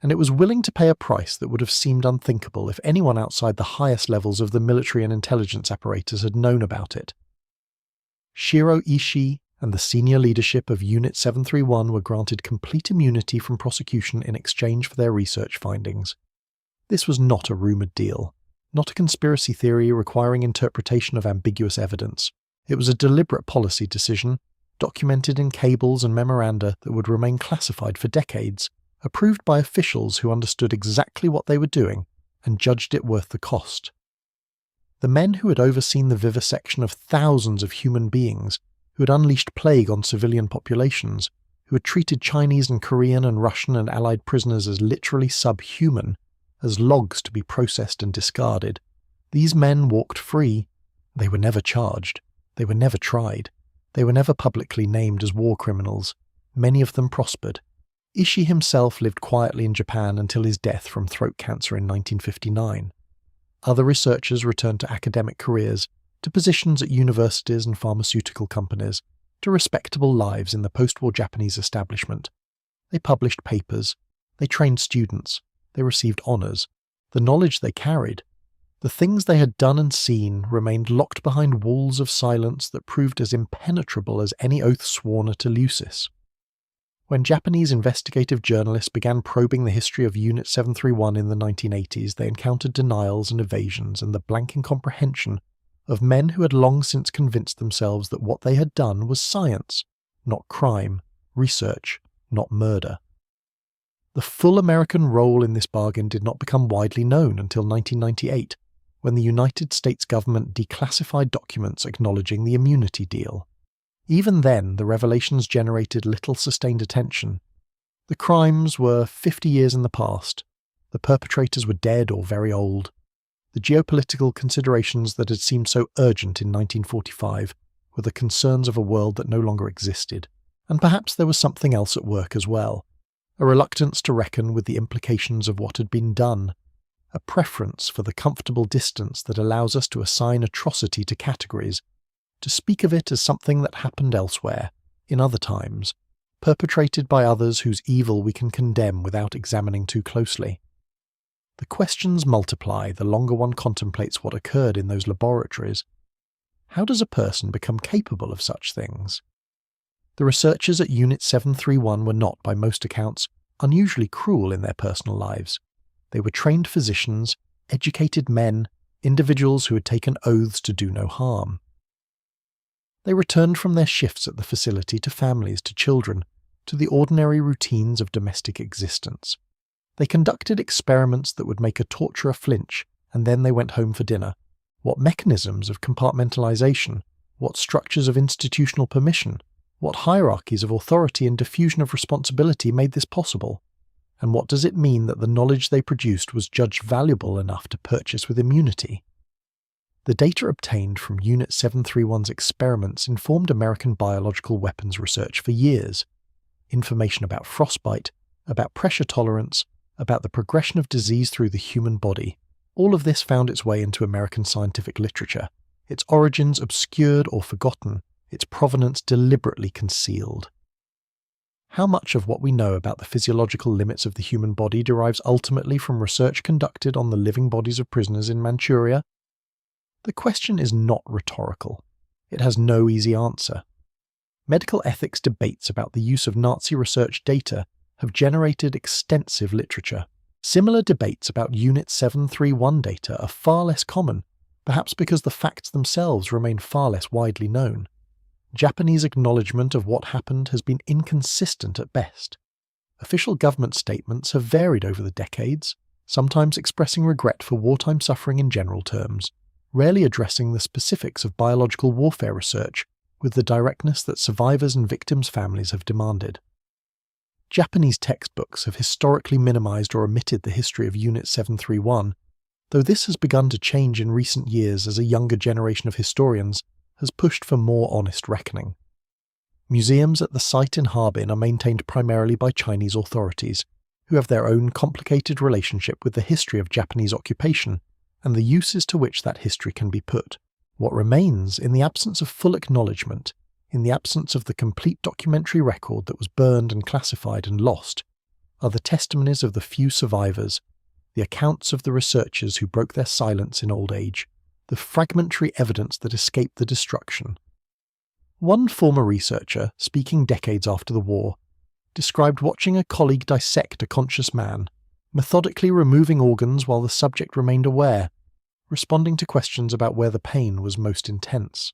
And it was willing to pay a price that would have seemed unthinkable if anyone outside the highest levels of the military and intelligence apparatus had known about it. Shiro Ishii and the senior leadership of Unit 731 were granted complete immunity from prosecution in exchange for their research findings. This was not a rumoured deal, not a conspiracy theory requiring interpretation of ambiguous evidence. It was a deliberate policy decision, documented in cables and memoranda that would remain classified for decades, approved by officials who understood exactly what they were doing and judged it worth the cost. The men who had overseen the vivisection of thousands of human beings, who had unleashed plague on civilian populations, who had treated Chinese and Korean and Russian and Allied prisoners as literally subhuman, as logs to be processed and discarded. These men walked free. They were never charged. They were never tried. They were never publicly named as war criminals. Many of them prospered. Ishii himself lived quietly in Japan until his death from throat cancer in 1959. Other researchers returned to academic careers, to positions at universities and pharmaceutical companies, to respectable lives in the post-war Japanese establishment. They published papers. They trained students. They received honours. The knowledge they carried, the things they had done and seen, remained locked behind walls of silence that proved as impenetrable as any oath sworn at Eleusis. When Japanese investigative journalists began probing the history of Unit 731 in the 1980s, they encountered denials and evasions and the blank incomprehension of men who had long since convinced themselves that what they had done was science, not crime, research, not murder. The full American role in this bargain did not become widely known until 1998, when the United States government declassified documents acknowledging the immunity deal. Even then, the revelations generated little sustained attention. The crimes were 50 years in the past. The perpetrators were dead or very old. The geopolitical considerations that had seemed so urgent in 1945 were the concerns of a world that no longer existed. And perhaps there was something else at work as well. A reluctance to reckon with the implications of what had been done. A preference for the comfortable distance that allows us to assign atrocity to categories, to speak of it as something that happened elsewhere, in other times, perpetrated by others whose evil we can condemn without examining too closely. The questions multiply the longer one contemplates what occurred in those laboratories. How does a person become capable of such things? The researchers at Unit 731 were not, by most accounts, unusually cruel in their personal lives. They were trained physicians, educated men, individuals who had taken oaths to do no harm. They returned from their shifts at the facility to families, to children, to the ordinary routines of domestic existence. They conducted experiments that would make a torturer flinch, and then they went home for dinner. What mechanisms of compartmentalization, what structures of institutional permission, what hierarchies of authority and diffusion of responsibility made this possible? And what does it mean that the knowledge they produced was judged valuable enough to purchase with immunity? The data obtained from Unit 731's experiments informed American biological weapons research for years. Information about frostbite, about pressure tolerance, about the progression of disease through the human body. All of this found its way into American scientific literature, its origins obscured or forgotten, its provenance deliberately concealed. How much of what we know about the physiological limits of the human body derives ultimately from research conducted on the living bodies of prisoners in Manchuria? The question is not rhetorical. It has no easy answer. Medical ethics debates about the use of Nazi research data have generated extensive literature. Similar debates about Unit 731 data are far less common, perhaps because the facts themselves remain far less widely known. Japanese acknowledgement of what happened has been inconsistent at best. Official government statements have varied over the decades, sometimes expressing regret for wartime suffering in general terms, rarely addressing the specifics of biological warfare research with the directness that survivors and victims' families have demanded. Japanese textbooks have historically minimized or omitted the history of Unit 731, though this has begun to change in recent years as a younger generation of historians has pushed for more honest reckoning. Museums at the site in Harbin are maintained primarily by Chinese authorities, who have their own complicated relationship with the history of Japanese occupation and the uses to which that history can be put. What remains, in the absence of full acknowledgement, in the absence of the complete documentary record that was burned and classified and lost, are the testimonies of the few survivors, the accounts of the researchers who broke their silence in old age, the fragmentary evidence that escaped the destruction. One former researcher, speaking decades after the war, described watching a colleague dissect a conscious man, methodically removing organs while the subject remained aware, responding to questions about where the pain was most intense.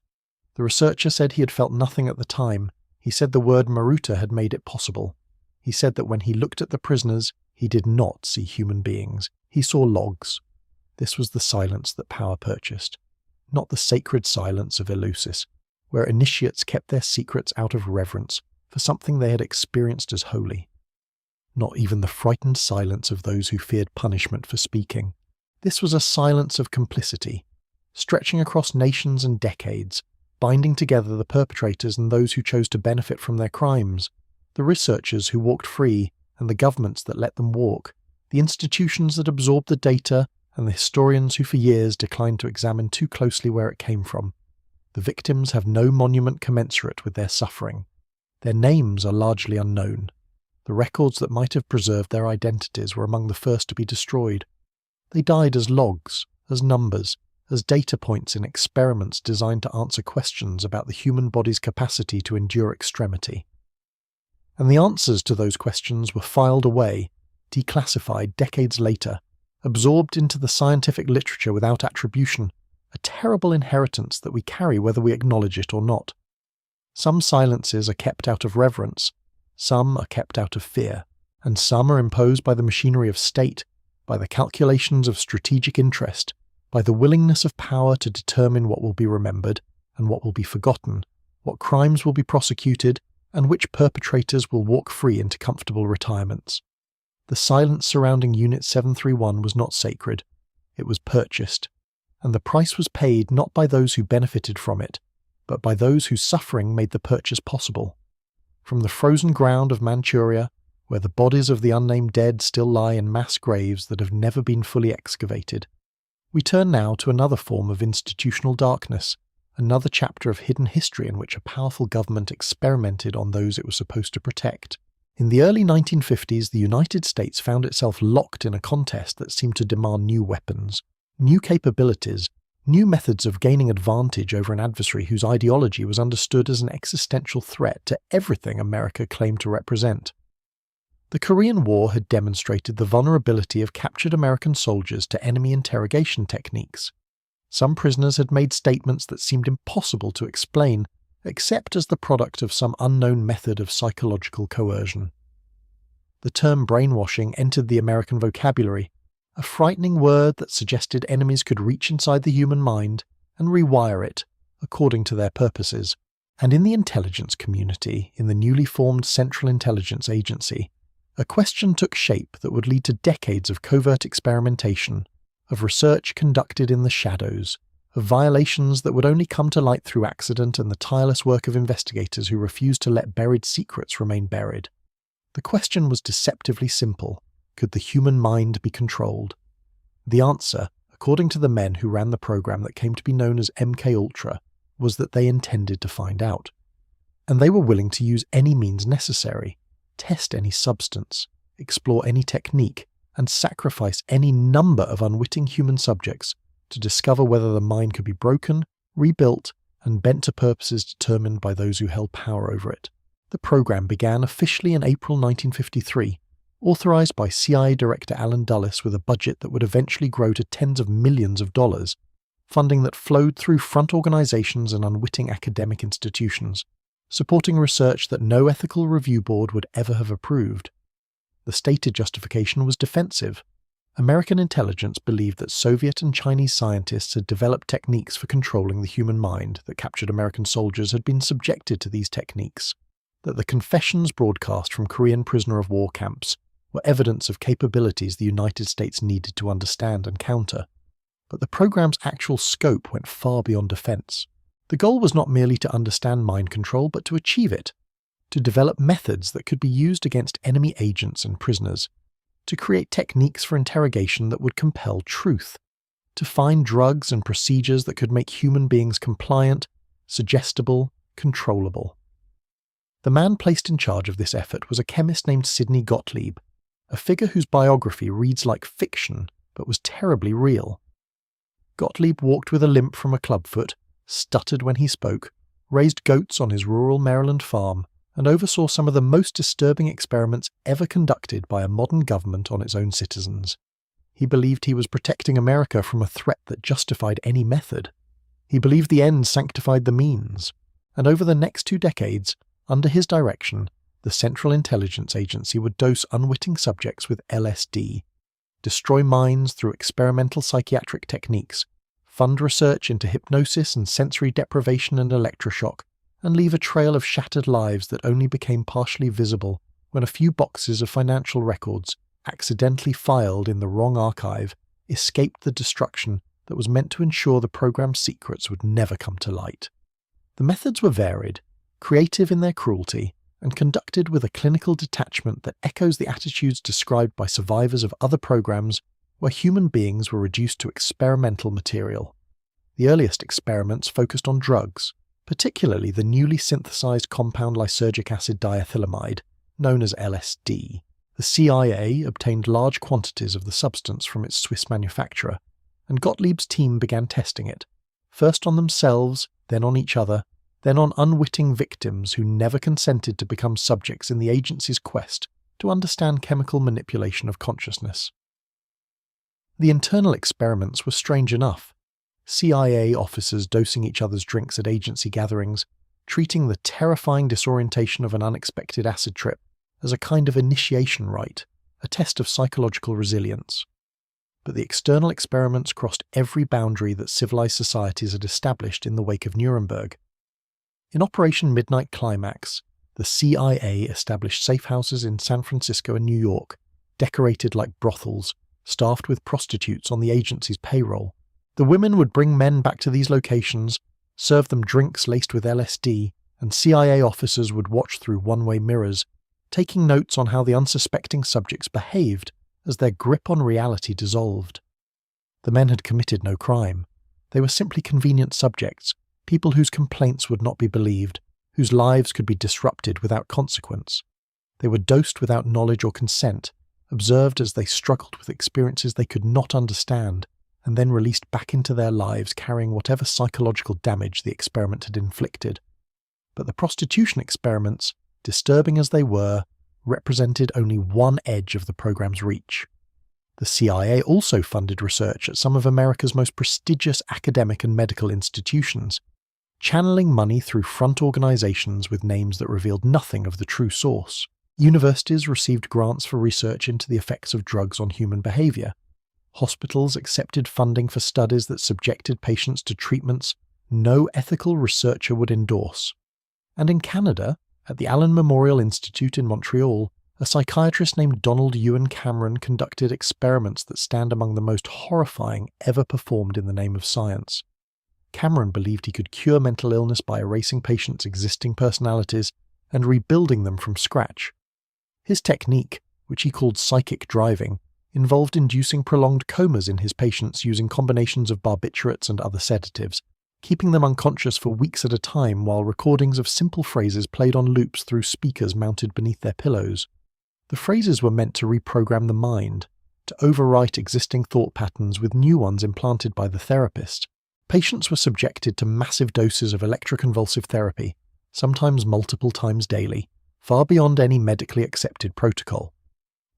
The researcher said he had felt nothing at the time. He said the word Maruta had made it possible. He said that when he looked at the prisoners, he did not see human beings. He saw logs. This was the silence that power purchased, not the sacred silence of Eleusis, where initiates kept their secrets out of reverence for something they had experienced as holy. Not even the frightened silence of those who feared punishment for speaking. This was a silence of complicity, stretching across nations and decades, binding together the perpetrators and those who chose to benefit from their crimes, the researchers who walked free and the governments that let them walk, the institutions that absorbed the data and the historians who for years declined to examine too closely where it came from. The victims have no monument commensurate with their suffering. Their names are largely unknown. The records that might have preserved their identities were among the first to be destroyed. They died as logs, as numbers, as data points in experiments designed to answer questions about the human body's capacity to endure extremity. And the answers to those questions were filed away, declassified decades later, absorbed into the scientific literature without attribution, a terrible inheritance that we carry whether we acknowledge it or not. Some silences are kept out of reverence, some are kept out of fear, and some are imposed by the machinery of state, by the calculations of strategic interest, by the willingness of power to determine what will be remembered and what will be forgotten, what crimes will be prosecuted, and which perpetrators will walk free into comfortable retirements. The silence surrounding Unit 731 was not sacred. It was purchased, and the price was paid not by those who benefited from it, but by those whose suffering made the purchase possible. From the frozen ground of Manchuria, where the bodies of the unnamed dead still lie in mass graves that have never been fully excavated, we turn now to another form of institutional darkness, another chapter of hidden history in which a powerful government experimented on those it was supposed to protect. In the early 1950s, the United States found itself locked in a contest that seemed to demand new weapons, new capabilities, new methods of gaining advantage over an adversary whose ideology was understood as an existential threat to everything America claimed to represent. The Korean War had demonstrated the vulnerability of captured American soldiers to enemy interrogation techniques. Some prisoners had made statements that seemed impossible to explain, except as the product of some unknown method of psychological coercion. The term brainwashing entered the American vocabulary, a frightening word that suggested enemies could reach inside the human mind and rewire it according to their purposes. And in the intelligence community, in the newly formed Central Intelligence Agency, a question took shape that would lead to decades of covert experimentation, of research conducted in the shadows, of violations that would only come to light through accident and the tireless work of investigators who refused to let buried secrets remain buried. The question was deceptively simple. Could the human mind be controlled? The answer, according to the men who ran the program that came to be known as MKUltra, was that they intended to find out. And they were willing to use any means necessary, test any substance, explore any technique, and sacrifice any number of unwitting human subjects to discover whether the mind could be broken, rebuilt, and bent to purposes determined by those who held power over it. The program began officially in April 1953, authorized by CIA Director Allen Dulles with a budget that would eventually grow to tens of millions of dollars, funding that flowed through front organizations and unwitting academic institutions, supporting research that no ethical review board would ever have approved. The stated justification was defensive. American intelligence believed that Soviet and Chinese scientists had developed techniques for controlling the human mind, that captured American soldiers had been subjected to these techniques, that the confessions broadcast from Korean prisoner of war camps were evidence of capabilities the United States needed to understand and counter. But the program's actual scope went far beyond defense. The goal was not merely to understand mind control, but to achieve it, to develop methods that could be used against enemy agents and prisoners, to create techniques for interrogation that would compel truth, to find drugs and procedures that could make human beings compliant, suggestible, controllable. The man placed in charge of this effort was a chemist named Sidney Gottlieb, a figure whose biography reads like fiction but was terribly real. Gottlieb walked with a limp from a clubfoot, stuttered when he spoke, raised goats on his rural Maryland farm, and oversaw some of the most disturbing experiments ever conducted by a modern government on its own citizens. He believed he was protecting America from a threat that justified any method. He believed the ends sanctified the means. And over the next 2 decades, under his direction, the Central Intelligence Agency would dose unwitting subjects with LSD, destroy minds through experimental psychiatric techniques, fund research into hypnosis and sensory deprivation and electroshock, and leave a trail of shattered lives that only became partially visible when a few boxes of financial records, accidentally filed in the wrong archive, escaped the destruction that was meant to ensure the program's secrets would never come to light. The methods were varied, creative in their cruelty, and conducted with a clinical detachment that echoes the attitudes described by survivors of other programs where human beings were reduced to experimental material. The earliest experiments focused on drugs, particularly the newly synthesized compound lysergic acid diethylamide, known as LSD. The CIA obtained large quantities of the substance from its Swiss manufacturer, and Gottlieb's team began testing it, first on themselves, then on each other, then on unwitting victims who never consented to become subjects in the agency's quest to understand chemical manipulation of consciousness. The internal experiments were strange enough. CIA officers dosing each other's drinks at agency gatherings, treating the terrifying disorientation of an unexpected acid trip as a kind of initiation rite, a test of psychological resilience. But the external experiments crossed every boundary that civilized societies had established in the wake of Nuremberg. In Operation Midnight Climax, the CIA established safe houses in San Francisco and New York, decorated like brothels, staffed with prostitutes on the agency's payroll. The women would bring men back to these locations, serve them drinks laced with LSD, and CIA officers would watch through one-way mirrors, taking notes on how the unsuspecting subjects behaved as their grip on reality dissolved. The men had committed no crime. They were simply convenient subjects, people whose complaints would not be believed, whose lives could be disrupted without consequence. They were dosed without knowledge or consent, observed as they struggled with experiences they could not understand, and then released back into their lives carrying whatever psychological damage the experiment had inflicted. But the prostitution experiments, disturbing as they were, represented only one edge of the program's reach. The CIA also funded research at some of America's most prestigious academic and medical institutions, channeling money through front organizations with names that revealed nothing of the true source. Universities received grants for research into the effects of drugs on human behavior. Hospitals accepted funding for studies that subjected patients to treatments no ethical researcher would endorse. And in Canada, at the Allen Memorial Institute in Montreal, a psychiatrist named Donald Ewan Cameron conducted experiments that stand among the most horrifying ever performed in the name of science. Cameron believed he could cure mental illness by erasing patients' existing personalities and rebuilding them from scratch. His technique, which he called psychic driving, involved inducing prolonged comas in his patients using combinations of barbiturates and other sedatives, keeping them unconscious for weeks at a time while recordings of simple phrases played on loops through speakers mounted beneath their pillows. The phrases were meant to reprogram the mind, to overwrite existing thought patterns with new ones implanted by the therapist. Patients were subjected to massive doses of electroconvulsive therapy, sometimes multiple times daily, far beyond any medically accepted protocol.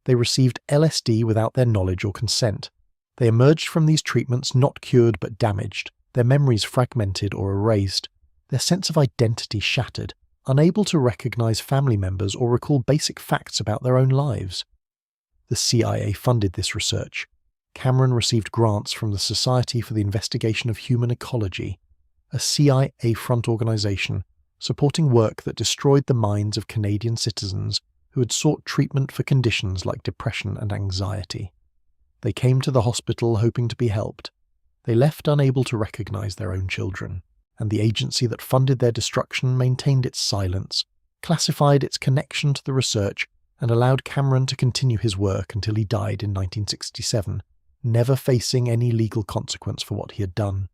They received LSD without their knowledge or consent. They emerged from these treatments not cured but damaged, their memories fragmented or erased, their sense of identity shattered, unable to recognize family members or recall basic facts about their own lives. The CIA funded this research. Cameron received grants from the Society for the Investigation of Human Ecology, a CIA front organization supporting work that destroyed the minds of Canadian citizens who had sought treatment for conditions like depression and anxiety. They came to the hospital hoping to be helped. They left unable to recognize their own children, and the agency that funded their destruction maintained its silence, classified its connection to the research, and allowed Cameron to continue his work until he died in 1967, never facing any legal consequence for what he had done.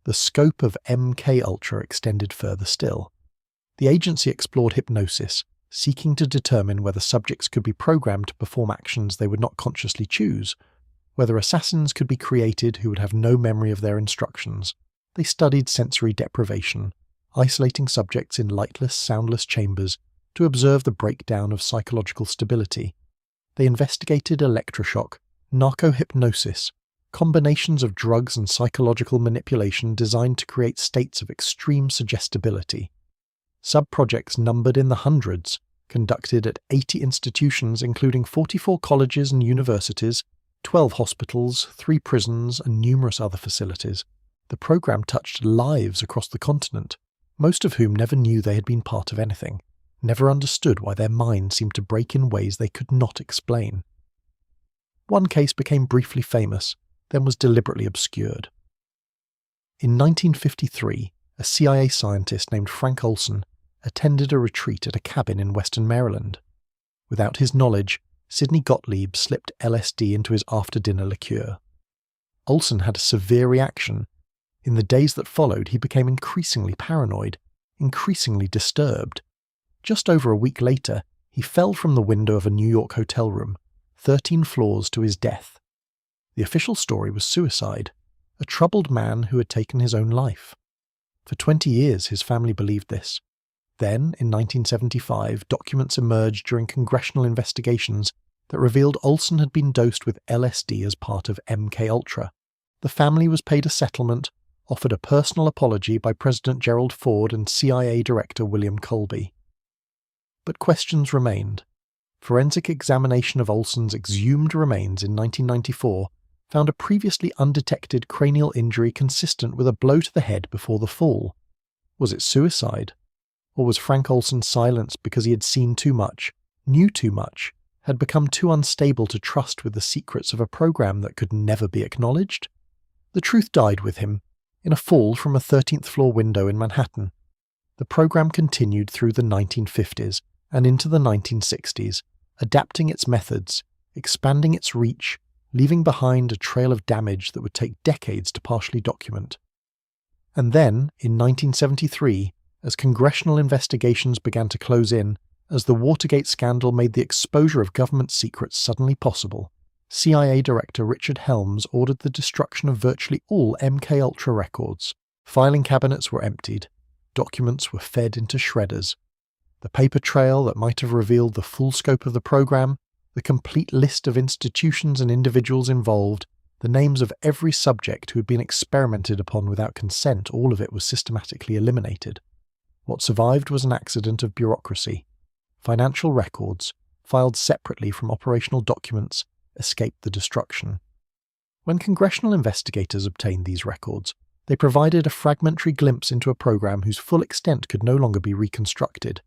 The scope of MK Ultra extended further still. The agency explored hypnosis, seeking to determine whether subjects could be programmed to perform actions they would not consciously choose, whether assassins could be created who would have no memory of their instructions. They studied sensory deprivation, isolating subjects in lightless, soundless chambers to observe the breakdown of psychological stability. They investigated electroshock, narcohypnosis, combinations of drugs and psychological manipulation designed to create states of extreme suggestibility. Sub-projects numbered in the hundreds, conducted at 80 institutions including 44 colleges and universities, 12 hospitals, 3 prisons, and numerous other facilities. The program touched lives across the continent, most of whom never knew they had been part of anything, never understood why their minds seemed to break in ways they could not explain. One case became briefly famous, then was deliberately obscured. In 1953, a CIA scientist named Frank Olson attended a retreat at a cabin in western Maryland. Without his knowledge, Sidney Gottlieb slipped LSD into his after-dinner liqueur. Olson had a severe reaction. In the days that followed, he became increasingly paranoid, increasingly disturbed. Just over a week later, he fell from the window of a New York hotel room, 13 floors to his death. The official story was suicide, a troubled man who had taken his own life. For 20 years, his family believed this. Then, in 1975, documents emerged during congressional investigations that revealed Olson had been dosed with LSD as part of MK Ultra. The family was paid a settlement, offered a personal apology by President Gerald Ford and CIA Director William Colby. But questions remained. Forensic examination of Olson's exhumed remains in 1994 found a previously undetected cranial injury consistent with a blow to the head before the fall. Was it suicide? Or was Frank Olson silenced because he had seen too much, knew too much, had become too unstable to trust with the secrets of a program that could never be acknowledged? The truth died with him, in a fall from a 13th floor window in Manhattan. The program continued through the 1950s and into the 1960s, adapting its methods, expanding its reach, leaving behind a trail of damage that would take decades to partially document. And then, in 1973, as congressional investigations began to close in, as the Watergate scandal made the exposure of government secrets suddenly possible, CIA Director Richard Helms ordered the destruction of virtually all MKUltra records. Filing cabinets were emptied. Documents were fed into shredders. The paper trail that might have revealed the full scope of the program, the complete list of institutions and individuals involved, the names of every subject who had been experimented upon without consent, all of it was systematically eliminated. What survived was an accident of bureaucracy. Financial records, filed separately from operational documents, escaped the destruction. When congressional investigators obtained these records, they provided a fragmentary glimpse into a program whose full extent could no longer be reconstructed.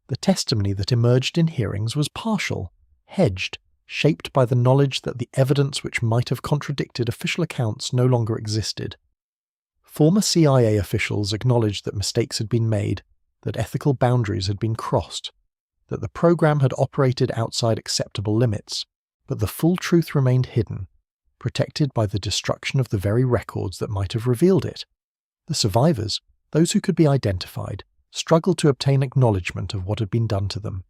The testimony that emerged in hearings was partial, hedged, shaped by the knowledge that the evidence which might have contradicted official accounts no longer existed. Former CIA officials acknowledged that mistakes had been made, that ethical boundaries had been crossed, that the program had operated outside acceptable limits, but the full truth remained hidden, protected by the destruction of the very records that might have revealed it. The survivors, those who could be identified, struggled to obtain acknowledgement of what had been done to them.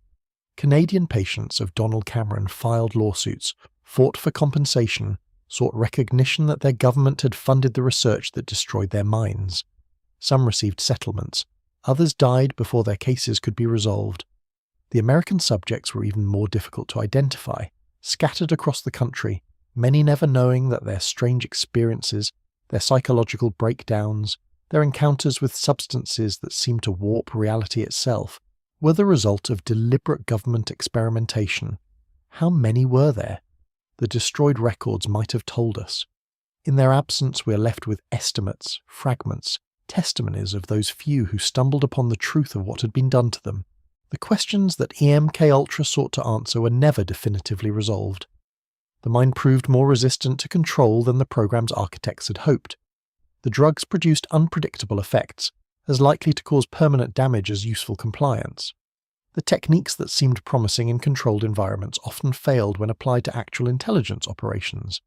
Canadian patients of Donald Cameron filed lawsuits, fought for compensation, sought recognition that their government had funded the research that destroyed their minds. Some received settlements, others died before their cases could be resolved. The American subjects were even more difficult to identify, scattered across the country, many never knowing that their strange experiences, their psychological breakdowns, their encounters with substances that seemed to warp reality itself, were the result of deliberate government experimentation. How many were there? The destroyed records might have told us. In their absence, we are left with estimates, fragments, testimonies of those few who stumbled upon the truth of what had been done to them. The questions that MKUltra sought to answer were never definitively resolved. The mind proved more resistant to control than the program's architects had hoped. The drugs produced unpredictable effects, as likely to cause permanent damage as useful compliance. The techniques that seemed promising in controlled environments often failed when applied to actual intelligence operations.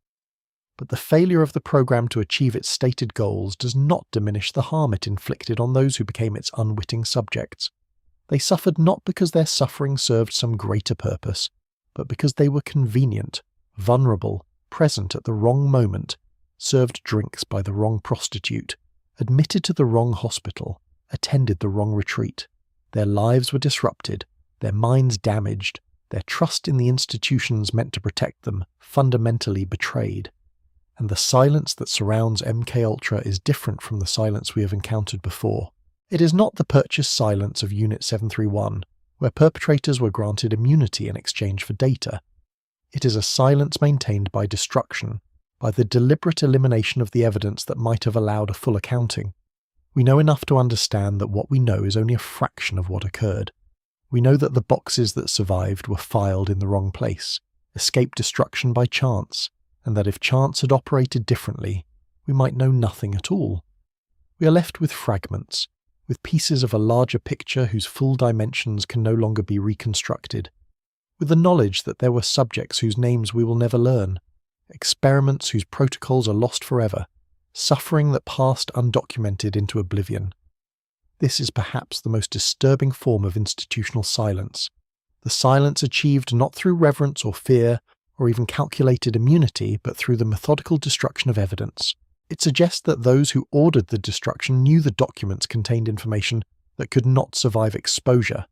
But the failure of the program to achieve its stated goals does not diminish the harm it inflicted on those who became its unwitting subjects. They suffered not because their suffering served some greater purpose, but because they were convenient, vulnerable, present at the wrong moment, served drinks by the wrong prostitute, admitted to the wrong hospital, attended the wrong retreat. Their lives were disrupted, their minds damaged, their trust in the institutions meant to protect them fundamentally betrayed. And the silence that surrounds MKUltra is different from the silence we have encountered before. It is not the purchased silence of Unit 731, where perpetrators were granted immunity in exchange for data. It is a silence maintained by destruction, by the deliberate elimination of the evidence that might have allowed a full accounting. We know enough to understand that what we know is only a fraction of what occurred. We know that the boxes that survived were filed in the wrong place, escaped destruction by chance, and that if chance had operated differently, we might know nothing at all. We are left with fragments, with pieces of a larger picture whose full dimensions can no longer be reconstructed, with the knowledge that there were subjects whose names we will never learn, experiments whose protocols are lost forever, suffering that passed undocumented into oblivion. This is perhaps the most disturbing form of institutional silence, the silence achieved not through reverence or fear, or even calculated immunity, but through the methodical destruction of evidence. It suggests that those who ordered the destruction knew the documents contained information that could not survive exposure,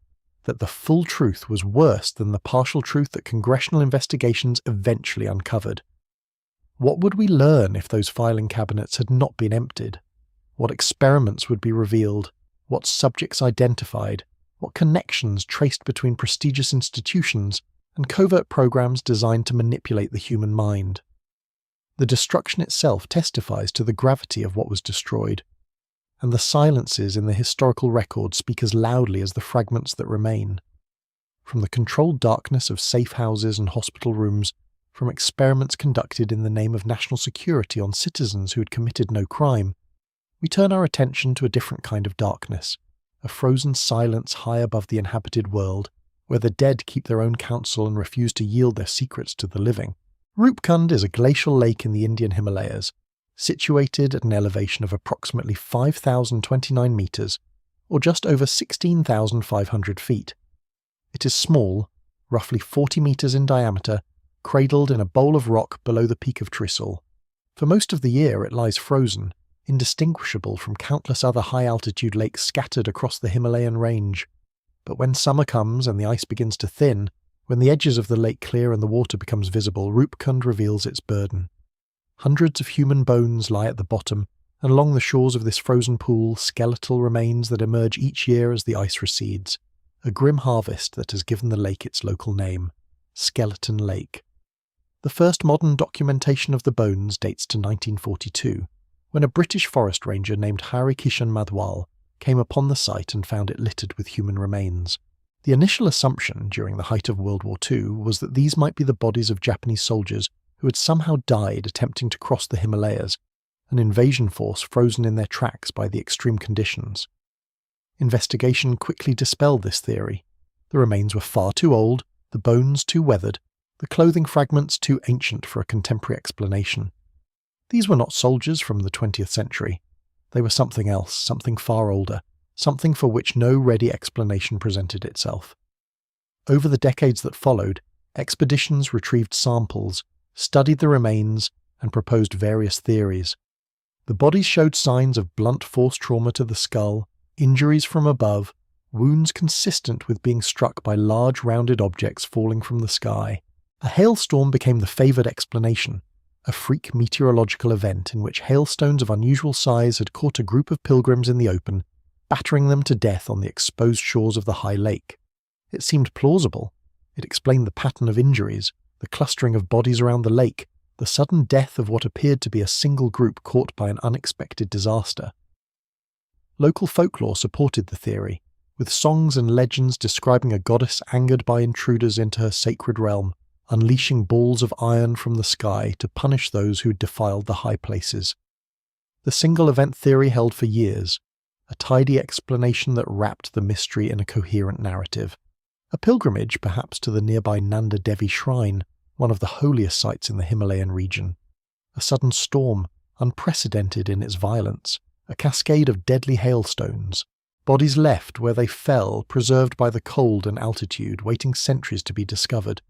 that the full truth was worse than the partial truth that congressional investigations eventually uncovered. What would we learn if those filing cabinets had not been emptied? What experiments would be revealed? What subjects identified? What connections traced between prestigious institutions and covert programs designed to manipulate the human mind? The destruction itself testifies to the gravity of what was destroyed, and the silences in the historical record speak as loudly as the fragments that remain. From the controlled darkness of safe houses and hospital rooms, from experiments conducted in the name of national security on citizens who had committed no crime, we turn our attention to a different kind of darkness, a frozen silence high above the inhabited world, where the dead keep their own counsel and refuse to yield their secrets to the living. Rupkund is a glacial lake in the Indian Himalayas, situated at an elevation of approximately 5,029 meters, or just over 16,500 feet. It is small, roughly 40 meters in diameter, cradled in a bowl of rock below the peak of Trysil. For most of the year it lies frozen, indistinguishable from countless other high-altitude lakes scattered across the Himalayan range. But when summer comes and the ice begins to thin, when the edges of the lake clear and the water becomes visible, Rupkund reveals its burden. Hundreds of human bones lie at the bottom, and along the shores of this frozen pool, skeletal remains that emerge each year as the ice recedes. A grim harvest that has given the lake its local name, Skeleton Lake. The first modern documentation of the bones dates to 1942, when a British forest ranger named Harikishan Madhwal came upon the site and found it littered with human remains. The initial assumption during the height of World War II was that these might be the bodies of Japanese soldiers who had somehow died attempting to cross the Himalayas, an invasion force frozen in their tracks by the extreme conditions. Investigation quickly dispelled this theory. The remains were far too old, the bones too weathered, the clothing fragments too ancient for a contemporary explanation. These were not soldiers from the 20th century. They were something else, something far older, something for which no ready explanation presented itself. Over the decades that followed, expeditions retrieved samples, studied the remains, and proposed various theories. The bodies showed signs of blunt force trauma to the skull, injuries from above, wounds consistent with being struck by large rounded objects falling from the sky. A hailstorm became the favoured explanation, a freak meteorological event in which hailstones of unusual size had caught a group of pilgrims in the open, battering them to death on the exposed shores of the high lake. It seemed plausible. It explained the pattern of injuries, the clustering of bodies around the lake, the sudden death of what appeared to be a single group caught by an unexpected disaster. Local folklore supported the theory, with songs and legends describing a goddess angered by intruders into her sacred realm, unleashing balls of iron from the sky to punish those who defiled the high places. The single event theory held for years, a tidy explanation that wrapped the mystery in a coherent narrative. A pilgrimage perhaps to the nearby Nanda Devi shrine, one of the holiest sites in the Himalayan region. A sudden storm, unprecedented in its violence, a cascade of deadly hailstones, bodies left where they fell, preserved by the cold and altitude, waiting centuries to be discovered.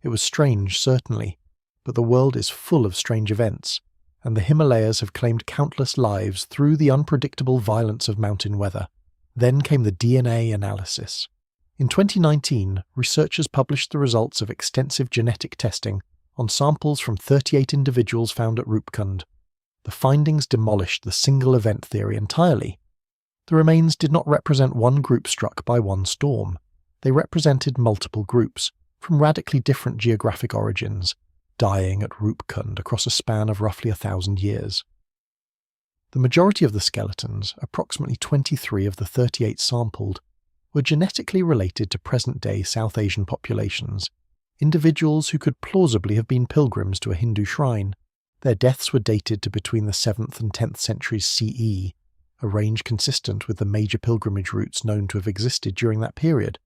It was strange, certainly, but the world is full of strange events, and the Himalayas have claimed countless lives through the unpredictable violence of mountain weather. Then came the DNA analysis. In 2019, researchers published the results of extensive genetic testing on samples from 38 individuals found at Rupkund. The findings demolished the single event theory entirely. The remains did not represent one group struck by one storm. They represented multiple groups, from radically different geographic origins, dying at Rupkund across a span of roughly 1,000 years. The majority of the skeletons, approximately 23 of the 38 sampled, were genetically related to present-day South Asian populations, individuals who could plausibly have been pilgrims to a Hindu shrine. Their deaths were dated to between the 7th and 10th centuries CE, a range consistent with the major pilgrimage routes known to have existed during that period.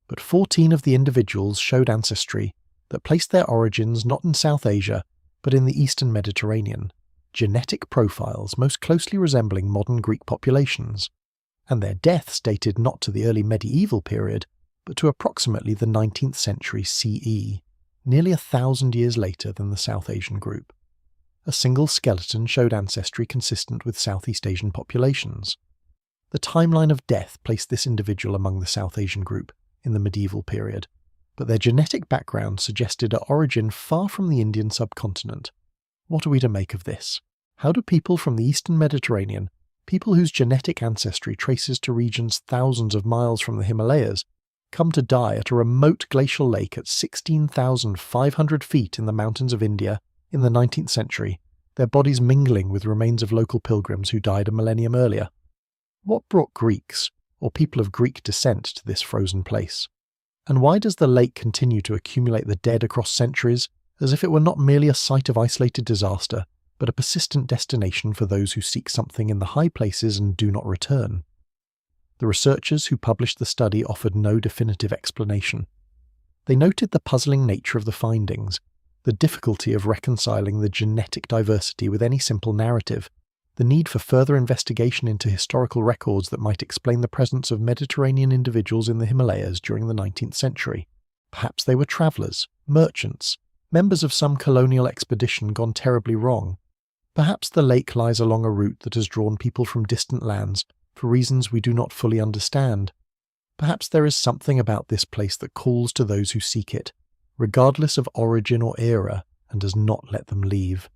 But 14 of the individuals showed ancestry that placed their origins not in South Asia, but in the Eastern Mediterranean, genetic profiles most closely resembling modern Greek populations, and their deaths dated not to the early medieval period, but to approximately the 19th century CE, nearly 1,000 years later than the South Asian group. A single skeleton showed ancestry consistent with Southeast Asian populations. The timeline of death placed this individual among the South Asian group in the medieval period, but their genetic background suggested an origin far from the Indian subcontinent. What are we to make of this? How do people from the Eastern Mediterranean, people whose genetic ancestry traces to regions thousands of miles from the Himalayas, come to die at a remote glacial lake at 16,500 feet in the mountains of India in the 19th century, their bodies mingling with remains of local pilgrims who died a millennium earlier? What brought Greeks, or people of Greek descent, to this frozen place? And why does the lake continue to accumulate the dead across centuries, as if it were not merely a site of isolated disaster, but a persistent destination for those who seek something in the high places and do not return? The researchers who published the study offered no definitive explanation. They noted the puzzling nature of the findings, the difficulty of reconciling the genetic diversity with any simple narrative, the need for further investigation into historical records that might explain the presence of Mediterranean individuals in the Himalayas during the 19th century. Perhaps they were travellers, merchants, members of some colonial expedition gone terribly wrong. Perhaps the lake lies along a route that has drawn people from distant lands for reasons we do not fully understand. Perhaps there is something about this place that calls to those who seek it, regardless of origin or era, and does not let them leave.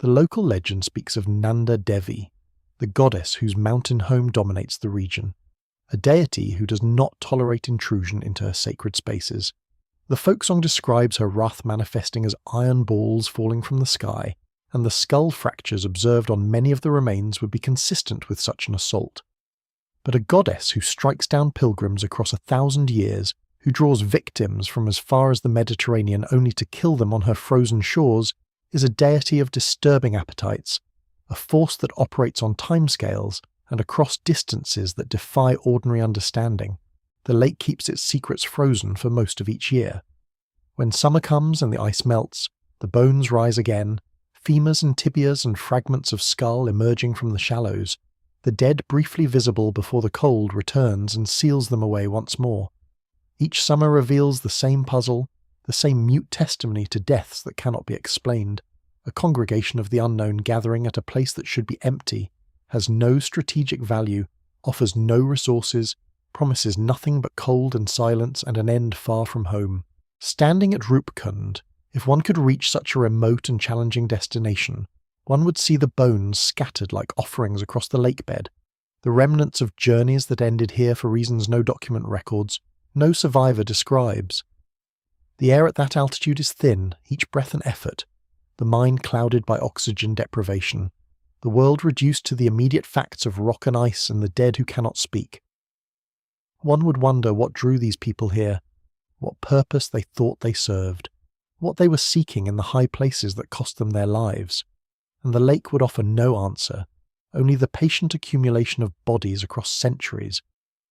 The local legend speaks of Nanda Devi, the goddess whose mountain home dominates the region, a deity who does not tolerate intrusion into her sacred spaces. The folk song describes her wrath manifesting as iron balls falling from the sky, and the skull fractures observed on many of the remains would be consistent with such an assault. But a goddess who strikes down pilgrims across 1,000 years, who draws victims from as far as the Mediterranean only to kill them on her frozen shores, is a deity of disturbing appetites, a force that operates on timescales and across distances that defy ordinary understanding. The lake keeps its secrets frozen for most of each year. When summer comes and the ice melts, the bones rise again, femurs and tibias and fragments of skull emerging from the shallows, the dead briefly visible before the cold returns and seals them away once more. Each summer reveals the same puzzle, the same mute testimony to deaths that cannot be explained, a congregation of the unknown gathering at a place that should be empty, has no strategic value, offers no resources, promises nothing but cold and silence and an end far from home. Standing at Rupkund, if one could reach such a remote and challenging destination, one would see the bones scattered like offerings across the lake bed, the remnants of journeys that ended here for reasons no document records, no survivor describes. The air at that altitude is thin, each breath an effort, the mind clouded by oxygen deprivation, the world reduced to the immediate facts of rock and ice and the dead who cannot speak. One would wonder what drew these people here, what purpose they thought they served, what they were seeking in the high places that cost them their lives. And the lake would offer no answer, only the patient accumulation of bodies across centuries,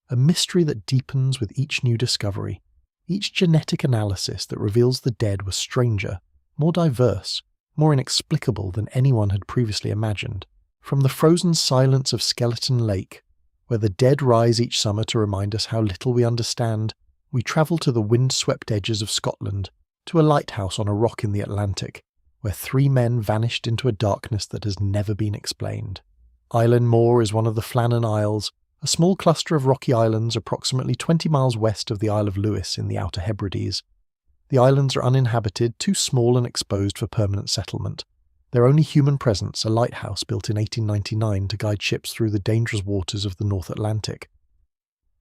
a mystery that deepens with each new discovery. Each genetic analysis that reveals the dead was stranger, more diverse, more inexplicable than anyone had previously imagined. From the frozen silence of Skeleton Lake, where the dead rise each summer to remind us how little we understand, we travel to the wind-swept edges of Scotland, to a lighthouse on a rock in the Atlantic, where 3 men vanished into a darkness that has never been explained. Island Moor is one of the Flannan Isles, a small cluster of rocky islands approximately 20 miles west of the Isle of Lewis in the Outer Hebrides. The islands are uninhabited, too small and exposed for permanent settlement. Their only human presence, a lighthouse built in 1899 to guide ships through the dangerous waters of the North Atlantic.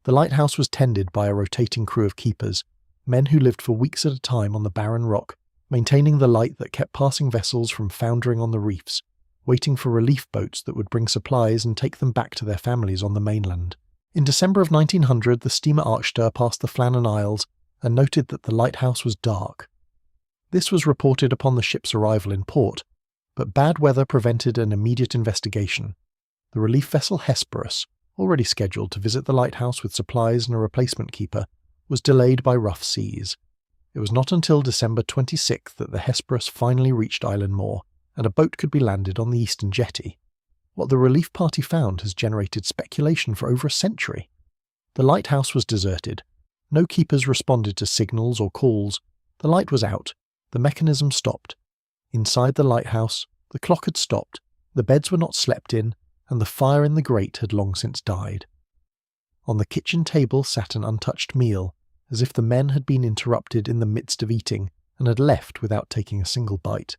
The lighthouse was tended by a rotating crew of keepers, men who lived for weeks at a time on the barren rock, maintaining the light that kept passing vessels from foundering on the reefs, waiting for relief boats that would bring supplies and take them back to their families on the mainland. In December of 1900, the steamer Archster passed the Flannan Isles and noted that the lighthouse was dark. This was reported upon the ship's arrival in port, but bad weather prevented an immediate investigation. The relief vessel Hesperus, already scheduled to visit the lighthouse with supplies and a replacement keeper, was delayed by rough seas. It was not until December 26th that the Hesperus finally reached Island Moor, and a boat could be landed on the eastern jetty. What the relief party found has generated speculation for over a century. The lighthouse was deserted. No keepers responded to signals or calls. The light was out. The mechanism stopped. Inside the lighthouse, the clock had stopped, the beds were not slept in, and the fire in the grate had long since died. On the kitchen table sat an untouched meal, as if the men had been interrupted in the midst of eating and had left without taking a single bite.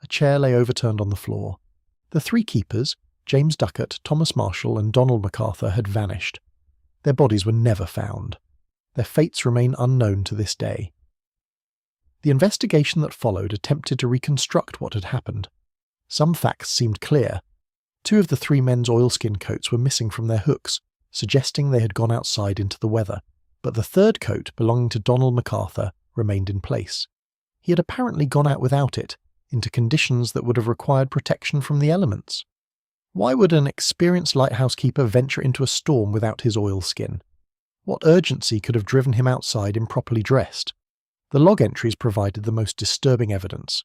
A chair lay overturned on the floor. The 3 keepers, James Duckett, Thomas Marshall and Donald MacArthur, had vanished. Their bodies were never found. Their fates remain unknown to this day. The investigation that followed attempted to reconstruct what had happened. Some facts seemed clear. 2 of the 3 men's oilskin coats were missing from their hooks, suggesting they had gone outside into the weather, but the 3rd coat, belonging to Donald MacArthur, remained in place. He had apparently gone out without it, into conditions that would have required protection from the elements. Why would an experienced lighthouse keeper venture into a storm without his oilskin? What urgency could have driven him outside improperly dressed? The log entries provided the most disturbing evidence.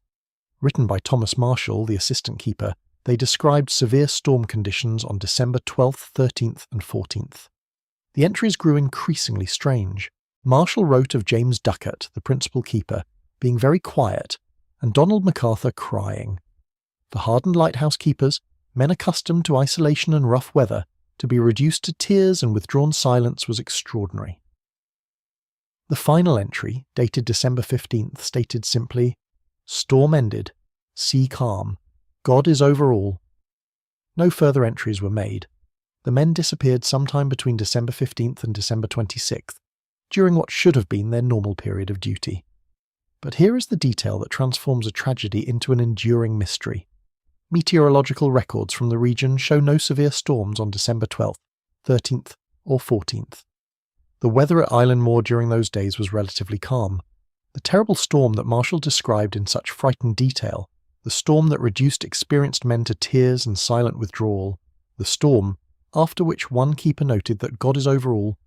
Written by Thomas Marshall, the assistant keeper, they described severe storm conditions on December 12th, 13th and 14th. The entries grew increasingly strange. Marshall wrote of James Ducat, the principal keeper, being very quiet, and Donald MacArthur crying. For hardened lighthouse keepers, men accustomed to isolation and rough weather, to be reduced to tears and withdrawn silence was extraordinary. The final entry, dated December 15th, stated simply, "Storm ended, sea calm, God is over all." No further entries were made. The men disappeared sometime between December 15th and December 26th, during what should have been their normal period of duty. But here is the detail that transforms a tragedy into an enduring mystery. Meteorological records from the region show no severe storms on December 12th, 13th, or 14th. The weather at Islandmoor during those days was relatively calm. The terrible storm that Marshall described in such frightened detail, the storm that reduced experienced men to tears and silent withdrawal, the storm, after which one keeper noted that God is over all,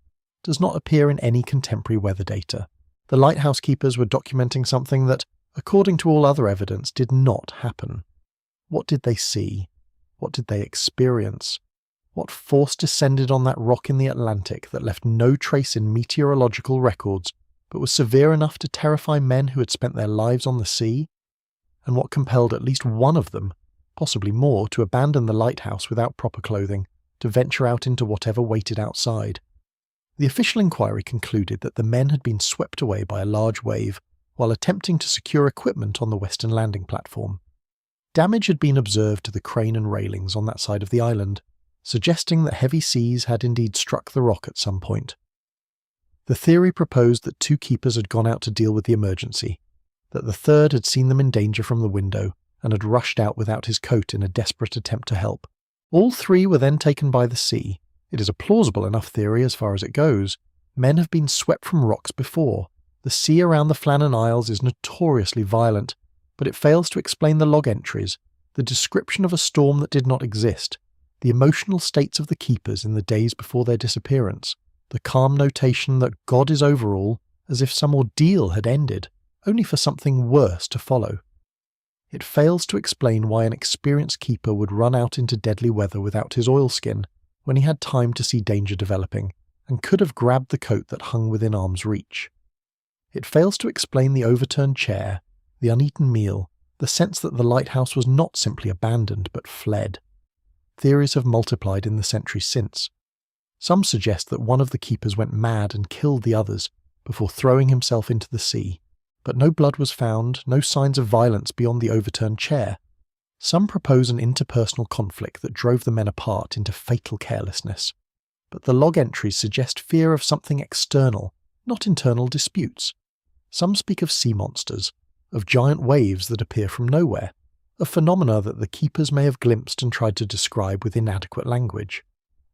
does not appear in any contemporary weather data. The lighthouse keepers were documenting something that, according to all other evidence, did not happen. What did they see? What did they experience? What force descended on that rock in the Atlantic that left no trace in meteorological records, but was severe enough to terrify men who had spent their lives on the sea? And what compelled at least one of them, possibly more, to abandon the lighthouse without proper clothing, to venture out into whatever waited outside? The official inquiry concluded that the men had been swept away by a large wave while attempting to secure equipment on the western landing platform. Damage had been observed to the crane and railings on that side of the island, suggesting that heavy seas had indeed struck the rock at some point. The theory proposed that 2 keepers had gone out to deal with the emergency, that the third had seen them in danger from the window and had rushed out without his coat in a desperate attempt to help. All 3 were then taken by the sea. It is a plausible enough theory as far as it goes. Men have been swept from rocks before. The sea around the Flannan Isles is notoriously violent, but it fails to explain the log entries, the description of a storm that did not exist, the emotional states of the keepers in the days before their disappearance, the calm notation that God is over all, as if some ordeal had ended, only for something worse to follow. It fails to explain why an experienced keeper would run out into deadly weather without his oilskin, when he had time to see danger developing, and could have grabbed the coat that hung within arm's reach. It fails to explain the overturned chair, the uneaten meal, the sense that the lighthouse was not simply abandoned but fled. Theories have multiplied in the centuries since. Some suggest that one of the keepers went mad and killed the others before throwing himself into the sea, but no blood was found, no signs of violence beyond the overturned chair. Some propose an interpersonal conflict that drove the men apart into fatal carelessness, but the log entries suggest fear of something external, not internal disputes. Some speak of sea monsters, of giant waves that appear from nowhere, of phenomena that the keepers may have glimpsed and tried to describe with inadequate language.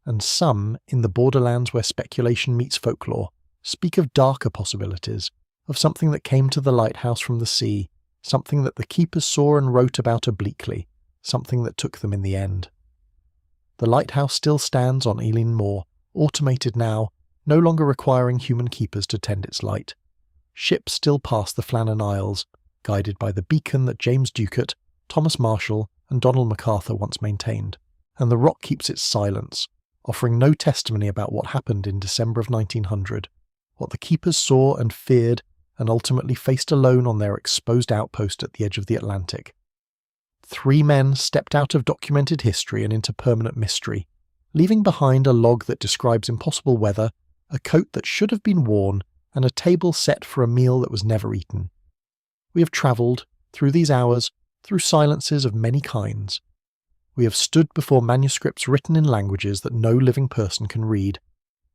And some, in the borderlands where speculation meets folklore, speak of darker possibilities, of something that came to the lighthouse from the sea, something that the keepers saw and wrote about obliquely, something that took them in the end. The lighthouse still stands on Ealing Moor, automated now, no longer requiring human keepers to tend its light. Ships still pass the Flannan Isles, guided by the beacon that James Ducat, Thomas Marshall, and Donald MacArthur once maintained, and the rock keeps its silence, offering no testimony about what happened in December of 1900, what the keepers saw and feared and ultimately faced alone on their exposed outpost at the edge of the Atlantic. 3 men stepped out of documented history and into permanent mystery, leaving behind a log that describes impossible weather, a coat that should have been worn, and a table set for a meal that was never eaten. We have travelled, through these hours, through silences of many kinds. We have stood before manuscripts written in languages that no living person can read,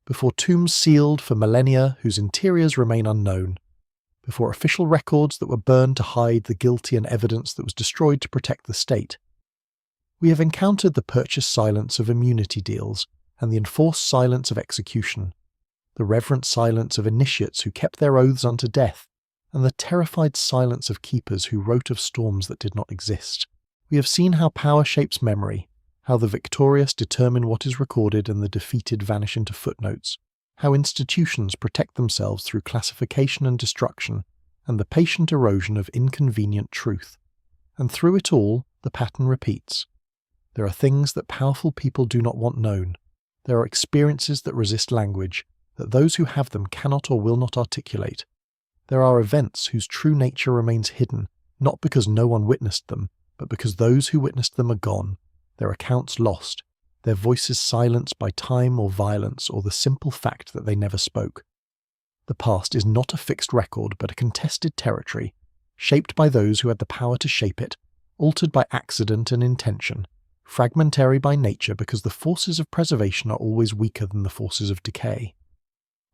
before tombs sealed for millennia whose interiors remain unknown, before official records that were burned to hide the guilty and evidence that was destroyed to protect the state. We have encountered the purchased silence of immunity deals and the enforced silence of execution, the reverent silence of initiates who kept their oaths unto death, and the terrified silence of keepers who wrote of storms that did not exist. We have seen how power shapes memory, how the victorious determine what is recorded and the defeated vanish into footnotes, how institutions protect themselves through classification and destruction, and the patient erosion of inconvenient truth. And through it all, the pattern repeats. There are things that powerful people do not want known. There are experiences that resist language, that those who have them cannot or will not articulate. There are events whose true nature remains hidden, not because no one witnessed them, but because those who witnessed them are gone, their accounts lost, their voices silenced by time or violence or the simple fact that they never spoke. The past is not a fixed record but a contested territory, shaped by those who had the power to shape it, altered by accident and intention, fragmentary by nature because the forces of preservation are always weaker than the forces of decay.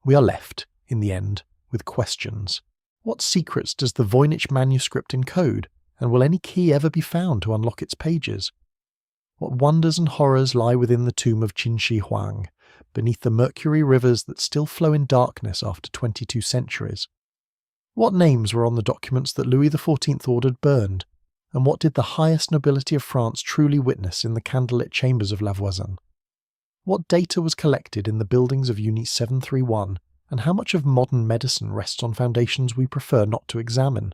We are left, in the end, with questions. What secrets does the Voynich Manuscript encode, and will any key ever be found to unlock its pages? What wonders and horrors lie within the tomb of Qin Shi Huang, beneath the mercury rivers that still flow in darkness after 22 centuries? What names were on the documents that Louis XIV ordered burned, and what did the highest nobility of France truly witness in the candlelit chambers of La Voisin? What data was collected in the buildings of Unit 731, and how much of modern medicine rests on foundations we prefer not to examine?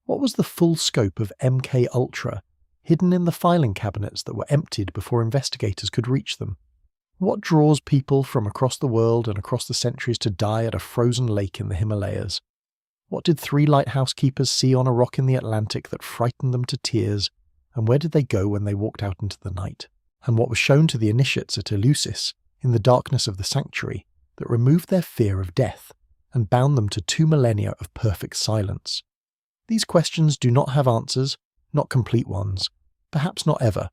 What was the full scope of MK Ultra, hidden in the filing cabinets that were emptied before investigators could reach them? What draws people from across the world and across the centuries to die at a frozen lake in the Himalayas? What did 3 lighthouse keepers see on a rock in the Atlantic that frightened them to tears, and where did they go when they walked out into the night? And what was shown to the initiates at Eleusis, in the darkness of the sanctuary, that removed their fear of death and bound them to 2 millennia of perfect silence? These questions do not have answers, not complete ones, perhaps not ever,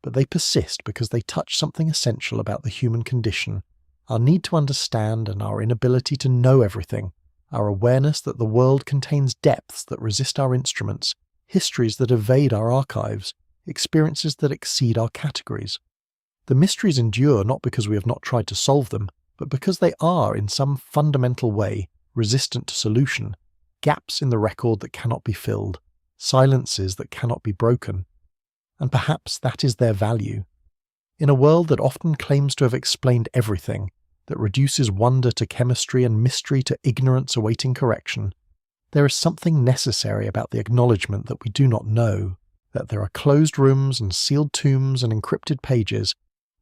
but they persist because they touch something essential about the human condition, our need to understand and our inability to know everything, our awareness that the world contains depths that resist our instruments, histories that evade our archives, experiences that exceed our categories. The mysteries endure not because we have not tried to solve them, but because they are, in some fundamental way, resistant to solution, gaps in the record that cannot be filled, silences that cannot be broken. And perhaps that is their value. In a world that often claims to have explained everything, that reduces wonder to chemistry and mystery to ignorance awaiting correction, there is something necessary about the acknowledgement that we do not know, that there are closed rooms and sealed tombs and encrypted pages,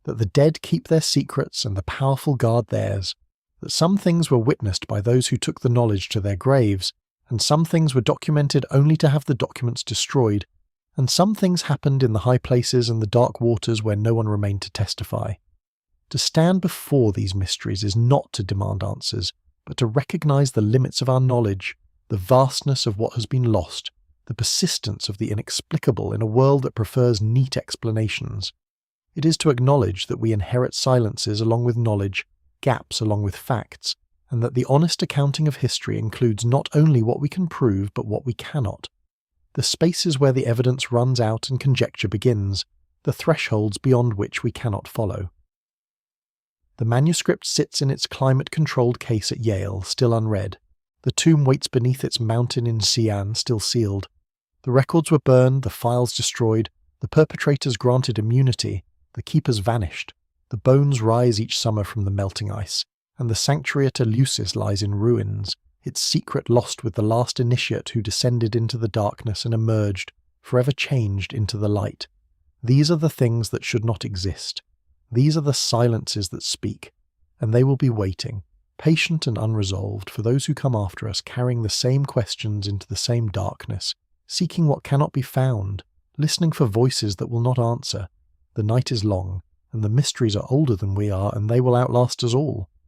that the dead keep their secrets and the powerful guard theirs, that some things were witnessed by those who took the knowledge to their graves, and some things were documented only to have the documents destroyed, and some things happened in the high places and the dark waters where no one remained to testify. To stand before these mysteries is not to demand answers, but to recognize the limits of our knowledge, the vastness of what has been lost, the persistence of the inexplicable in a world that prefers neat explanations. It is to acknowledge that we inherit silences along with knowledge, gaps along with facts, and that the honest accounting of history includes not only what we can prove but what we cannot. The spaces where the evidence runs out and conjecture begins, the thresholds beyond which we cannot follow. The manuscript sits in its climate-controlled case at Yale, still unread. The tomb waits beneath its mountain in Xi'an, still sealed. The records were burned, the files destroyed, the perpetrators granted immunity, the keepers vanished. The bones rise each summer from the melting ice, and the sanctuary at Eleusis lies in ruins, its secret lost with the last initiate who descended into the darkness and emerged, forever changed, into the light. These are the things that should not exist. These are the silences that speak, and they will be waiting, patient and unresolved, for those who come after us carrying the same questions into the same darkness, seeking what cannot be found, listening for voices that will not answer. The night is long, and the mysteries are older than we are, and they will outlast us all.